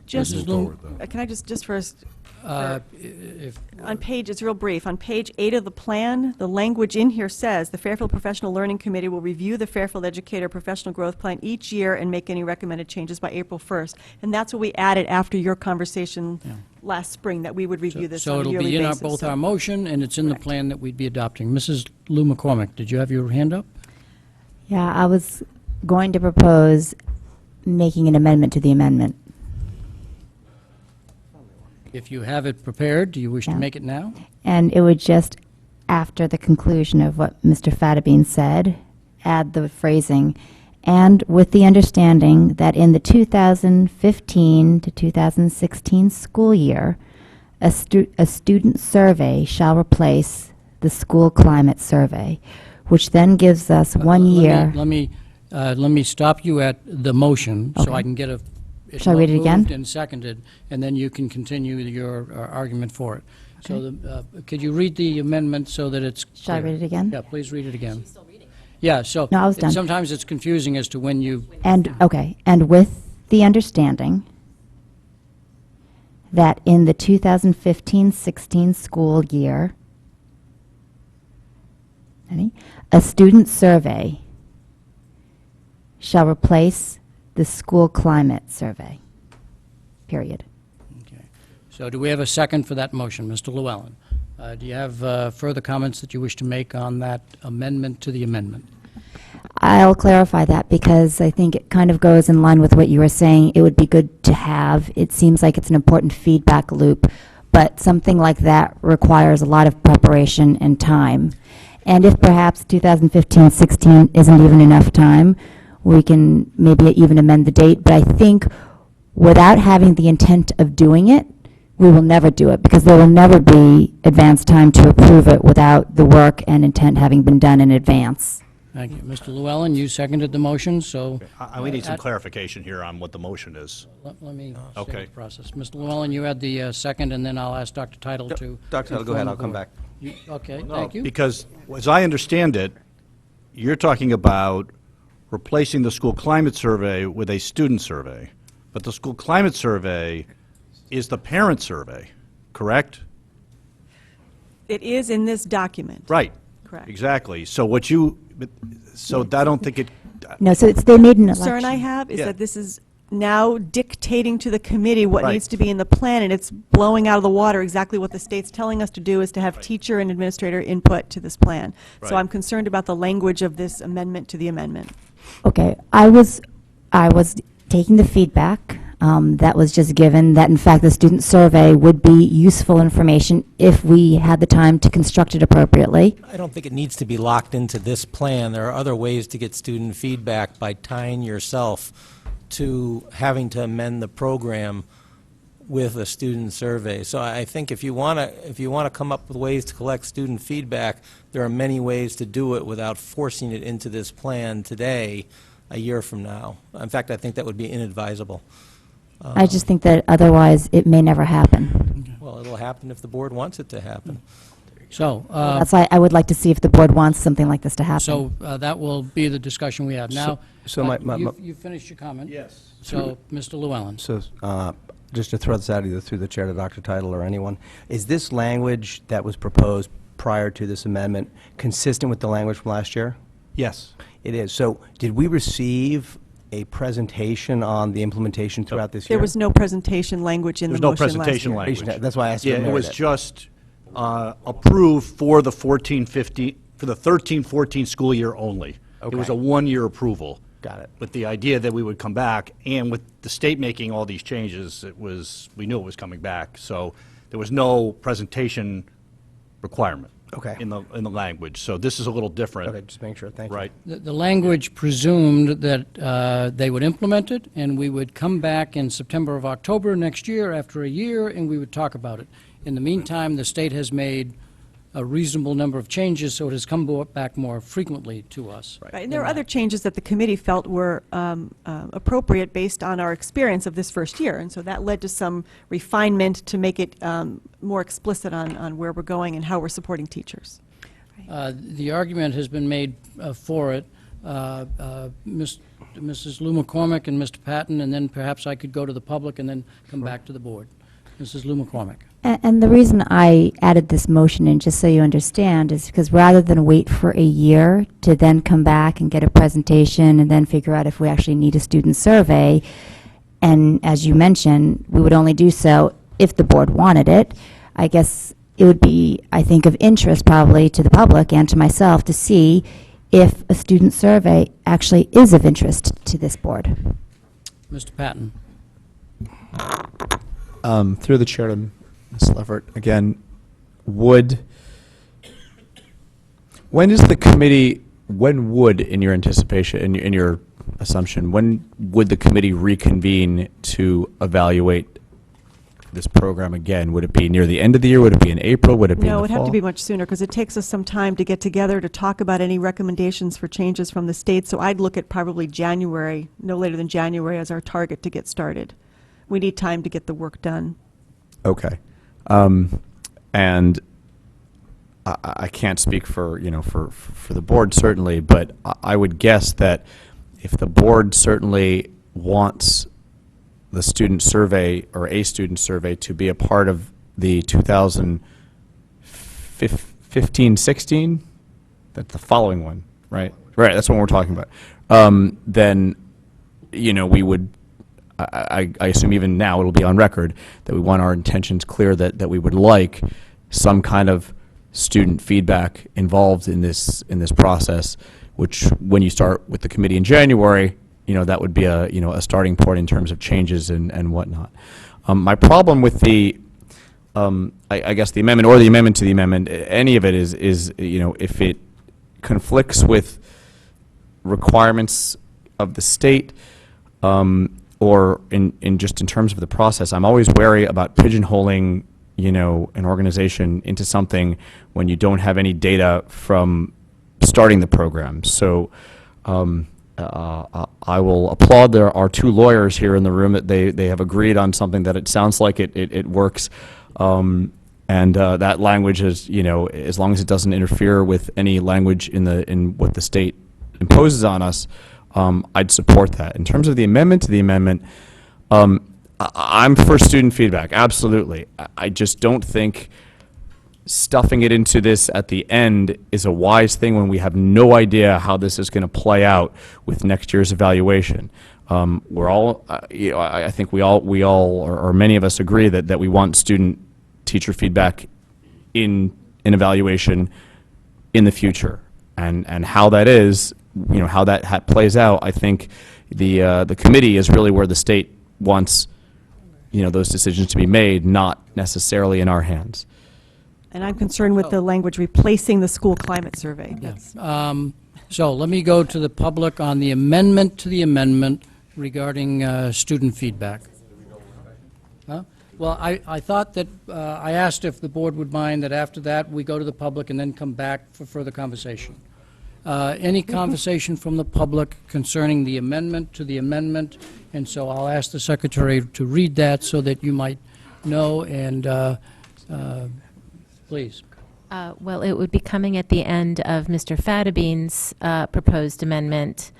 Just move forward. Can I just first, If on page, it's real brief, on page 8 of the plan, the language in here says, the Fairfield Professional Learning Committee will review the Fairfield Educator Professional Growth Plan each year and make any recommended changes by April 1st. And that's what we added after your conversation last spring, that we would review this So on a it'll yearly be in basis. both our motion, and it's in the plan that we'd be adopting. Mrs. Lou McCormick, did you have your hand up? Yeah, I was going to propose making an amendment to the amendment. If you have it prepared, do you wish to Yeah. make it now? And it would just, after the conclusion of what Mr. Fattabine said, add the phrasing, and with the understanding that in the 2015 to 2016 school year, a student survey shall replace the school climate survey, which then gives us 1 year. Let me stop you at the motion, so Okay. I can get a... Shall I read it again? Moved and seconded, and then you can continue your argument for it. So could you read the amendment so that it's Shall I clear? read it again? Yeah, please read it again. Yeah, so... No, I was done. Sometimes it's confusing as to when you... And with the understanding that in the 2015-16 school year, a student survey shall replace the school climate survey, period. So do we have a second for that motion? Mr. Llewellyn, do you have further comments that you wish to make on that amendment to the amendment? I'll clarify that because I think it kind of goes in line with what you were saying. It would be good to have. It seems like it's an important feedback loop, but something like that requires a lot of preparation and time. And if perhaps 2015-16 isn't even enough time, we can maybe even amend the date. But I think without having the intent of doing it, we will never do it because there will never be advance time to approve it without the work and intent having been done in advance. Thank you. Mr. Llewellyn, you seconded the motion, so... We need some clarification here on what the motion is. Let me Okay. say the process. Mr. Llewellyn, you had the second, and then I'll ask Dr. Tittle to... Dr. Tittle, go ahead, I'll come back. Okay, thank you. Because, as I understand it, you're talking about replacing the school climate survey with a student survey. But the school climate survey is the parent survey, correct? It is in this document. Right. Correct. Exactly. So I don't think it... No, so they made an The election. concern I have is Yeah. that this is now dictating to the committee what Right. needs to be in the plan, and it's blowing out of the water exactly what the state's telling us to do, is to have teacher and administrator input to this plan. So Right. I'm concerned about the language of this amendment to the amendment. Okay, I was taking the feedback that was just given, that in fact the student survey would be useful information if we had the time to construct it appropriately. I don't think it needs to be locked into this plan. There are other ways to get student feedback by tying yourself to having to amend the program with a student survey. So I think if you want to come up with ways to collect student feedback, there are many ways to do it without forcing it into this plan today, a year from now. In fact, I think that would be inadvisable. I just think that otherwise it may never happen. Well, it'll happen if the board wants it to happen. So... That's why I would like to see if the board wants something like this to happen. So that will be the discussion we have. Now, you finished your comment? Yes. So, Mr. Llewellyn. So, just to throw this out either through the chair to Dr. Tittle or anyone, is this language that was proposed prior to this amendment consistent with the language from last year? Yes. It is. So, did we receive a presentation on the implementation throughout this year? There was no presentation language in the There's no motion last presentation year. language. That's why I asked Yeah, for it was merit. just approved for the 14-15, for the 13-14 school year only. It was Okay. a one-year approval. Got it. With the idea that we would come back, and with the state making all these changes, we knew it was coming back. So there was no presentation requirement. Okay. In the language. So this is a little different. Okay, just make sure, thank you. Right. The language presumed that they would implement it, and we would come back in September or October next year, after a year, and we would talk about it. In the meantime, the state has made a reasonable number of changes, so it has come back more frequently to us. Right, and there are other changes that the committee felt were appropriate based on our experience of this first year, and so that led to some refinement to make it more explicit on where we're going and how we're supporting teachers. The argument has been made for it. Mrs. Lou McCormick and Mr. Patton, and then perhaps I could go to the public and then come back to the board. Mrs. Lou McCormick. And the reason I added this motion in, just so you understand, is because rather than wait for a year to then come back and get a presentation and then figure out if we actually need a student survey, and as you mentioned, we would only do so if the board wanted it, I guess it would be, I think, of interest probably to the public and to myself to see if a student survey actually is of interest to this board. Mr. Patton. Through the chair to Ms. Levert, again, when is the committee, when would, in your anticipation, in your assumption, when would the committee reconvene to evaluate this program again? Would it be near the end of the year? Would it be in April? Would it be in No, the it would have fall? to be much sooner, because it takes us some time to get together to talk about any recommendations for changes from the state, so I'd look at probably January, no later than January, as our target to get started. We need time to get the work done. Okay. And I can't speak for, for the board certainly, but I would guess that if the board certainly wants the student survey or a student survey to be a part of the 2015-16, that's the following one, right? Right, that's what we're talking about. Then, we would, I assume even now it'll be on record that we want our intentions clear that we would like some kind of student feedback involved in this process, which when you start with the committee in January, that would be a starting point in terms of changes and whatnot. My problem with the I guess the amendment or the amendment to the amendment, any of it is if it conflicts with requirements of the state, or in terms of the process, I'm always wary about pigeonholing, an organization into something when you don't have any data from starting the program. So I will applaud our two lawyers here in the room that they have agreed on something that it sounds like it works. And that language is, as long as it doesn't interfere with any language in what the state imposes on us, I'd support that. In terms of the amendment to the amendment, I'm for student feedback, absolutely. I just don't think stuffing it into this at the end is a wise thing when we have no idea how this is going to play out with next year's evaluation. We're all, I think we all, or many of us agree that we want student-teacher feedback in evaluation in the future, and how that is, how that plays out. I think the committee is really where the state wants, those decisions to be made, not necessarily in our hands. And I'm concerned with the language replacing the school climate survey. That's- So let me go to the public on the amendment to the amendment regarding student feedback. Huh? Well, I thought that, I asked if the board would mind that after that, we go to the public and then come back for further conversation. Any conversation from the public concerning the amendment to the amendment? And so I'll ask the secretary to read that so that you might know, and please. Well, it would be coming at the end of Mr. Fadabine's proposed amendment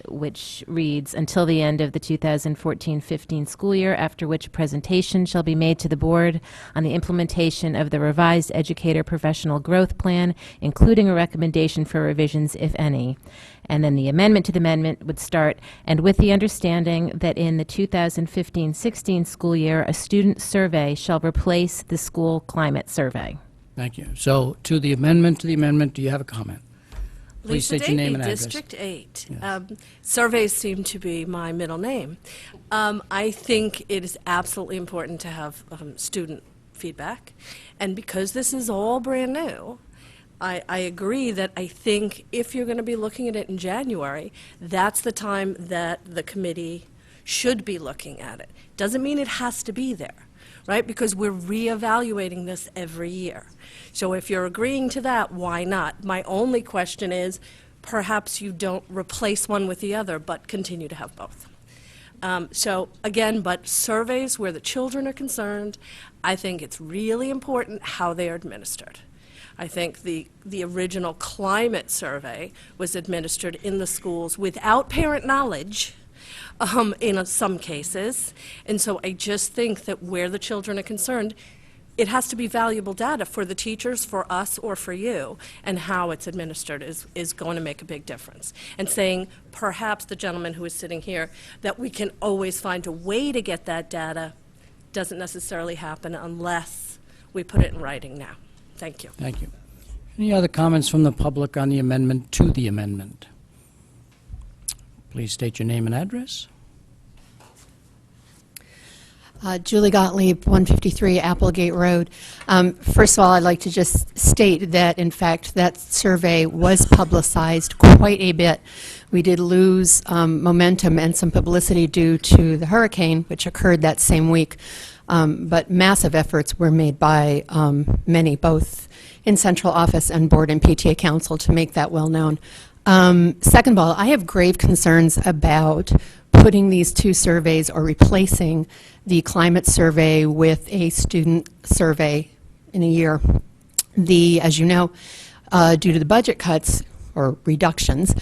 which reads, "Until the end of the 2014-15 school year, after which a presentation shall be made to the board on the implementation of the revised educator professional growth plan, including a recommendation for revisions, if any." And then the amendment to the amendment would start, "And with the understanding that in the 2015-16 school year, a student survey shall replace the school climate survey." Thank you. So to the amendment, do you have a comment? Please Lisa state your name and Davey, address. District 8. Yes. Surveys seem to be my middle name. I think it is absolutely important to have student feedback. And because this is all brand new, I agree that I think if you're going to be looking at it in January, that's the time that the committee should be looking at it. Doesn't mean it has to be there, right? Because we're reevaluating this every year. So if you're agreeing to that, why not? My only question is, perhaps you don't replace one with the other, but continue to have both. So again, but surveys where the children are concerned, I think it's really important how they are administered. I think the original climate survey was administered in the schools without parent knowledge, in some cases. And so I just think that where the children are concerned, it has to be valuable data for the teachers, for us, or for you, and how it's administered is going to make a big difference. And saying, perhaps the gentleman who is sitting here, that we can always find a way to get that data doesn't necessarily happen unless we put it in writing now. Thank you. Thank you. Any other comments from the public on the amendment to the amendment? Please state your name and address. Julie Gottlieb, 153 Applegate Road. First of all, I'd like to just state that, in fact, that survey was publicized quite a bit. We did lose momentum and some publicity due to the hurricane, which occurred that same week. But massive efforts were made by many, both in central office and board and PTA council, to make that well known. Second of all, I have grave concerns about putting these two surveys or replacing the climate survey with a student survey in a year. As you know, due to the budget cuts or reductions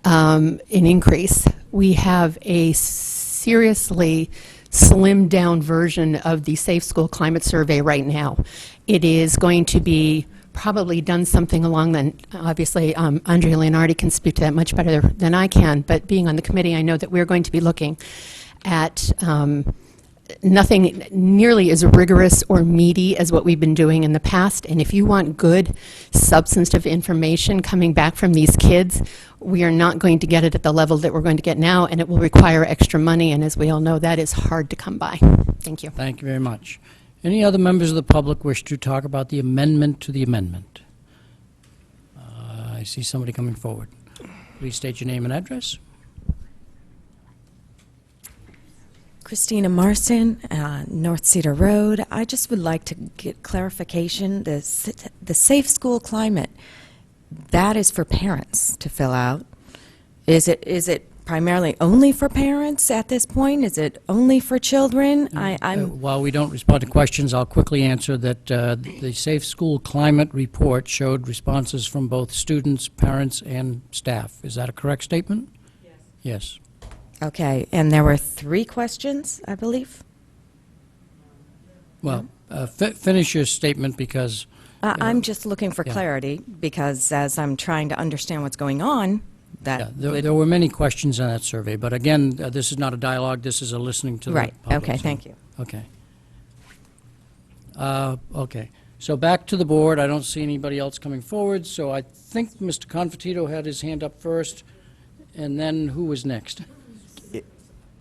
in increase, we have a seriously slimmed down version of the Safe School Climate Survey right now. It is going to be probably done something along the, obviously, Andrea Leonardi can speak to that much better than I can, but being on the committee, I know that we're going to be looking at nothing nearly as rigorous or meaty as what we've been doing in the past. And if you want good, substantive information coming back from these kids, we are not going to get it at the level that we're going to get now, and it will require extra money, and as we all know, that is hard to come by. Thank you. Thank you very much. Any other members of the public wish to talk about the amendment to the amendment? I see somebody coming forward. Please state your name and address. Christina Marson, North Cedar Road. I just would like to get clarification. The Safe School Climate, that is for parents to fill out. Is it primarily only for parents at this point? Is it only for children? While we don't respond to questions, I'll quickly answer that the Safe School Climate Report showed responses from both students, parents, and staff. Is that a correct statement? Yes. Yes. Okay, and there were 3 questions, I believe? Well, finish your statement because... I'm just looking for clarity because as I'm trying to understand what's going on, there were many questions on that survey, but again, this is not a dialogue, this is a listening to the public. Okay, thank you. Okay. Okay, so back to the board. I don't see anybody else coming forward, so I think Mr. Confortito had his hand up first, and then who was next?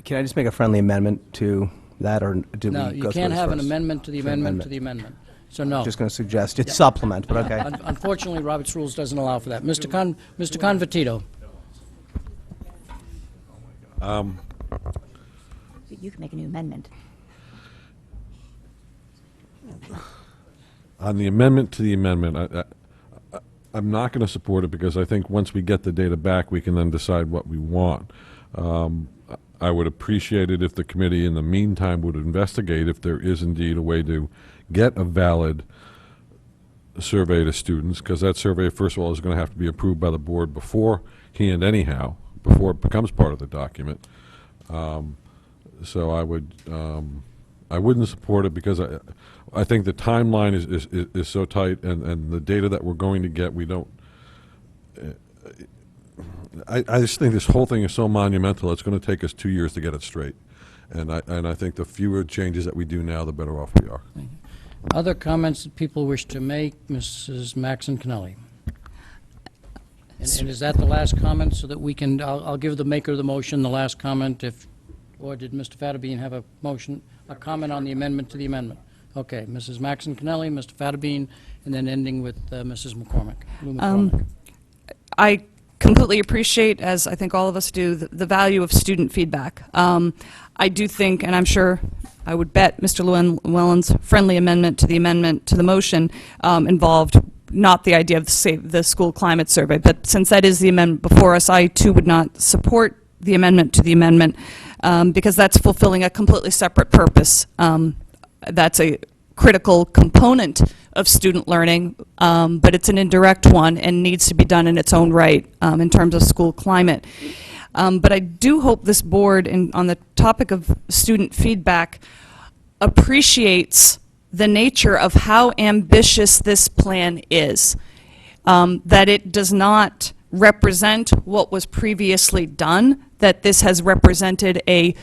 Can I just make a friendly amendment to that, or do we go through this No, you can't have an first? amendment to the amendment to the amendment. So no. I'm just going to suggest it's supplement, but okay. Unfortunately, Robert's rules doesn't allow for that. Mr. Confortito. You can make a new amendment. On the amendment to the amendment, I'm not going to support it because I think once we get the data back, we can then decide what we want. I would appreciate it if the committee in the meantime would investigate if there is indeed a way to get a valid survey to students, because that survey, first of all, is going to have to be approved by the board beforehand anyhow, before it becomes part of the document. So I wouldn't support it because I think the timeline is so tight, and the data that we're going to get, we don't. I just think this whole thing is so monumental. It's going to take us 2 years to get it straight, and I think the fewer changes that we do now, the better off we are. Other comments that people wish to make, Mrs. Maxon Kennelly? And is that the last comment, so that we can, I'll give the maker of the motion the last comment, or did Mr. Fattabine have a motion, a comment on the amendment to the amendment? Okay, Mrs. Maxon Kennelly, Mr. Fattabine, and then ending with Mrs. McCormick. Lou McCormick. I completely appreciate, as I think all of us do, the value of student feedback. I do think, and I'm sure, I would bet Mr. Llewellyn's friendly amendment to the motion involved not the idea of the school climate survey, but since that is the amendment before us, I too would not support the amendment to the amendment because that's fulfilling a completely separate purpose. That's a critical component of student learning, but it's an indirect one and needs to be done in its own right in terms of school climate. But I do hope this board, on the topic of student feedback, appreciates the nature of how ambitious this plan is, that it does not represent what was previously done, that this has represented a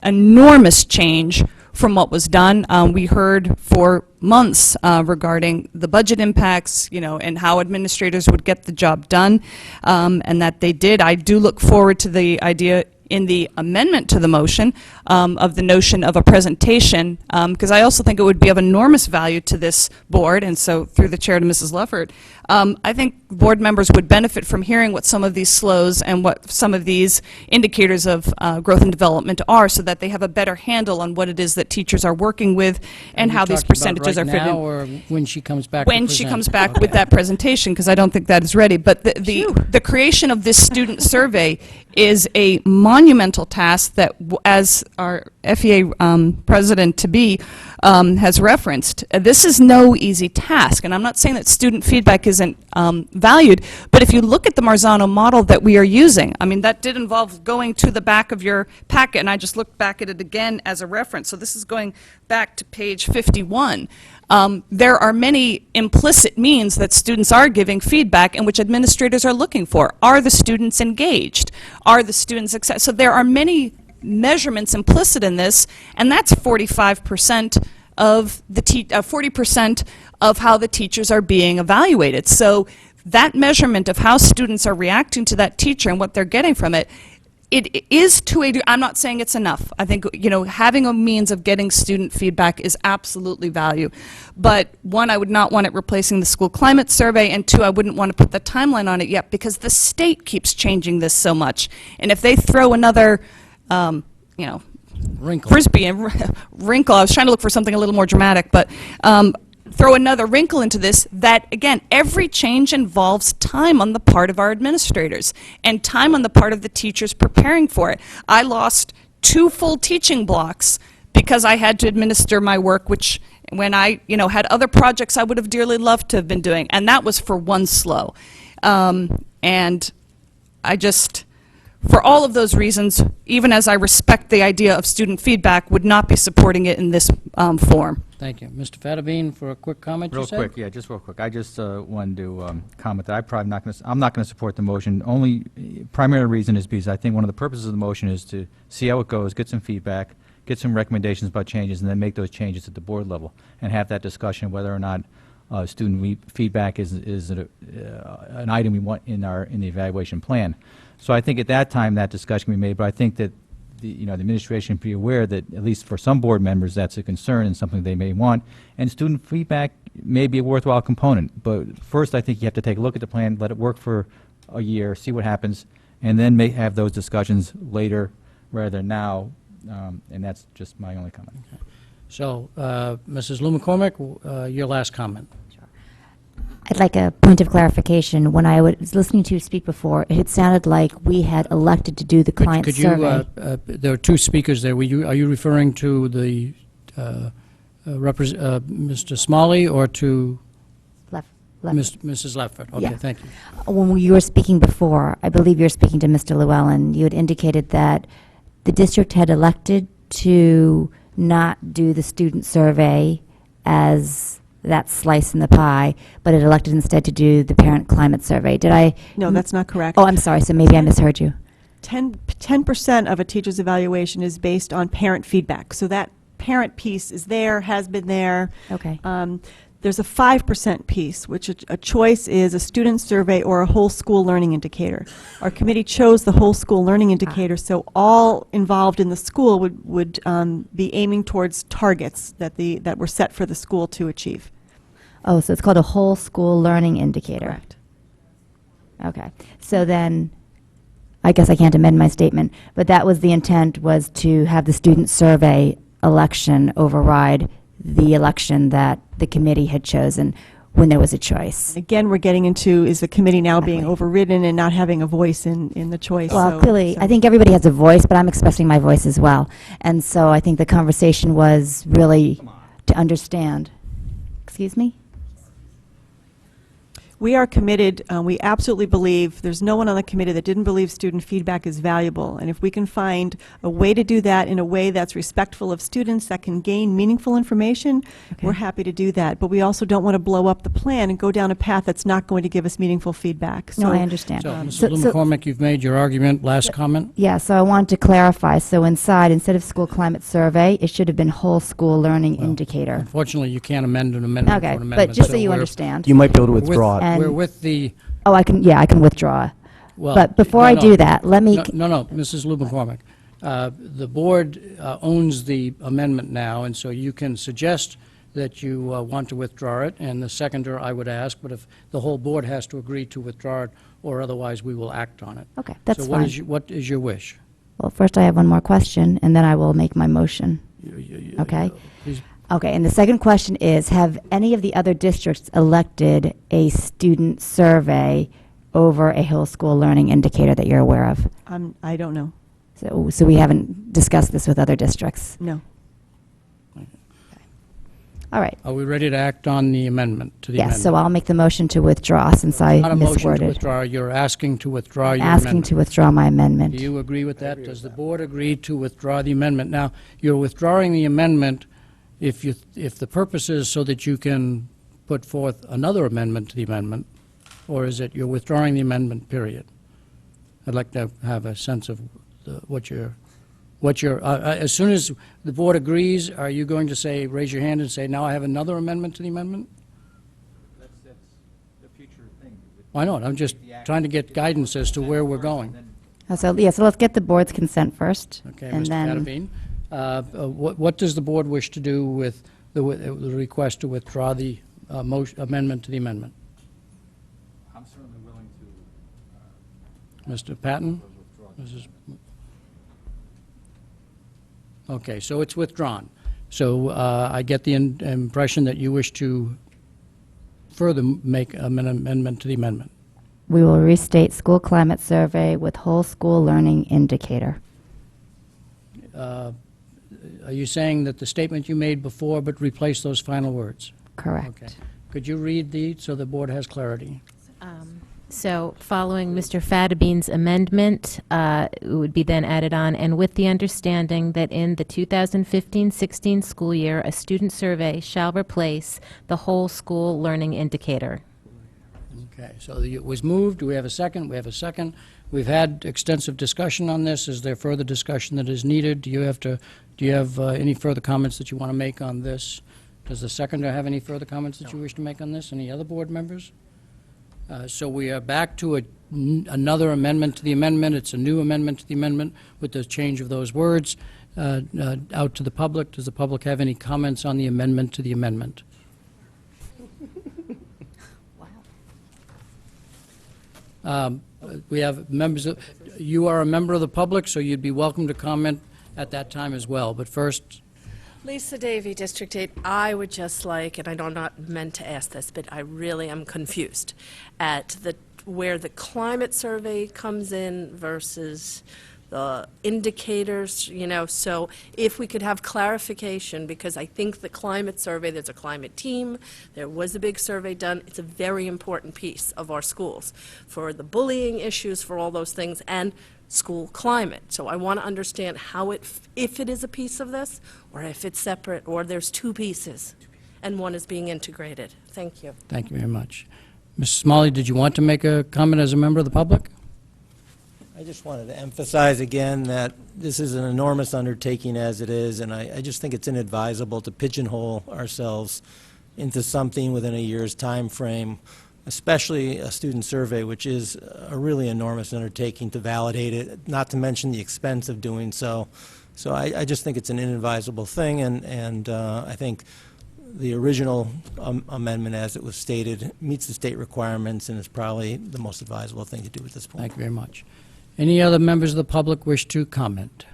enormous change from what was done. We heard for months regarding the budget impacts, and how administrators would get the job done, and that they did. I do look forward to the idea in the amendment to the motion of the notion of a presentation, because I also think it would be of enormous value to this board, and so through the chair to Mrs. Leffert, I think board members would benefit from hearing what some of these slows and what some of these indicators of growth and development are, so that they have a better handle on what it is that teachers are working with and how these percentages are fitted. Now, or when she comes back? When she comes back with that presentation, because I don't think that is ready. But the creation of this student survey is a monumental task that, as our FEA president-to-be has referenced, this is no easy task. And I'm not saying that student feedback isn't valued, but if you look at the Marzano model that we are using, I mean, that did involve going to the back of your packet, and I just looked back at it again as a reference. So this is going back to page 51. There are many implicit means that students are giving feedback and which administrators are looking for. Are the students engaged? Are the students success? So there are many measurements implicit in this, and that's 45% of the 40% of how the teachers are being evaluated. So that measurement of how students are reacting to that teacher and what they're getting from it, it is to a, I'm not saying it's enough. I think, having a means of getting student feedback is absolutely value. But one, I would not want it replacing the school climate survey, and two, I wouldn't want to put the timeline on it yet because the state keeps changing this so much. And if they throw another, Wrinkle. Frisbee and wrinkle, I was trying to look for something a little more dramatic, but throw another wrinkle into this, that, again, every change involves time on the part of our administrators and time on the part of the teachers preparing for it. I lost 2 full teaching blocks because I had to administer my work, which when I, had other projects I would have dearly loved to have been doing, and that was for one slow. And I just, for all of those reasons, even as I respect the idea of student feedback, would not be supporting it in this form. Thank you. Mr. Fattabine, for a quick comment, Real quick, yeah, just real quick. I just wanted to comment that I'm not going to support the motion. Only primary reason is because I think one of the purposes of the motion is to see how it goes, get some feedback, get some recommendations about changes, and then make those changes at the board level and have that discussion whether or not student feedback is an item we want in the evaluation plan. So I think at that time that discussion can be made, but I think that the administration be aware that at least for some board members that's a concern and something they may want, and student feedback may be a worthwhile component. But first I think you have to take a look at the plan, let it work for a year, see what happens, and then may have those discussions later rather than now, and that's just my only comment. Okay. So, Mrs. Lou McCormick, your last comment. I'd like a point of clarification. When I was listening to you speak before, it sounded like we had elected to do the client Could survey. there are 2 speakers there. Are you referring to the Mr. Smalley or to Mrs. Leffert, okay, Yeah. thank you. When you were speaking before, I believe you were speaking to Mr. Llewellyn, you had indicated that the district had elected to not do the student survey as that slice in the pie, but it elected instead to do the parent climate survey. Did I? No, that's not correct. Oh, I'm sorry, so maybe I misheard you. 10% of a teacher's evaluation is based on parent feedback. So that parent piece is there, has been there. Okay. There's a 5% piece, which a choice is a student survey or a whole school learning indicator. Our committee chose the whole school learning indicator, so all involved in the school would be aiming towards targets that were set for the school to achieve. Oh, so it's called a whole school learning indicator. Correct. Okay. So then, I guess I can't amend my statement, but that was the intent, was to have the student survey election override the election that the committee had chosen when there was a choice. Again, we're getting into, is the committee now being Exactly. overridden and not having a voice in the choice? Well, So- clearly, so- I think everybody has a voice, but I'm expressing my voice as well. And so I think the conversation was really to understand. Excuse me? We are committed, we absolutely believe, there's no one on the committee that didn't believe student feedback is valuable. And if we can find a way to do that in a way that's respectful of students, that can gain meaningful information, we're happy to do that. But we also don't want to blow up the plan and go down a path that's not going to give us meaningful feedback. No, So- I understand. So, Mrs. So- so- McCormick, you've made your argument, last comment? Yeah, so I wanted to clarify. So inside, instead of school climate survey, it should have been whole school learning indicator. Unfortunately, you can't amend an amendment for Okay, an amendment. but just so you we're- understand. You might be able to we're with- withdraw it. We're with the, Oh, I can withdraw. well... But before no, I no. do that, let me... No, Mrs. Lou McCormick. The board owns the amendment now, and so you can suggest that you want to withdraw it, and the seconder, I would ask, but if the whole board has to agree to withdraw it, or otherwise we will act on it. Okay, that's So fine. what is your wish? Well, first I have one more question, and then I will make my motion. Okay? Please. Okay, and the second question is, have any of the other districts elected a student survey over a whole school learning indicator that you're aware of? I don't know. So we haven't discussed this with other districts? No. All right. Are we ready to act on the amendment to the amendment? Yes, so I'll make the motion to withdraw since I Not a motion to misworded. withdraw, you're asking to withdraw your amendment. Asking to withdraw my amendment. Do you agree with that? Does the board agree to withdraw the amendment? Now, you're withdrawing the amendment if the purpose is so that you can put forth another amendment to the amendment, or is it you're withdrawing the amendment, period? I'd like to have a sense of what your, as soon as the board agrees, are you going to say, raise your hand and say, now I have another amendment to the amendment? That's the future thing. Why not? I'm just trying to get guidance as to where we're going. So let's get the board's consent first. Okay, and Mr. then Catapine. What does the board wish to do with the request to withdraw the amendment to the amendment? I'm certainly willing to Mr. Patton? Mrs. Okay, so it's withdrawn. So I get the impression that you wish to further make an amendment to the amendment. we will restate school climate survey with whole school learning indicator. Are you saying that the statement you made before, but replace those final words? Correct. Okay. Could you read these so the board has clarity? So following Mr. Fadabine's amendment, it would be then added on, and with the understanding that in the 2015-16 school year, a student survey shall replace the whole school learning indicator. Okay, so it was moved. Do we have a second? We have a second. We've had extensive discussion on this. Is there further discussion that is needed? Do you have any further comments that you want to make on this? Does the seconder have any further comments that you wish to make on this? Any other board members? So we are back to another amendment to the amendment. It's a new amendment to the amendment with the change of those words out to the public. Does the public have any comments on the amendment to the amendment? We have members of, you are a member of the public, so you'd be welcome to comment at that time as well. But first, Lisa Davey, District 8. I would just like, and I know I'm not meant to ask this, but I really am confused at where the climate survey comes in versus the indicators, you know, so if we could have clarification, because I think the climate survey, there's a climate team, there was a big survey done, it's a very important piece of our schools for the bullying issues, for all those things, and school climate. So I want to understand how if it is a piece of this, or if it's separate, or there's two pieces, and one is being integrated. Thank you. Thank you very much. Mrs. Smalley, did you want to make a comment as a member of the public? I just wanted to emphasize again that this is an enormous undertaking as it is, and I just think it's inadvisable to pigeonhole ourselves into something within a year's time frame, especially a student survey, which is a really enormous undertaking to validate it, not to mention the expense of doing so. So I just think it's an inadvisable thing, and I think the original amendment, as it was stated, meets the state requirements and is probably the most advisable thing to do at this point. Thank you very much. Any other members of the public wish to comment?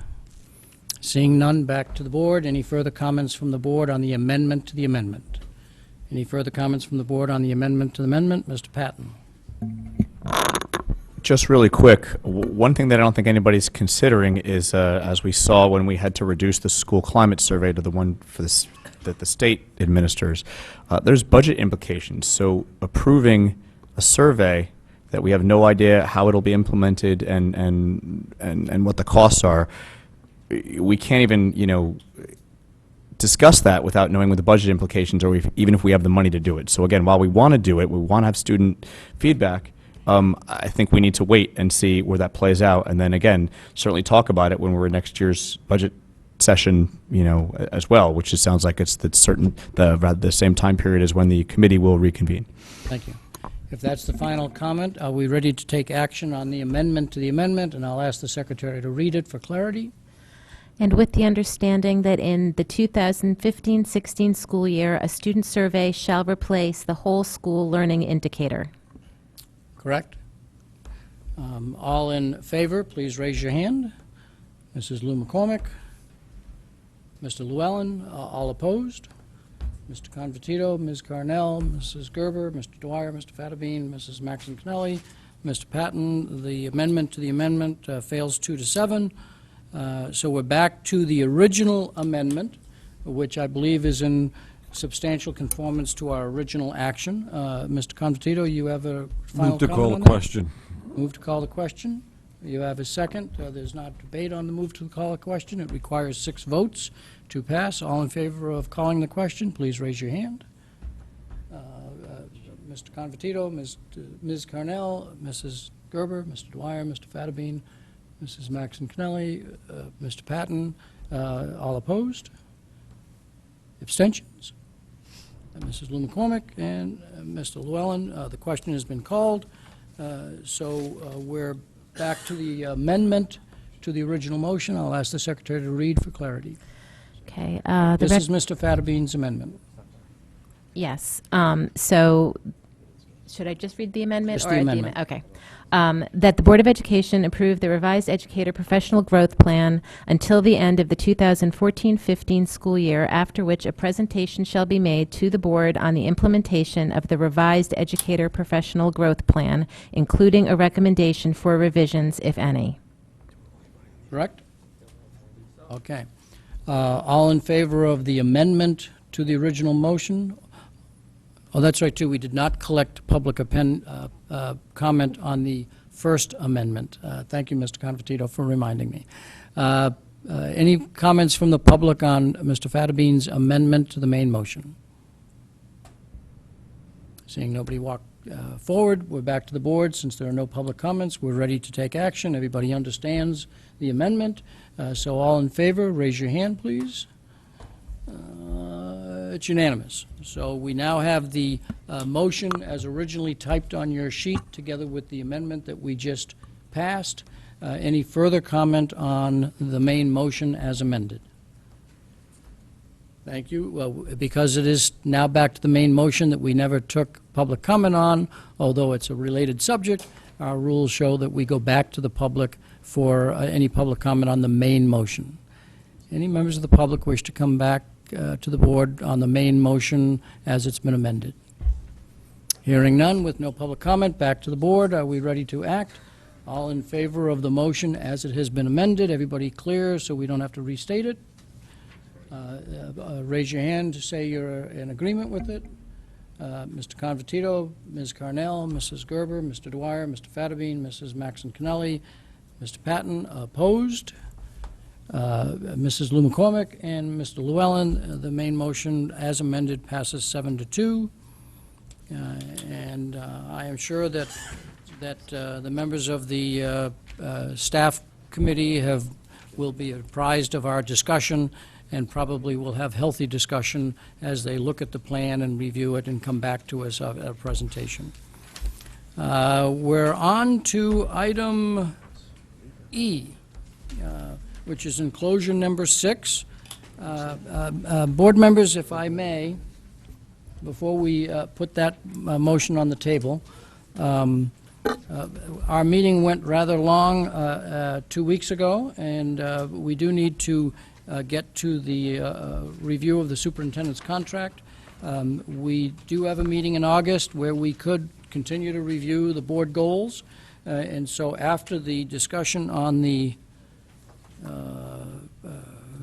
Seeing none, back to the board. Any further comments from the board on the amendment to the amendment? Any further comments from the board on the amendment to the amendment? Mr. Patton. Just really quick, one thing that I don't think anybody's considering is, as we saw when we had to reduce the school climate survey to the one for this, that the state administers, there's budget implications. So approving a survey that we have no idea how it'll be implemented and what the costs are, we can't even, you know, discuss that without knowing what the budget implications are, even if we have the money to do it. So again, while we want to do it, we want to have student feedback, I think we need to wait and see where that plays out, and then again, certainly talk about it when we're in next year's budget session, you know, as well, which just sounds like it's the same time period as when the committee will reconvene. Thank you. If that's the final comment, are we ready to take action on the amendment to the amendment? And I'll ask the secretary to read it for clarity. And with the understanding that in the 2015-16 school year, a student survey shall replace the whole school learning indicator. Correct? All in favor, please raise your hand. Mrs. Lou McCormick. Mr. Llewellyn, all opposed? Mr. Convertito, Ms. Carnell, Mrs. Gerber, Mr. Dwyer, Mr. Fattabine, Mrs. Maxon Kennelly, Mr. Patton. The amendment to the amendment fails 2-7. So we're back to the original amendment, which I believe is in substantial conformance to our original action. Mr. Convertito, you have a final Move to comment call on the that? question. Move to call the question. You have a second. There's not debate on the move to call a question. It requires 6 votes to pass. All in favor of calling the question, please raise your hand. Mr. Convertito, Ms. Carnell, Mrs. Gerber, Mr. Dwyer, Mr. Fattabine, Mrs. Maxon Kennelly, Mr. Patton, all opposed? Abstentions? Mrs. Lou McCormick and Mr. Llewellyn. The question has been called. So we're back to the amendment to the original motion. I'll ask the secretary to read for clarity. Okay. This is Mr. Fattabine's amendment. Yes. So should I just read the amendment? Just the amendment. Okay. That the Board of Education approve the revised educator professional growth plan until the end of the 2014-15 school year, after which a presentation shall be made to the board on the implementation of the revised educator professional growth plan, including a recommendation for revisions, if any. Correct? Okay. All in favor of the amendment to the original motion? Oh, that's right, too. We did not collect public comment on the first amendment. Thank you, Mr. Convertito, for reminding me. Any comments from the public on Mr. Fattabine's amendment to the main motion? Seeing nobody walk forward, we're back to the board. Since there are no public comments, we're ready to take action. Everybody understands the amendment. So all in favor, raise your hand, please. It's unanimous. So we now have the motion as originally typed on your sheet, together with the amendment that we just passed. Any further comment on the main motion as amended? Thank you. Well, because it is now back to the main motion that we never took public comment on, although it's a related subject, our rules show that we go back to the public for any public comment on the main motion. Any members of the public wish to come back to the board on the main motion as it's been amended? Hearing none, with no public comment, back to the board. Are we ready to act? All in favor of the motion as it has been amended? Everybody clear, so we don't have to restate it? Raise your hand to say you're in agreement with it. Mr. Convertito, Ms. Carnell, Mrs. Gerber, Mr. Dwyer, Mr. Fattabine, Mrs. Maxon Kennelly, Mr. Patton, opposed. Mrs. Lou McCormick and Mr. Llewellyn. The main motion as amended passes 7-2. And I am sure that the members of the staff committee will be apprised of our discussion and probably will have healthy discussion as they look at the plan and review it and come back to us at a presentation. We're on to item E, which is enclosure number 6. Board members, if I may, before we put that motion on the table, our meeting went rather long 2 weeks ago, and we do need to get to the review of the superintendent's contract. We do have a meeting in August where we could continue to review the board goals, and so after the discussion on the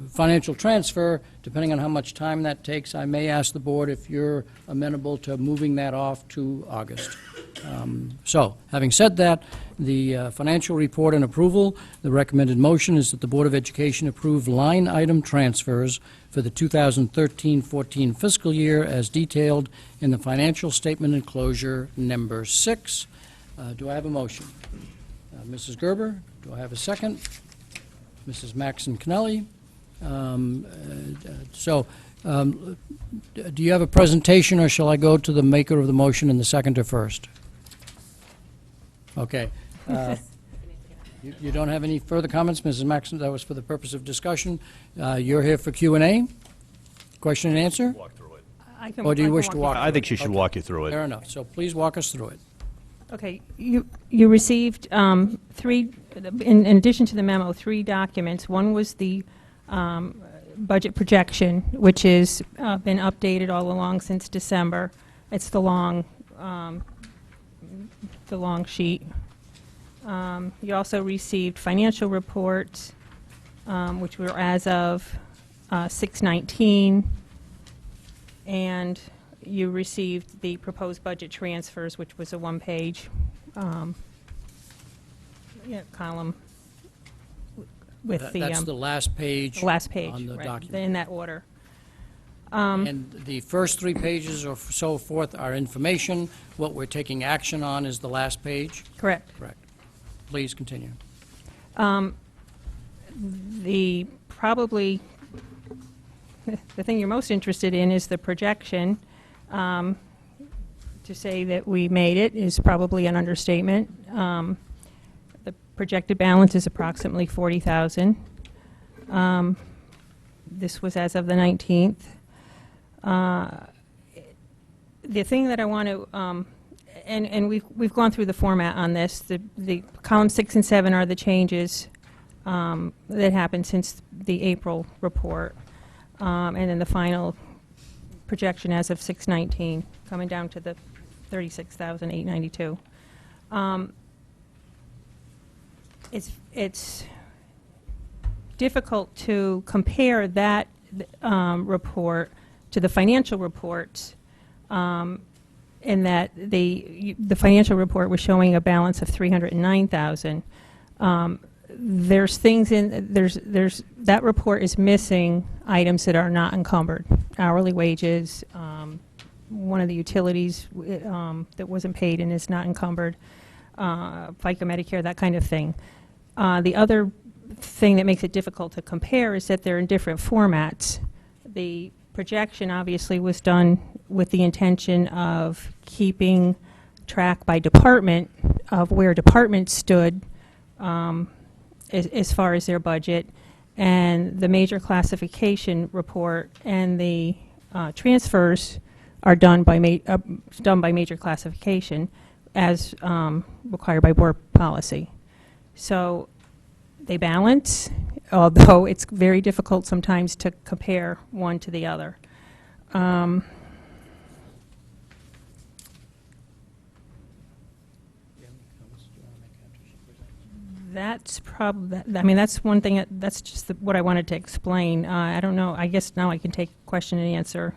financial transfer, depending on how much time that takes, I may ask the board if you're amenable to moving that off to August. So, having said that, the financial report and approval, the recommended motion is that the Board of Education approve line item transfers for the 2013-14 fiscal year as detailed in the financial statement enclosure number 6. Do I have a motion? Mrs. Gerber, do I have a second? Mrs. Maxon Kennelly. Do you have a presentation, or shall I go to the maker of the motion and the seconder first? Okay. You don't have any further comments, Mrs. Maxon? That was for the purpose of discussion. You're here for Q&A? Question and answer? Walk through it. Or do you wish to walk? I think she should walk you through it. Fair enough. So please walk us through it. Okay, you received three, in addition to the memo, 3 documents. One was the budget projection, which has been updated all along since December. It's the long sheet. You also received financial reports, which were as of 6/19, and you received the proposed budget transfers, which was a 1-page column with That's the last page. last page on the right, document. in that order. And the first 3 pages or so forth are information. What we're taking action on is the last page? Correct. Correct. Please continue. Probably the thing you're most interested in is the projection. To say that we made it is probably an understatement. The projected balance is approximately $40,000. This was as of the 19th. The thing that I want to, and we've gone through the format on this. The columns 6 and 7 are the changes that happened since the April report, and then the final projection as of 6/19, coming down to the $36,892. It's difficult to compare that report to the financial reports, in that the financial report was showing a balance of $309,000. There's things in that report is missing items that are not encumbered, hourly wages, one of the utilities that wasn't paid and is not encumbered, FICA, Medicare, that kind of thing. The other thing that makes it difficult to compare is that they're in different formats. The projection obviously was done with the intention of keeping track by department of where departments stood as far as their budget, and the major classification report and the transfers are done by major classification as required by board policy. So they balance, although it's very difficult sometimes to compare one to the other. That's I mean, that's one thing, that's just what I wanted to explain. I don't know, I guess now I can take question and answer,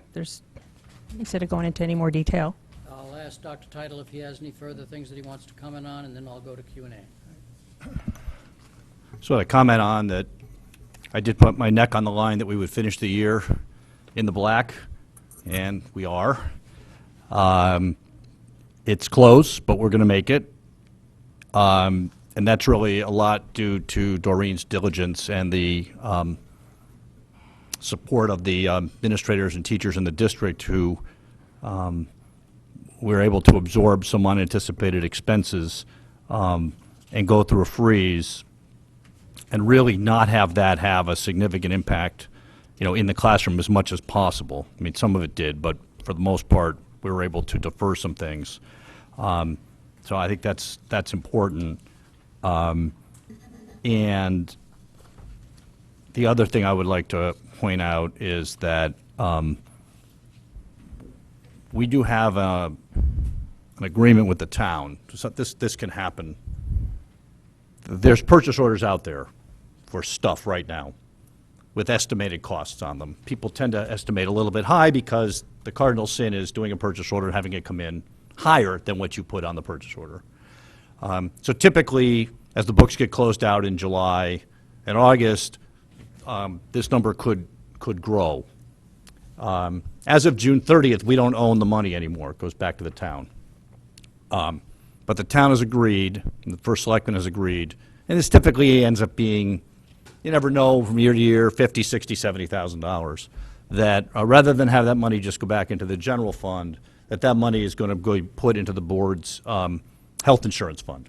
instead of going into any more detail. I'll ask Dr. Title if he has any further things that he wants to comment on, and then I'll go to Q&A. So to comment on that, I did put my neck on the line that we would finish the year in the black, and we are. It's close, but we're going to make it. And that's really a lot due to Doreen's diligence and the support of the administrators and teachers in the district who were able to absorb some unanticipated expenses and go through a freeze and really not have that have a significant impact, in the classroom as much as possible. I mean, some of it did, but for the most part, we were able to defer some things. So I think that's important. And the other thing I would like to point out is that we do have an agreement with the town. So this can happen. There's purchase orders out there for stuff right now with estimated costs on them. People tend to estimate a little bit high because the cardinal sin is doing a purchase order and having it come in higher than what you put on the purchase order. So typically, as the books get closed out in July and August, this number could grow. As of June 30th, we don't own the money anymore. It goes back to the town. But the town has agreed, and the first selectman has agreed, and this typically ends up being, you never know from year to year, $50,000, $60,000, $70,000, that rather than have that money just go back into the general fund, that money is going to go put into the board's health insurance fund.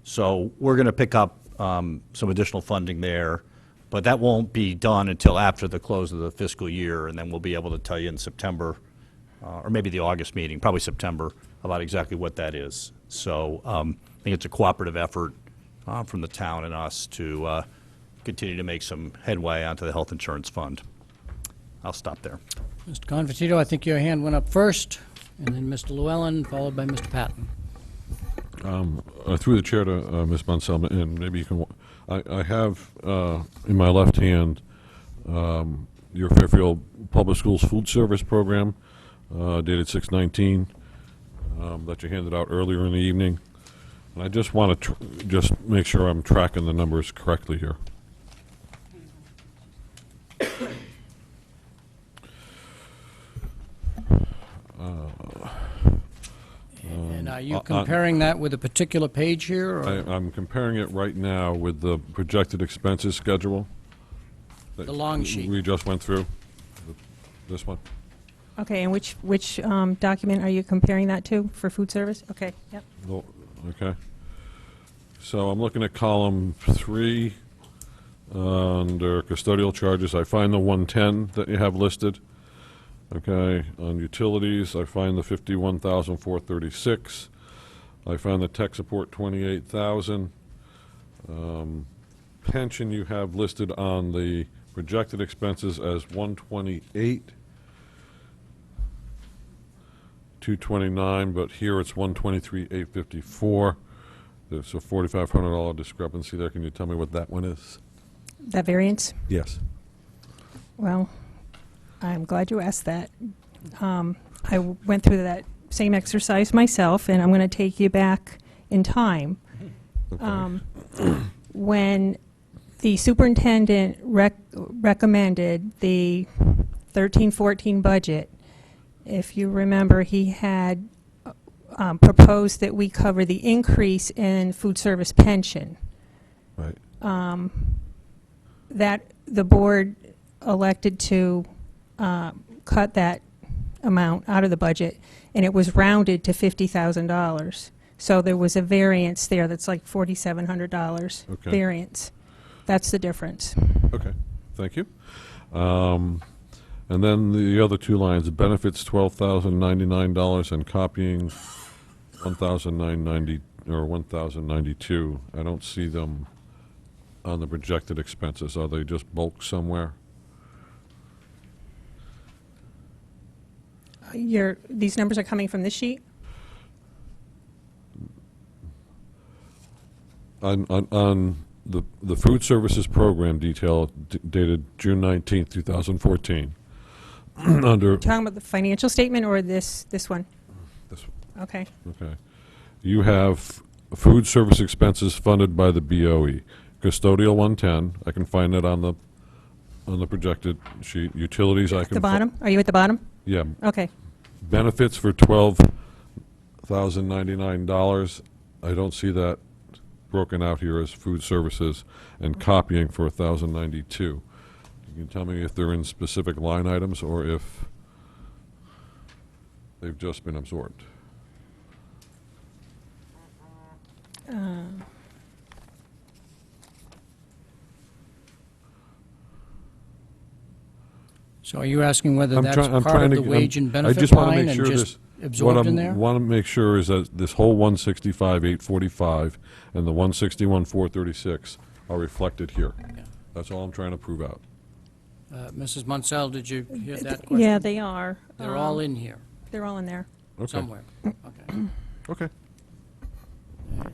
So we're going to pick up some additional funding there, but that won't be done until after the close of the fiscal year, and then we'll be able to tell you in September, or maybe the August meeting, probably September, about exactly what that is. So I think it's a cooperative effort from the town and us to continue to make some headway onto the health insurance fund. I'll stop there. Mr. Confortito, I think your hand went up first, and then Mr. Llewellyn, followed by Mr. Patton. Through the chair to Ms. Monsell, and maybe you can, I have in my left hand your Fairfield Public Schools food service program dated 6/19 that you handed out earlier in the evening. And I just want to just make sure I'm tracking the numbers correctly here. And are you comparing that with a particular page here? Or? I'm comparing it right now with the projected expenses schedule. The long sheet. We just went through. This one. Okay, and which document are you comparing that to for food service? Okay, yep. Oh, okay. So I'm looking at column 3 under custodial charges. I find the 110 that you have listed. Okay, on utilities, I find the 51,436. I find the tech support 28,000. Pension you have listed on the projected expenses as 128. 229, but here it's 123,854. There's a $4,500 discrepancy there. Can you tell me what that one is? That variance? Yes. Well, I'm glad you asked that. I went through that same exercise myself, and I'm going to take you back in time. Okay. When the superintendent recommended the 13-14 budget, if you remember, he had proposed that we cover the increase in food service pension. Right. That the board elected to cut that amount out of the budget, and it was rounded to $50,000. So there was a variance there that's like $4,700 Okay. variance. That's the difference. Okay, thank you. And then the other two lines, benefits $12,099 and copying $1,990 or $1,092. I don't see them on the projected expenses. Are they just bulk somewhere? These numbers are coming from this sheet? On the food services program detail dated June 19th, 2014, under, Talking about the financial statement or this one? This Okay. okay, you have food service expenses funded by the BOE. Custodial 110, I can find it on the projected sheet. Utilities, I can. The bottom? Are you at the bottom? Yeah. Okay. Benefits for $12,099. I don't see that broken out here as food services, and copying for $1,092. You can tell me if they're in specific line items or if they've just been absorbed. So are you asking whether I'm that's try- I'm part trying of to the g- wage and I benefit just want to line make and sure just this. absorbed in there? Want to make sure is that this whole 165,845 and the 161,436 are reflected here. That's all I'm trying to prove out. Mrs. Munsell, did you hear that question? Yeah, they are. They're all in here, They're all in there. Okay. somewhere. Okay. Okay.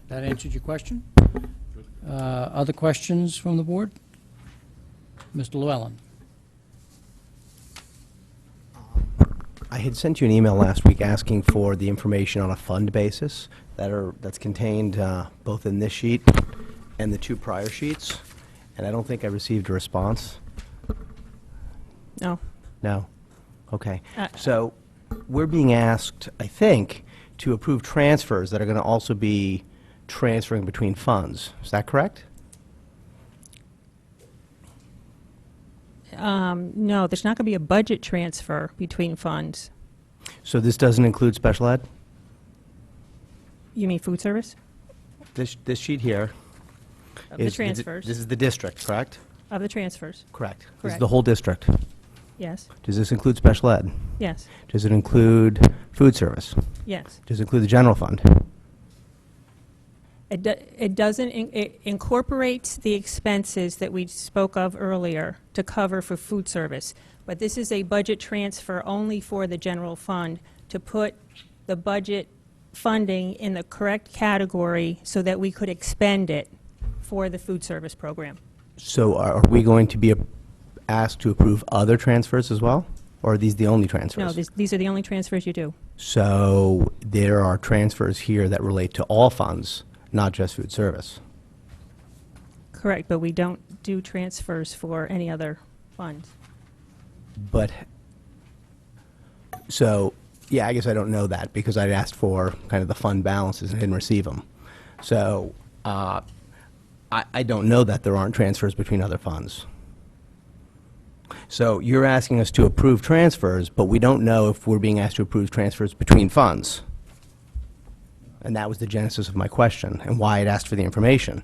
That answered your question? Other questions from the board? Mr. Llewellyn? I had sent you an email last week asking for the information on a fund basis that's contained both in this sheet and the two prior sheets, and I don't think I received a response. No. No? Okay. So we're being asked, I think, to approve transfers that are going to also be transferring between funds. Is that correct? No, there's not going to be a budget transfer between funds. So this doesn't include special ed? You mean food service? This sheet here Of the is transfers. This is the district, correct? Of the transfers. Correct. This is Correct. the whole district. Yes. Does this include special ed? Yes. Does it include food service? Yes. Does it include the general fund? It doesn't, it incorporates the expenses that we spoke of earlier to cover for food service. But this is a budget transfer only for the general fund to put the budget funding in the correct category so that we could expend it for the food service program. So are we going to be asked to approve other transfers as well? Or are these the only transfers? No, these are the only transfers you do. So there are transfers here that relate to all funds, not just food service. Correct, but we don't do transfers for any other funds. But, so, yeah, I guess I don't know that because I'd asked for kind of the fund balances and didn't receive them. So I don't know that there aren't transfers between other funds. So you're asking us to approve transfers, but we don't know if we're being asked to approve transfers between funds. And that was the genesis of my question and why I'd asked for the information.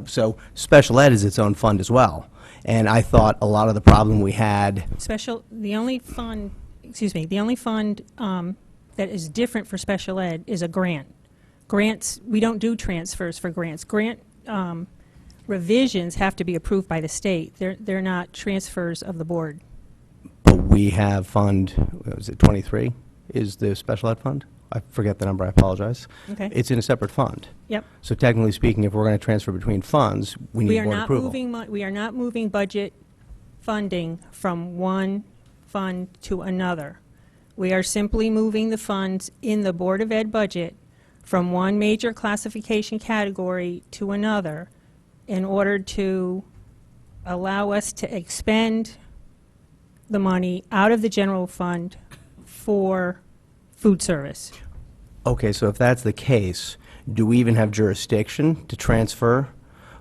So special ed is its own fund as well. And I thought a lot of the problem we had. The only fund that is different for special ed is a grant. Grants, we don't do transfers for grants. Grant revisions have to be approved by the state. They're not transfers of the board. But we have fund, what was it 23 is the special ed fund? I forget the number, I apologize. Okay. It's in a separate fund. Yep. So technically speaking, if we're going to transfer between funds, we need board approval. We are not moving budget funding from one fund to another. We are simply moving the funds in the Board of Ed budget from one major classification category to another in order to allow us to expend the money out of the general fund for food service. Okay, so if that's the case, do we even have jurisdiction to transfer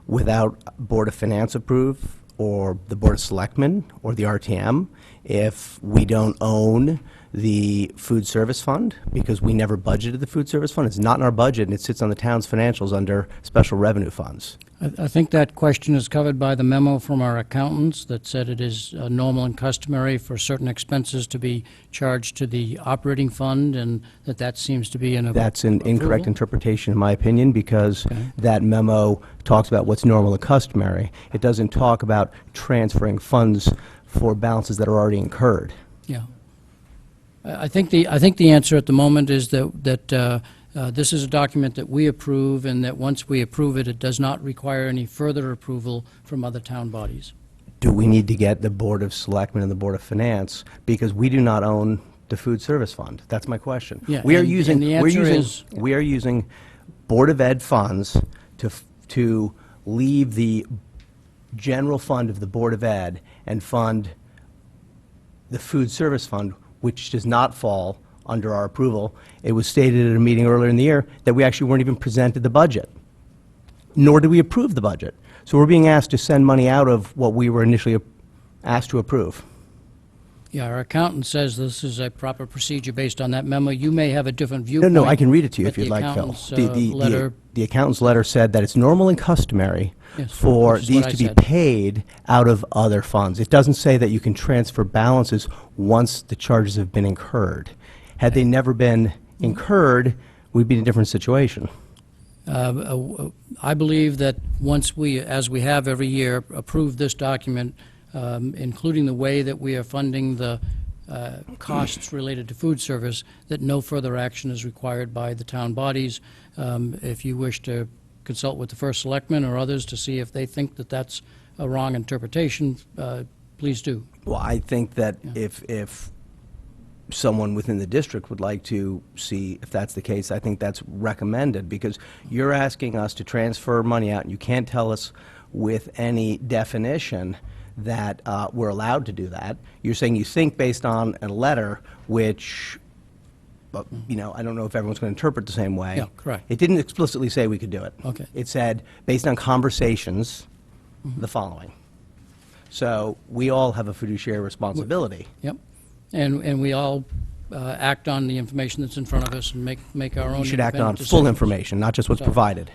without Board of Finance approve or the Board of Selectmen or the RTM if we don't own the food service fund because we never budgeted the food service fund? It's not in our budget and it sits on the town's financials under special revenue funds. I think that question is covered by the memo from our accountants that said it is normal and customary for certain expenses to be charged to the operating fund, and that seems to be an That's an incorrect approval. interpretation, in my opinion, because that memo talks about what's normal and customary. It doesn't talk about transferring funds for balances that are already incurred. Yeah. I think the answer at the moment is that This is a document that we approve, and that once we approve it, it does not require any further approval from other town bodies. Do we need to get the Board of Selectmen and the Board of Finance, because we do not own the food service fund? That's my question. Yeah, We are and using, the we're answer using, is- we are using Board of Ed funds to leave the general fund of the Board of Ed and fund the food service fund, which does not fall under our approval. It was stated at a meeting earlier in the year that we actually weren't even presented the budget, nor did we approve the budget. So we're being asked to send money out of what we were initially asked to approve. Yeah, our accountant says this is a proper procedure based on that memo. You may have a different No, viewpoint. no, I can read it to you but if you'd the like, Phil. accountant's, letter, The accountant's letter said that it's normal and customary Yes, for which is these what I to be said. paid out of other funds. It doesn't say that you can transfer balances once the charges have been incurred. Had they never been incurred, we'd be in a different situation. I believe that once we, as we have every year, approve this document, including the way that we are funding the costs related to food service, that no further action is required by the town bodies. If you wish to consult with the first selectman or others to see if they think that that's a wrong interpretation, please do. Well, I think that if someone within the district would like to see if that's the case, I think that's recommended, because you're asking us to transfer money out, and you can't tell us with any definition that we're allowed to do that. You're saying you think based on a letter, which, you know, I don't know if everyone's going to interpret the same way. Yeah, correct. It didn't explicitly say we could do it. Okay. It said, based on conversations, the following. So we all have a fiduciary responsibility. Yep. And we all act on the information that's in front of us and make our own. You should act on independent full decisions. information, not just what's So, provided.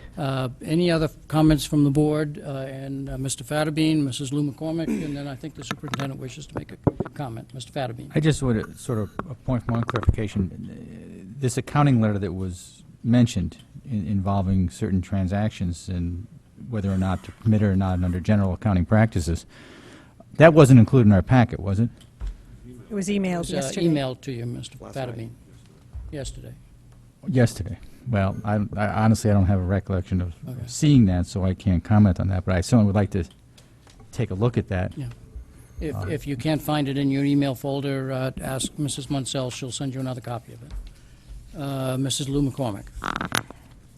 Any other comments from the board? And Mr. Fatterbean, Mrs. Lou McCormick, and then I think the superintendent wishes to make a comment. Mr. Fatterbean. I just would sort of a point for one clarification. This accounting letter that was mentioned involving certain transactions and whether or not to permit it or not under general accounting practices, that wasn't included in our packet, was it? It was emailed It was yesterday. emailed to you, Mr. Fatterbean, yesterday. Yesterday. Well, I honestly, I don't have a recollection of Okay. seeing that, so I can't comment on that, but I certainly would like to take a look at that. Yeah. If you can't find it in your email folder, ask Mrs. Munsell. She'll send you another copy of it. Mrs. Lou McCormick.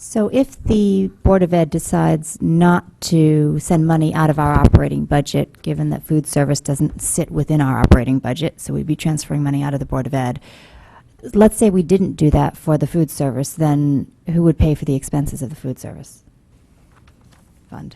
So if the Board of Ed decides not to send money out of our operating budget, given that food service doesn't sit within our operating budget, so we'd be transferring money out of the Board of Ed, let's say we didn't do that for the food service, then who would pay for the expenses of the food service fund?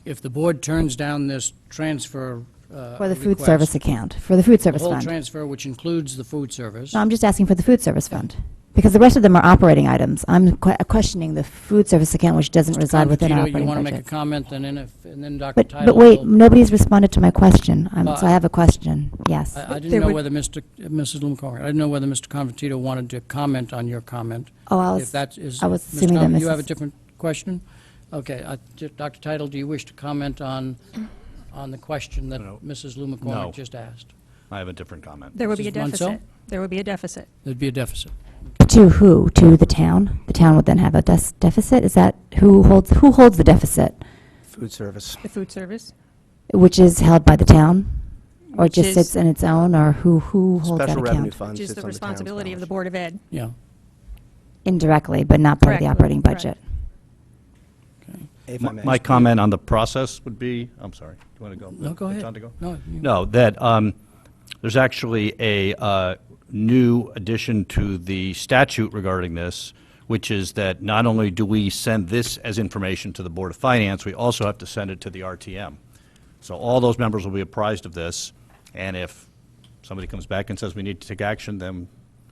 If the board turns down this transfer For the food request, service account, for the food service the whole fund. transfer, which includes the food service. No, I'm just asking for the food service fund. Because the rest of them are operating items. I'm questioning the food service account, which doesn't reside within our Convertito, operating you want to budget. make a comment, and then Dr. Title But wait, will- nobody's responded to my question, Well, so I have a question, yes. I didn't know whether Mrs. Lou McCormick, I didn't know whether Mr. Convertito wanted to comment on your comment. Oh, I was- If that is, I was Mr. assuming that Conver- You have a Mrs. different question? Okay, Dr. Title, do you wish to comment on the question that Mrs. Lou No. McCormick just asked? I have a different comment. There would be a Mrs. Munsell? deficit. There would be a deficit. There'd be a deficit. To who? To the town? The town would then have a deficit? Is that, who holds the deficit? Food service. The food service? Which is held by the town? Or Which just is- sits in its own, or who holds that Special revenue account? fund Which is sits the on the town's responsibility of the balance. Board of Ed. Yeah. Indirectly, but not part of the Correctly, operating correct. budget. If I may. My comment on the process would be, I'm sorry, do you want to go? No, go ahead. John to go? No, you- No, that there's actually a new addition to the statute regarding this, which is that not only do we send this as information to the Board of Finance, we also have to send it to the RTM. So all those members will be apprised of this, and if somebody comes back and says we need to take action, then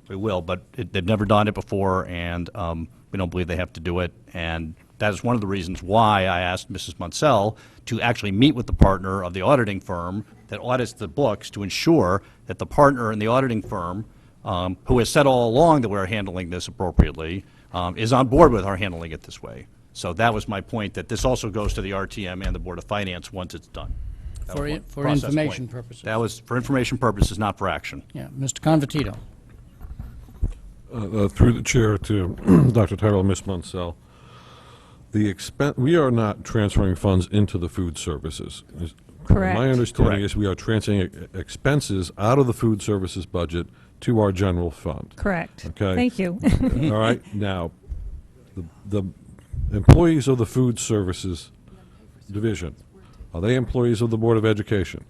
we will. But they've never done it before, and we don't believe they have to do it. And that is one of the reasons why I asked Mrs. Munsell to actually meet with the partner of the auditing firm that audits the books to ensure that the partner in the auditing firm, who has said all along that we're handling this appropriately, is on board with our handling it this way. So that was my point, that this also goes to the RTM and the Board of Finance once it's done. That For was i- one for process information point. purposes. That was for information purposes, not for action. Yeah, Mr. Convertito. Through the chair to Dr. Tyrell, Ms. Munsell, we are not transferring funds into the food services. Correct. My understanding Correct. is we are transferring expenses out of the food services budget to our general fund. Correct. Okay? Thank you. All right, now, the employees of the food services division, are they employees of the Board of Education?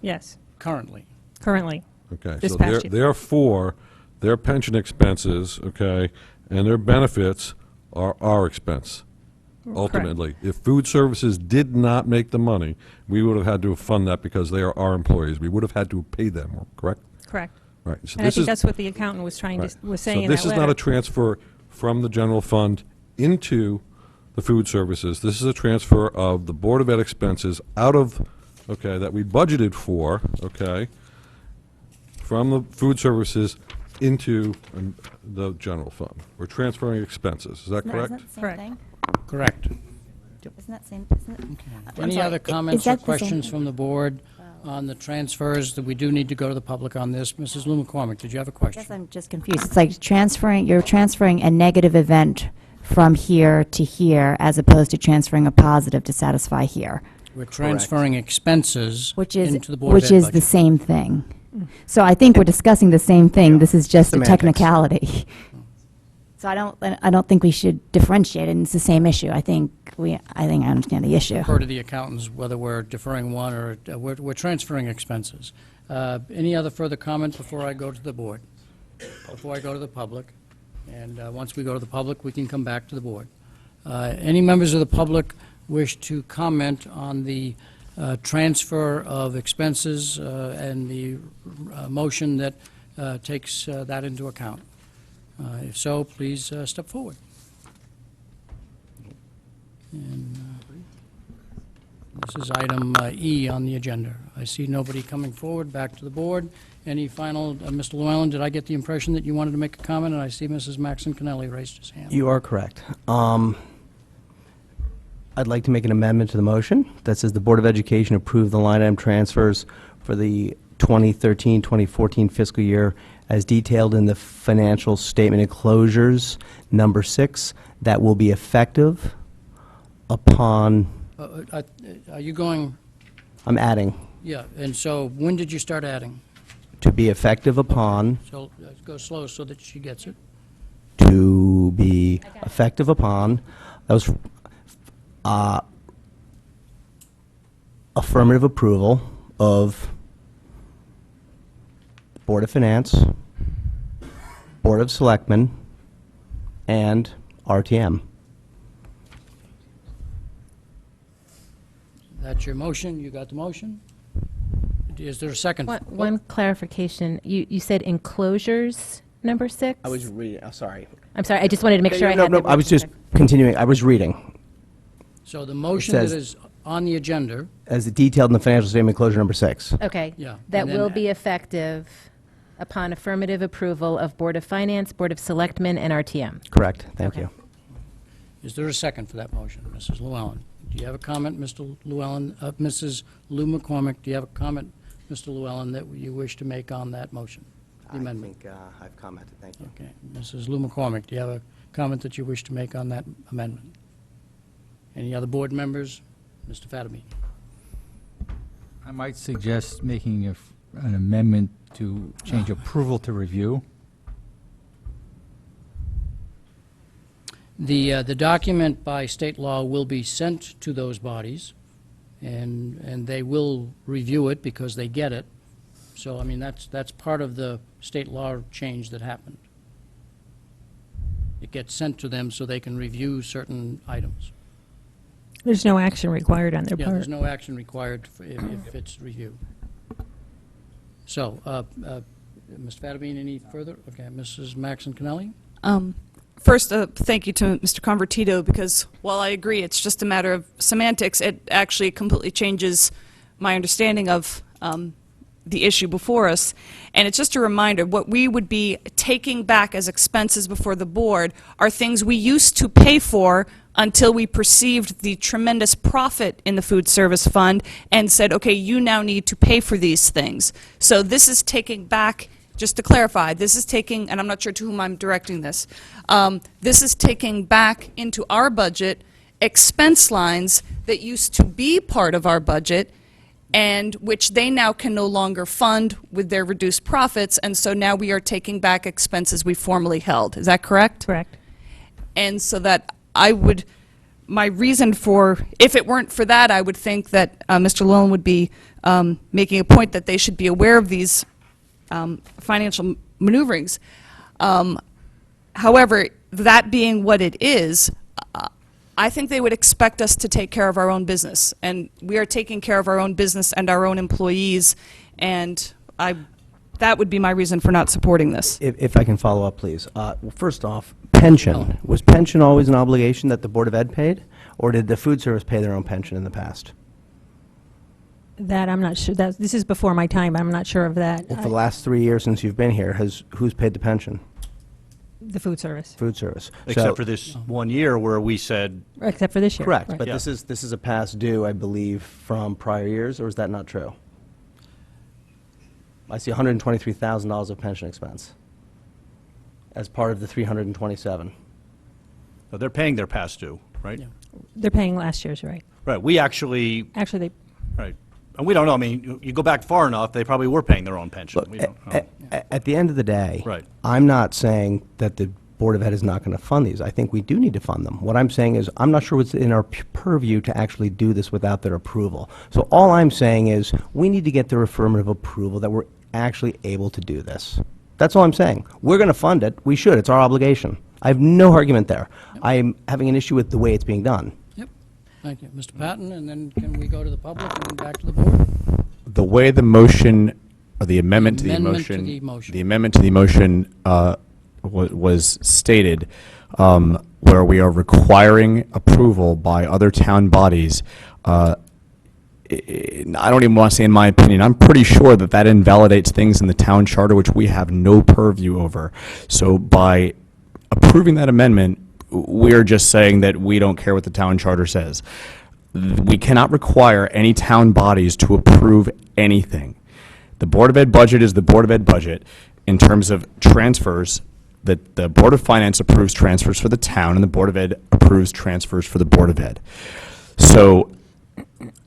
Yes, Currently. currently. Okay, This so past year. therefore, their pension expenses, okay, and their benefits are our expense, ultimately. If food services did not make the money, we would have had to fund that because they are our employees. We would have had to pay them, correct? Correct. Right. So And I this think is that's what the accountant was trying right. to, was saying in So that this is letter. not a transfer from the general fund into the food services. This is a transfer of the Board of Ed expenses out of, okay, that we budgeted for, okay, from the food services into the general fund. We're transferring expenses. Is that correct? Isn't that the same Correct. thing? Correct. Isn't that same? I'm Any sorry, other is comments that or the same- questions from the board on the transfers? That we do need to go to the public on this. Mrs. Lou McCormick, did you have a I question? guess I'm just confused. It's like you're transferring a negative event from here to here as opposed to transferring a positive to satisfy here, We're transferring expenses which is, into the Board of Ed the budget. same thing. So I think we're discussing the same thing. This is just a Semantics. technicality. So I don't think we should differentiate it, and it's the same issue. I think I understand the issue. Refer to the accountants whether we're deferring one or we're transferring expenses. Any other further comment before I go to the board? Before I go to the public? And once we go to the public, we can come back to the board. Any members of the public wish to comment on the transfer of expenses and the motion that takes that into account? If so, please step forward. And this is item E on the agenda. I see nobody coming forward. Back to the board. Any final, Mr. Llewellyn, did I get the impression that you wanted to make a comment? And I see Mrs. Maxon Cannelli raised his hand. You are correct. I'd like to make an amendment to the motion that says the Board of Education approve the line item transfers for the 2013-2014 fiscal year as detailed in the financial statement enclosures number 6 that will be effective upon, Are you going, I'm adding, yeah, and so when did you start adding? to be effective upon, So go slow so that she gets it. to be effective upon, that was affirmative approval of Board of Finance, Board of Selectmen, and RTM. That's your motion? You got the motion? Is there a second? One clarification. You said enclosures, number 6? I was reading, sorry. I'm sorry, I just wanted to make sure I had No, the I was just continuing, I was reading. So the motion that says- is on the agenda, As detailed in the financial statement enclosure number 6. Okay. Yeah, That and then- will be effective upon affirmative approval of Board of Finance, Board of Selectmen, and RTM. Correct, thank Okay. you. is there a second for that motion? Mrs. Llewellyn, do you have a comment, Mr. Llewellyn? Mrs. Lou McCormick, do you have a comment, Mr. Llewellyn, that you wish to make on that motion? The amendment. I think I've commented, thank you. Okay. Mrs. Lou McCormick, do you have a comment that you wish to make on that amendment? Any other board members? Mr. Fattamy? I might suggest making an amendment to change approval to review. The document by state law will be sent to those bodies, and they will review it because they get it. So, I mean, that's part of the state law change that happened. It gets sent to them so they can review certain items. There's no action required on their Yeah, part. there's no action required if it's reviewed. So, Mr. Fattamy, any further? Okay, Mrs. Maxon Cannelli? First, thank you to Mr. Convertito, because while I agree it's just a matter of semantics, it actually completely changes my understanding of the issue before us. And it's just a reminder, what we would be taking back as expenses before the board are things we used to pay for until we perceived the tremendous profit in the food service fund and said, okay, you now need to pay for these things. So this is taking back just to clarify, this is taking, and I'm not sure to whom I'm directing this, this is taking back into our budget expense lines that used to be part of our budget and which they now can no longer fund with their reduced profits, and so now we are taking back expenses we formerly held. Is that correct? Correct. And so that I would, my reason for, if it weren't for that, I would think that Mr. Llewellyn would be making a point that they should be aware of these financial maneuverings. However, that being what it is, I think they would expect us to take care of our own business, and we are taking care of our own business and our own employees, and that would be my reason for not supporting this. If I can follow up, please. Well, first off, pension. Was pension always an obligation that the Board of Ed paid, or did the food service pay their own pension in the past? That I'm not sure. This is before my time. I'm not sure of that. Well, for the last 3 years since you've been here, who's paid the pension? The food service. Food service. Except for this 1 year where we said. Except for this year. Correct, right. but this is a past due, I believe, from prior years, or is that not true? I see $123,000 of pension expense as part of the 327. No, they're paying their past due, right? Yeah. They're paying last year's, right? Right. We actually. Actually, they. Right. And we don't know. I mean, you go back far enough, they probably were paying their own pension. Look, We don't know. at the end of the day, Right. I'm not saying that the Board of Ed is not going to fund these. I think we do need to fund them. What I'm saying is I'm not sure what's in our purview to actually do this without their approval. So all I'm saying is we need to get their affirmative approval that we're actually able to do this. That's all I'm saying. We're going to fund it. We should. It's our obligation. I have no argument there. I'm having an issue with the way it's being done. Yep. Thank you. Mr. Patton, and then can we go to the public and then back to the board? The way the motion, or the amendment to the Amendment to motion, the motion. the amendment to the motion was stated, where we are requiring approval by other town bodies. I don't even want to say in my opinion, I'm pretty sure that that invalidates things in the town charter which we have no purview over. So by approving that amendment, we're just saying that we don't care what the town charter says. We cannot require any town bodies to approve anything. The Board of Ed budget is the Board of Ed budget. In terms of transfers, that the Board of Finance approves transfers for the town, and the Board of Ed approves transfers for the Board of Ed. So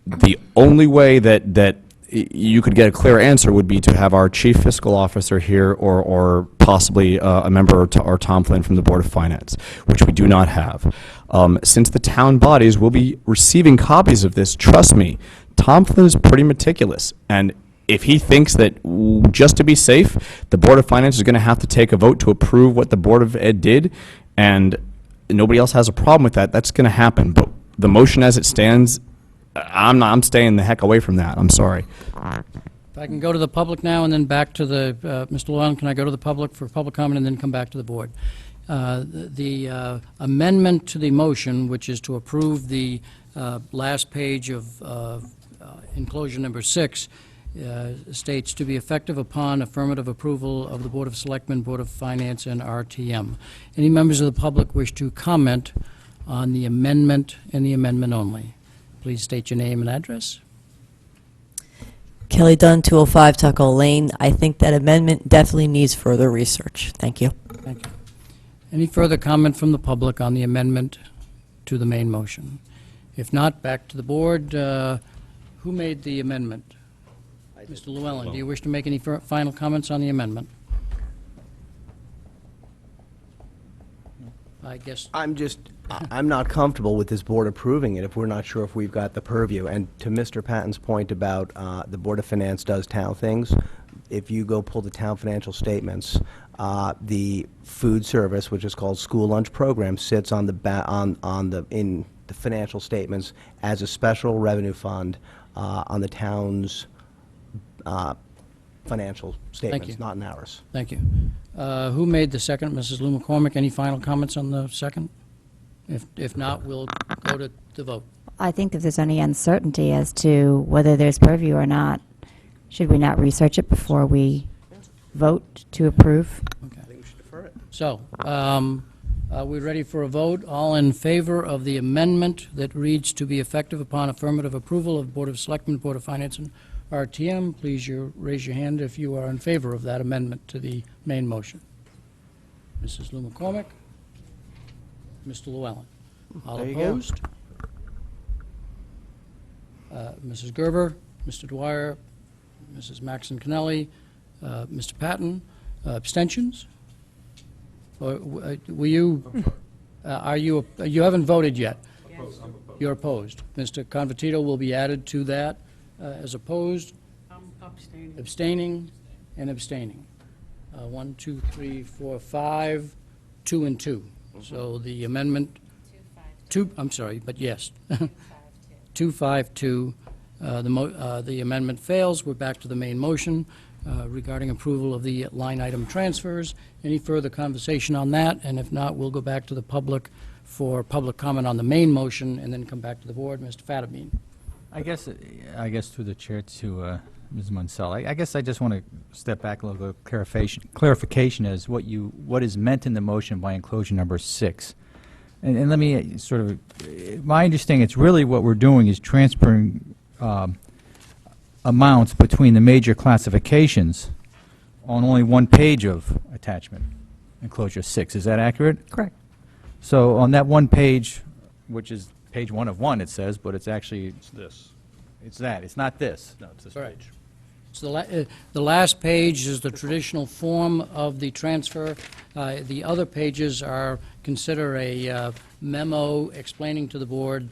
the only way that you could get a clear answer would be to have our chief fiscal officer here, or possibly a member, or Tom Flynn from the Board of Finance, which we do not have. Since the town bodies will be receiving copies of this, trust me, Tom Flynn is pretty meticulous, and if he thinks that just to be safe, the Board of Finance is going to have to take a vote to approve what the Board of Ed did, and nobody else has a problem with that, that's going to happen. But the motion as it stands, I'm staying the heck away from that. I'm sorry. If I can go to the public now and then back to the, Mr. Llewellyn, can I go to the public for public comment and then come back to the board? The amendment to the motion, which is to approve the last page of enclosure number 6, states to be effective upon affirmative approval of the Board of Selectmen, Board of Finance, and RTM. Any members of the public wish to comment on the amendment and the amendment only? Please state your name and address. Kelly Dunn, 205 Tuckle Lane. I think that amendment definitely needs further research. Thank you. Thank you. Any further comment from the public on the amendment to the main motion? If not, back to the board. Who made the amendment? Mr. Llewellyn, do you wish to make any final comments on the amendment? I guess. I'm not comfortable with this board approving it if we're not sure if we've got the purview. And to Mr. Patton's point about the Board of Finance does town things, if you go pull the town financial statements, the food service, which is called school lunch program, sits on the in the financial statements as a special revenue fund on the town's financial statements, not in ours. Thank you. Who made the second? Mrs. Lou McCormick, any final comments on the second? If not, we'll go to the vote. I think if there's any uncertainty as to whether there's purview or not, should we not research it before we vote to approve? I think we should defer it. So, are we ready for a vote? All in favor of the amendment that reads to be effective upon affirmative approval of Board of Selectmen, Board of Finance, and RTM, please raise your hand if you are in favor of that amendment to the main motion. Mrs. Lou McCormick? Mr. Llewellyn? All There you go. opposed? Mrs. Gerber, Mr. Dwyer, Mrs. Maxon Cannelli, Mr. Patton, abstentions? Or were you, are you, you haven't voted yet? You're opposed. Mr. Convertito will be added to that as opposed, abstaining, and abstaining. 1, 2, 3, 4, 5, 2 and 2. So the amendment, I'm sorry, but yes. 252. The amendment fails. We're back to the main motion regarding approval of the line item transfers. Any further conversation on that? And if not, we'll go back to the public for public comment on the main motion and then come back to the board. Mr. Fattabine. I guess through the chair to Ms. Munsell, I guess I just want to step back a little bit, clarification as what is meant in the motion by enclosure number 6. And let me sort of, my understanding, it's really what we're doing is transferring amounts between the major classifications on only one page of attachment, enclosure 6. Is that accurate? Correct. So on that one page, which is page 1 of 1, it says, but it's actually, It's this. it's that. It's not this. No, it's this Right. page. So the last page is the traditional form of the transfer. The other pages consider a memo explaining to the board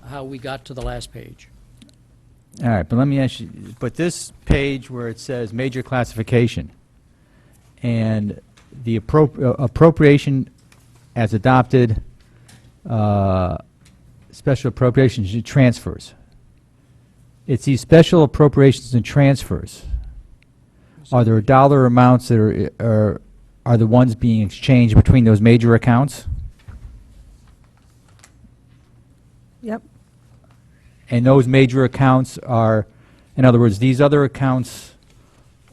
how we got to the last page. All right, but let me ask you, but this page where it says major classification and the appropriation as adopted, special appropriations, transfers. It's these special appropriations and transfers. Are there dollar amounts that are the ones being exchanged between those major accounts? Yep. And those major accounts are, in other words, these other accounts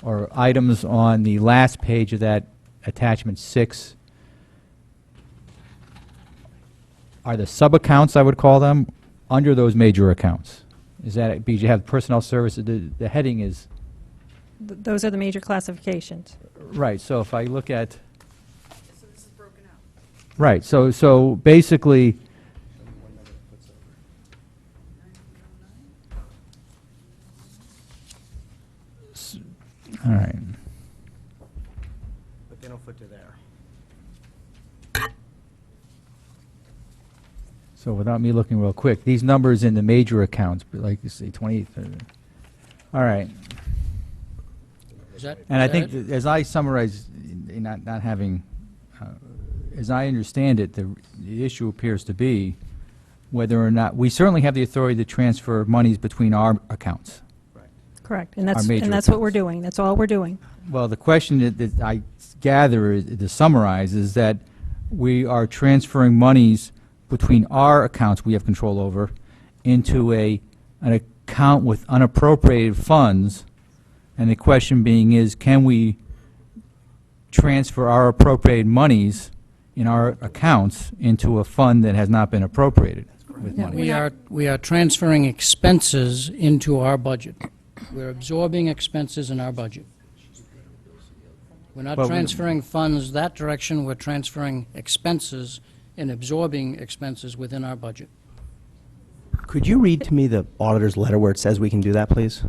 or items on the last page of that attachment 6 are the sub-accounts, I would call them, under those major accounts. Is that it? Because you have personnel services, the heading is, Those are the major classifications. right, so if I look at. So this is broken out. Right, so basically. All right. But they don't put to there. So without me looking real quick, these numbers in the major accounts, like you say, 20, 30. All right. Is that, And I is think, that it? that as I summarize, not having, as I understand it, the issue appears to be whether or not, we certainly have the authority to transfer monies between our accounts. Correct. And major that's what we're accounts. doing. That's all we're doing. Well, the question that I gather, to summarize, is that we are transferring monies between our accounts we have control over into an account with unappropriated funds, and the question being is, can we transfer our appropriated monies in our accounts into a fund that has not been appropriated with money? We are transferring expenses into our budget. We're absorbing expenses in our budget. We're not But we- transferring funds that direction, we're transferring expenses and absorbing expenses within our budget. Could you read to me the auditor's letter where it says we can do that, please,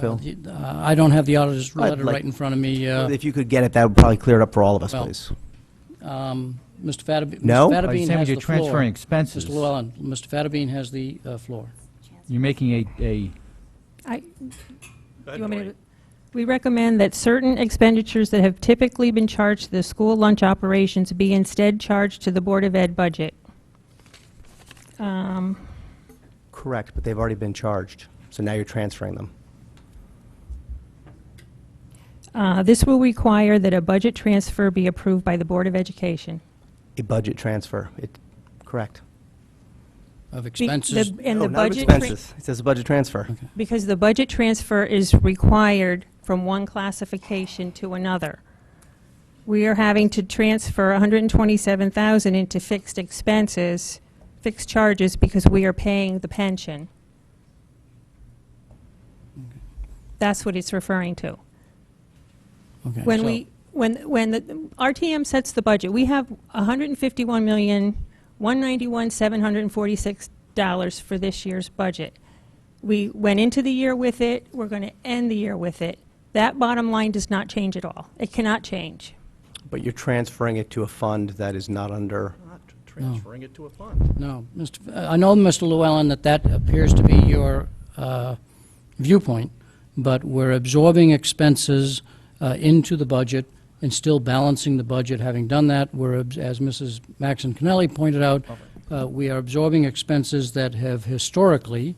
Phil? I don't have the auditor's I'd letter like- right in front of me. If you could get it, that would probably clear it up for all of us, Well, please. Mr. Fattabine, No? Mr. Are you Fattabine saying has you're the floor. transferring expenses? Mr. Llewellyn, Mr. Fattabine has the floor. You're making a You want me to- We recommend that certain expenditures that have typically been charged to the school lunch operations be instead charged to the Board of Ed budget. Correct, but they've already been charged, so now you're transferring them. This will require that a budget transfer be approved by the Board of Education. A budget transfer, correct. Of expenses. And No, the not of budget expenses. It says a budget transfer. Because the budget transfer is required from one classification to another. We are having to transfer $127,000 into fixed expenses, fixed charges, because we are paying the pension. That's what it's referring to. Okay, When so- when the RTM sets the budget, we have $151,191,746 for this year's budget. We went into the year with it. We're going to end the year with it. That bottom line does not change at all. It cannot change. But you're transferring it to a fund that is not under... Not transferring it to a fund. No, I know, Mr. Llewellyn, that appears to be your viewpoint, but we're absorbing expenses into the budget and still balancing the budget. Having done that, as Mrs. Maxon Kennelly pointed out, we are absorbing expenses that have historically,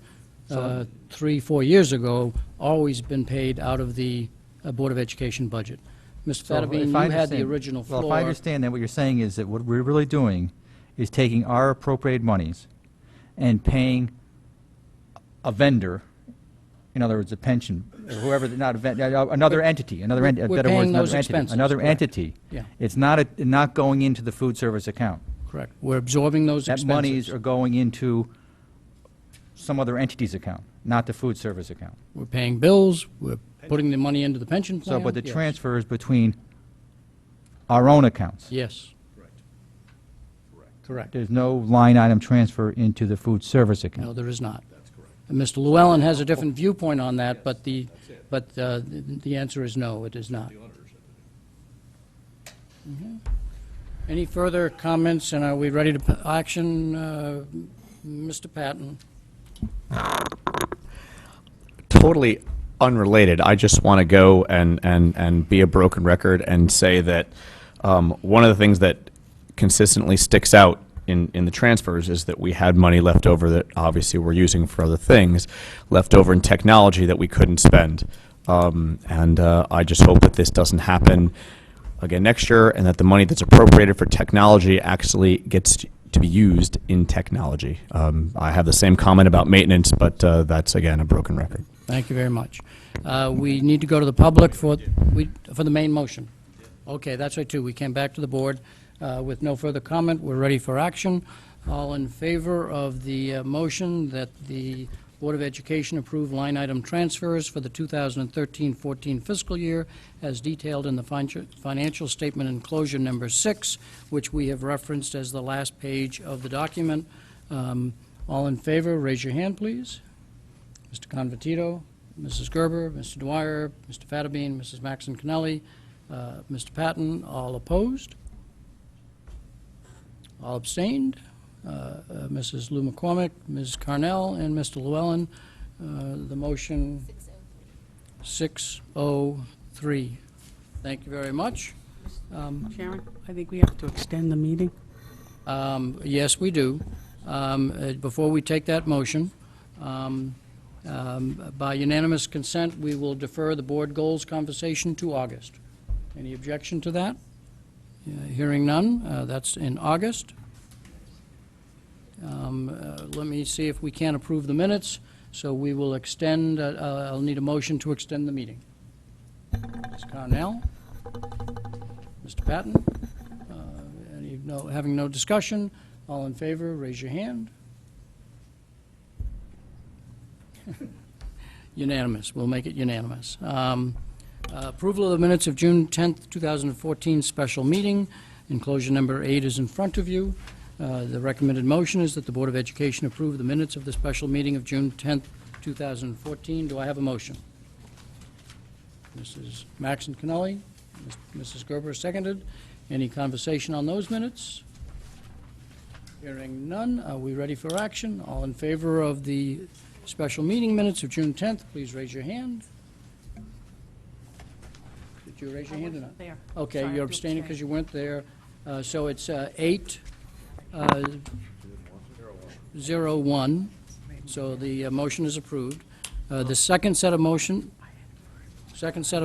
3-4 years ago, always been paid out of the Board of Education budget. Mr. Fattabine, you had the original floor. Well, if I understand that, what you're saying is that what we're really doing is taking our appropriated monies and paying a vendor, in other words, a pension, whoever, not a another entity, We're paying those expenses, another correct. entity. Yeah. It's not going into the food service account. Correct. We're absorbing those That expenses. monies are going into some other entity's account, not the food service account. We're paying bills, we're putting the money into the pension plan. So, but the Yes. transfer is between our own accounts. Yes. Correct. There's no line item transfer into the food service account. No, there is not. And Mr. Llewellyn has a different viewpoint on that, but the answer is no, it is not. Mhm. Any further comments, and are we ready to action? Mr. Patton? Totally unrelated. I just want to go and be a broken record and say that one of the things that consistently sticks out in the transfers is that we had money left over that obviously we're using for other things, left over in technology that we couldn't spend. And I just hope that this doesn't happen again next year, and that the money that's appropriated for technology actually gets to be used in technology. I have the same comment about maintenance, but that's, again, a broken record. Thank you very much. We need to go to the public for the main motion. Okay, that's right, too. We came back to the board with no further comment. We're ready for action. All in favor of the motion that the Board of Education approve line item transfers for the 2013-14 fiscal year as detailed in the financial statement enclosure number 6, which we have referenced as the last page of the document. All in favor, raise your hand, please. Mr. Convertito, Mrs. Gerber, Mr. Dwyer, Mr. Fattabine, Mrs. Maxon Kennelly, Mr. Patton, all opposed? All abstained? Mrs. Lou McCormick, Ms. Carnell, and Mr. Llewellyn. The motion 603. Thank you very much. Sharon, I think we have to extend the meeting. Yes, we do. Before we take that motion, by unanimous consent, we will defer the board goals conversation to August. Any objection to that? Hearing none, that's in August. Let me see if we can approve the minutes. So we will extend, I'll need a motion to extend the meeting. Ms. Carnell? Mr. Patton? Having no discussion, all in favor, raise your hand. Unanimous. We'll make it unanimous. Approval of the minutes of June 10th, 2014 special meeting. Enclosure number 8 is in front of you. The recommended motion is that the Board of Education approve the minutes of the special meeting of June 10th, 2014. Do I have a motion? Mrs. Maxon Kennelly, Mrs. Gerber seconded. Any conversation on those minutes? Hearing none, are we ready for action? All in favor of the special meeting minutes of June 10th, please raise your hand. Did you raise your hand or not? There. Okay, Sorry, you're I have to abstaining because abstain. you weren't there. So it's 8-0-1, so the motion is approved. The second set of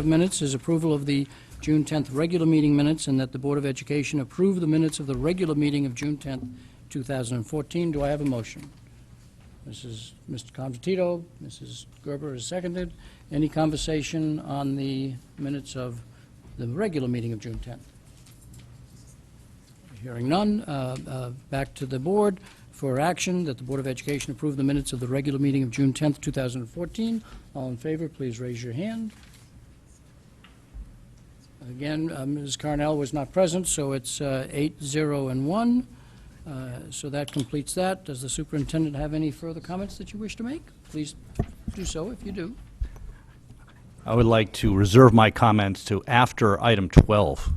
minutes is approval of the June 10th regular meeting minutes, and that the Board of Education approve the minutes of the regular meeting of June 10th, 2014. Do I have a motion? Mr. Convertito, Mrs. Gerber is seconded. Any conversation on the minutes of the regular meeting of June 10th? Hearing none, back to the board for action that the Board of Education approve the minutes of the regular meeting of June 10th, 2014. All in favor, please raise your hand. Again, Ms. Carnell was not present, so it's 8-0-1. So that completes that. Does the superintendent have any further comments that you wish to make? Please do so if you do. I would like to reserve my comments to after item 12.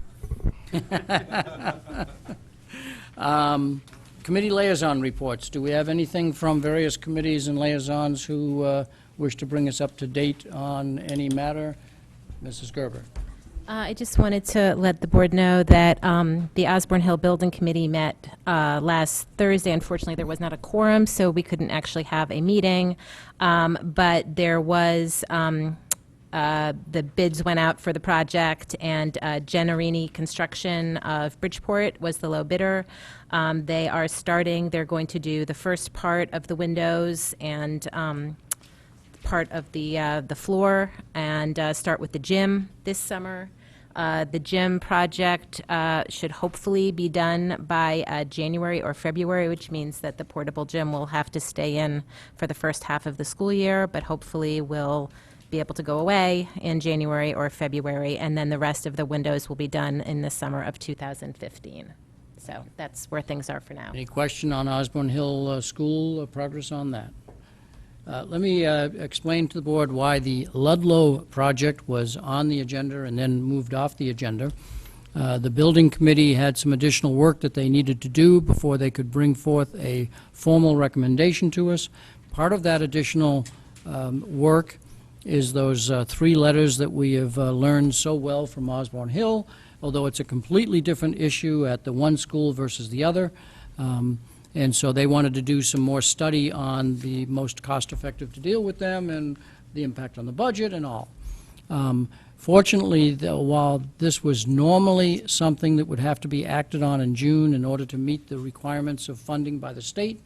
Committee liaison reports. Do we have anything from various committees and liaisons who wish to bring us up to date on any matter? Mrs. Gerber. I just wanted to let the board know that the Osborne Hill Building Committee met last Thursday. Unfortunately, there was not a quorum, so we couldn't actually have a meeting. But there was, the bids went out for the project, and Generini Construction of Bridgeport was the low bidder. They are starting, they're going to do the first part of the windows and part of the floor, and start with the gym this summer. The gym project should hopefully be done by January or February, which means that the portable gym will have to stay in for the first half of the school year, but hopefully will be able to go away in January or February, and then the rest of the windows will be done in the summer of 2015. So that's where things are for now. Any question on Osborne Hill School progress on that? Let me explain to the board why the Ludlow project was on the agenda and then moved off the agenda. The building committee had some additional work that they needed to do before they could bring forth a formal recommendation to us. Part of that additional work is those 3 letters that we have learned so well from Osborne Hill, although it's a completely different issue at the one school versus the other. And so they wanted to do some more study on the most cost-effective to deal with them and the impact on the budget and all. Fortunately, while this was normally something that would have to be acted on in June in order to meet the requirements of funding by the state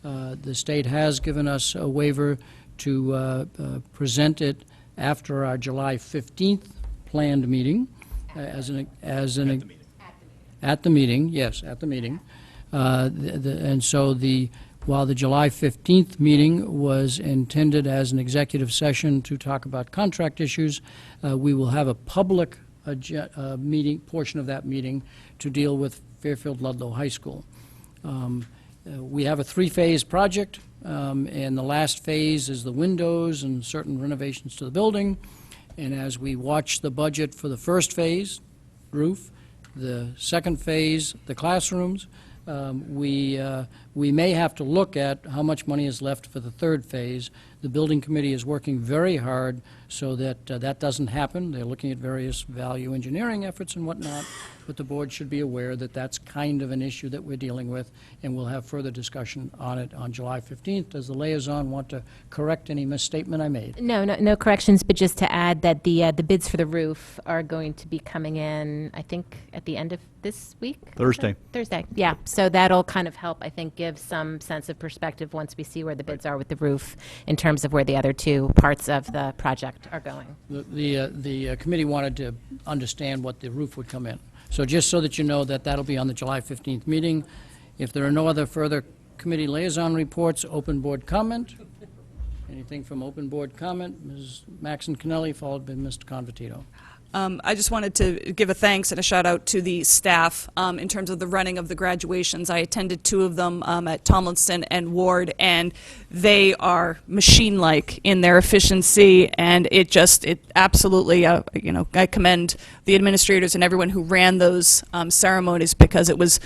has given us a waiver to present it after our July 15th planned meeting. At the meeting, yes, at the meeting. And so while the July 15th meeting was intended as an executive session to talk about contract issues, we will have a public meeting, portion of that meeting, to deal with Fairfield Ludlow High School. We have a 3-phase project, and the last phase is the windows and certain renovations to the building. And as we watch the budget for the first phase, roof, the second phase, the classrooms, we may have to look at how much money is left for the third phase. The building committee is working very hard so that that doesn't happen. They're looking at various value engineering efforts and whatnot, but the board should be aware that that's kind of an issue that we're dealing with, and we'll have further discussion on it on July 15th. Does the liaison want to correct any misstatement I made? No corrections, but just to add that the bids for the roof are going to be coming in, I think, at the end of this week? Thursday. Thursday, yeah. So that'll kind of help, I think, give some sense of perspective once we see where the bids are with the roof in terms of where the other 2 parts of the project are going. The committee wanted to understand what the roof would come in. So just so that you know that that'll be on the July 15th meeting. If there are no other further committee liaison reports, open board comment. Anything from open board comment? Ms. Maxon Kennelly, followed by Mr. Convertito. I just wanted to give a thanks and a shout out to the staff in terms of the running of the graduations. I attended 2 of them at Tomlinson and Ward, and they are machine-like in their efficiency, and it absolutely, I commend the administrators and everyone who ran those ceremonies, because it was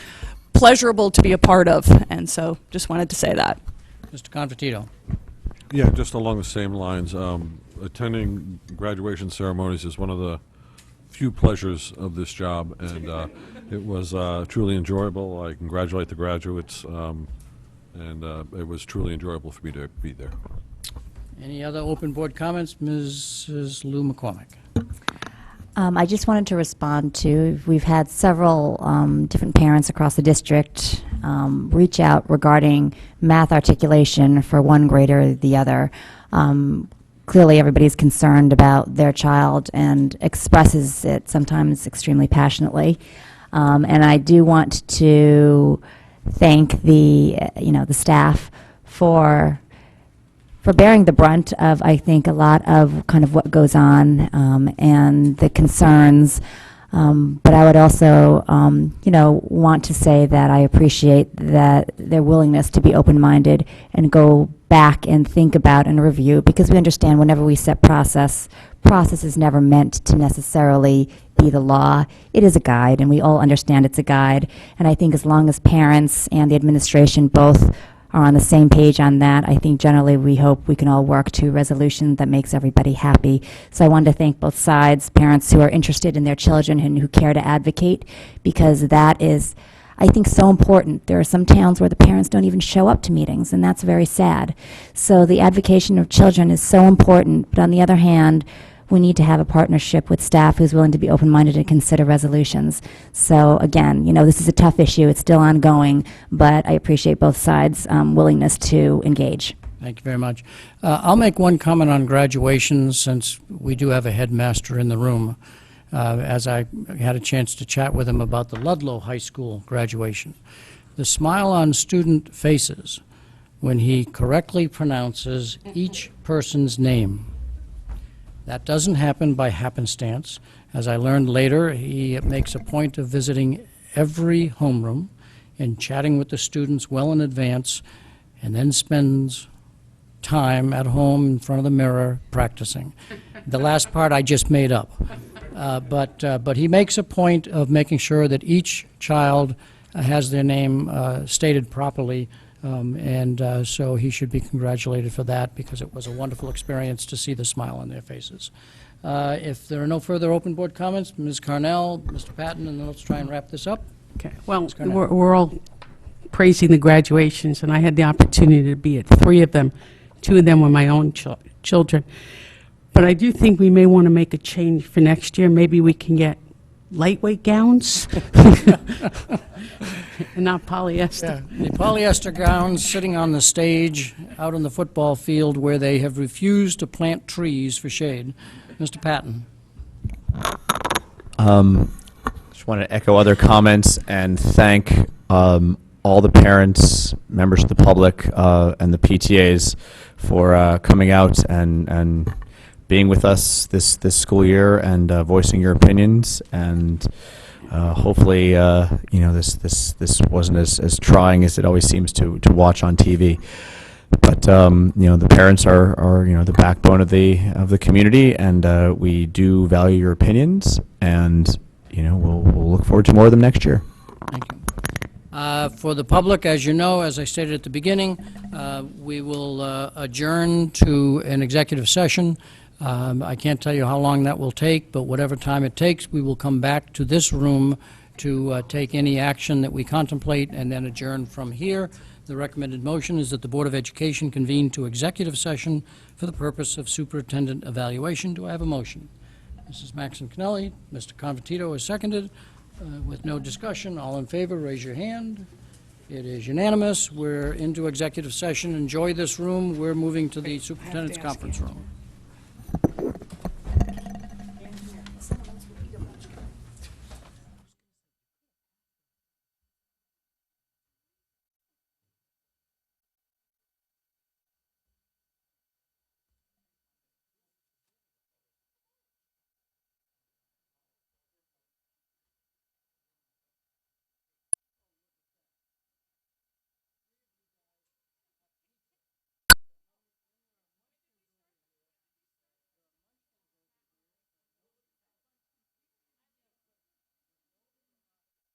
pleasurable to be a part of, and so just wanted to say that. Mr. Convertito. Yeah, just along the same lines, attending graduation ceremonies is one of the few pleasures of this job, and it was truly enjoyable. I congratulate the graduates, and it was truly enjoyable for me to be there. Any other open board comments? Mrs. Lou McCormick. I just wanted to respond to, we've had several different parents across the district reach out regarding math articulation for one grade or the other. Clearly everybody's concerned about their child and expresses it sometimes extremely passionately. And I do want to thank the staff for bearing the brunt of, I think, a lot of kind of what goes on and the concerns. But I would also, want to say that I appreciate that their willingness to be open-minded and go back and think about and review, because we understand whenever we set process is never meant to necessarily be the law. It is a guide, and we all understand it's a guide. And I think as long as parents and the administration both are on the same page on that, I think generally we hope we can all work to a resolution that makes everybody happy. So I wanted to thank both sides, parents who are interested in their children and who care to advocate, because that is, I think, so important. There are some towns where the parents don't even show up to meetings, and that's very sad. So the advocacy of children is so important, but on the other hand, we need to have a partnership with staff who's willing to be open-minded and consider resolutions. So again, this is a tough issue. It's still ongoing, but I appreciate both sides' willingness to engage. Thank you very much. I'll make one comment on graduations, since we do have a headmaster in the room, as I had a chance to chat with him about the Ludlow High School graduation. The smile on student faces when he correctly pronounces each person's name. That doesn't happen by happenstance. As I learned later, he makes a point of visiting every homeroom and chatting with the students well in advance, and then spends time at home in front of the mirror practicing. The last part I just made up. But he makes a point of making sure that each child has their name stated properly. So he should be congratulated for that, because it was a wonderful experience to see the smile on their faces. If there are no further open board comments, Ms. Carnell, Mr. Patton, and then let's try and wrap this up. Okay. Well, we're all praising the graduations, and I had the opportunity to be at 3 of them. 2 of them were my own children. But I do think we may want to make a change for next year. Maybe we can get lightweight gowns and not polyester. Yeah, the polyester gowns sitting on the stage out on the football field where they have refused to plant trees for shade. Mr. Patton. Just want to echo other comments and thank all the parents, members of the public, and the PTAs for coming out and being with us this school year and voicing your opinions. And hopefully, this wasn't as trying as it always seems to watch on TV. But the parents are the backbone of the community, and we do value your opinions. And we'll look forward to more of them next year. Thank you. For the public, as you know, as I stated at the beginning, we will adjourn to an executive session. I can't tell you how long that will take, but whatever time it takes, we will come back to this room to take any action that we contemplate and then adjourn from here. The recommended motion is that the Board of Education convene to executive session for the purpose of superintendent evaluation. Do I have a motion? Mrs. Maxon Kennelly, Mr. Convertito is seconded. With no discussion, all in favor, raise your hand. It is unanimous. We're into executive session. Enjoy this room. We're moving to the superintendent's conference room.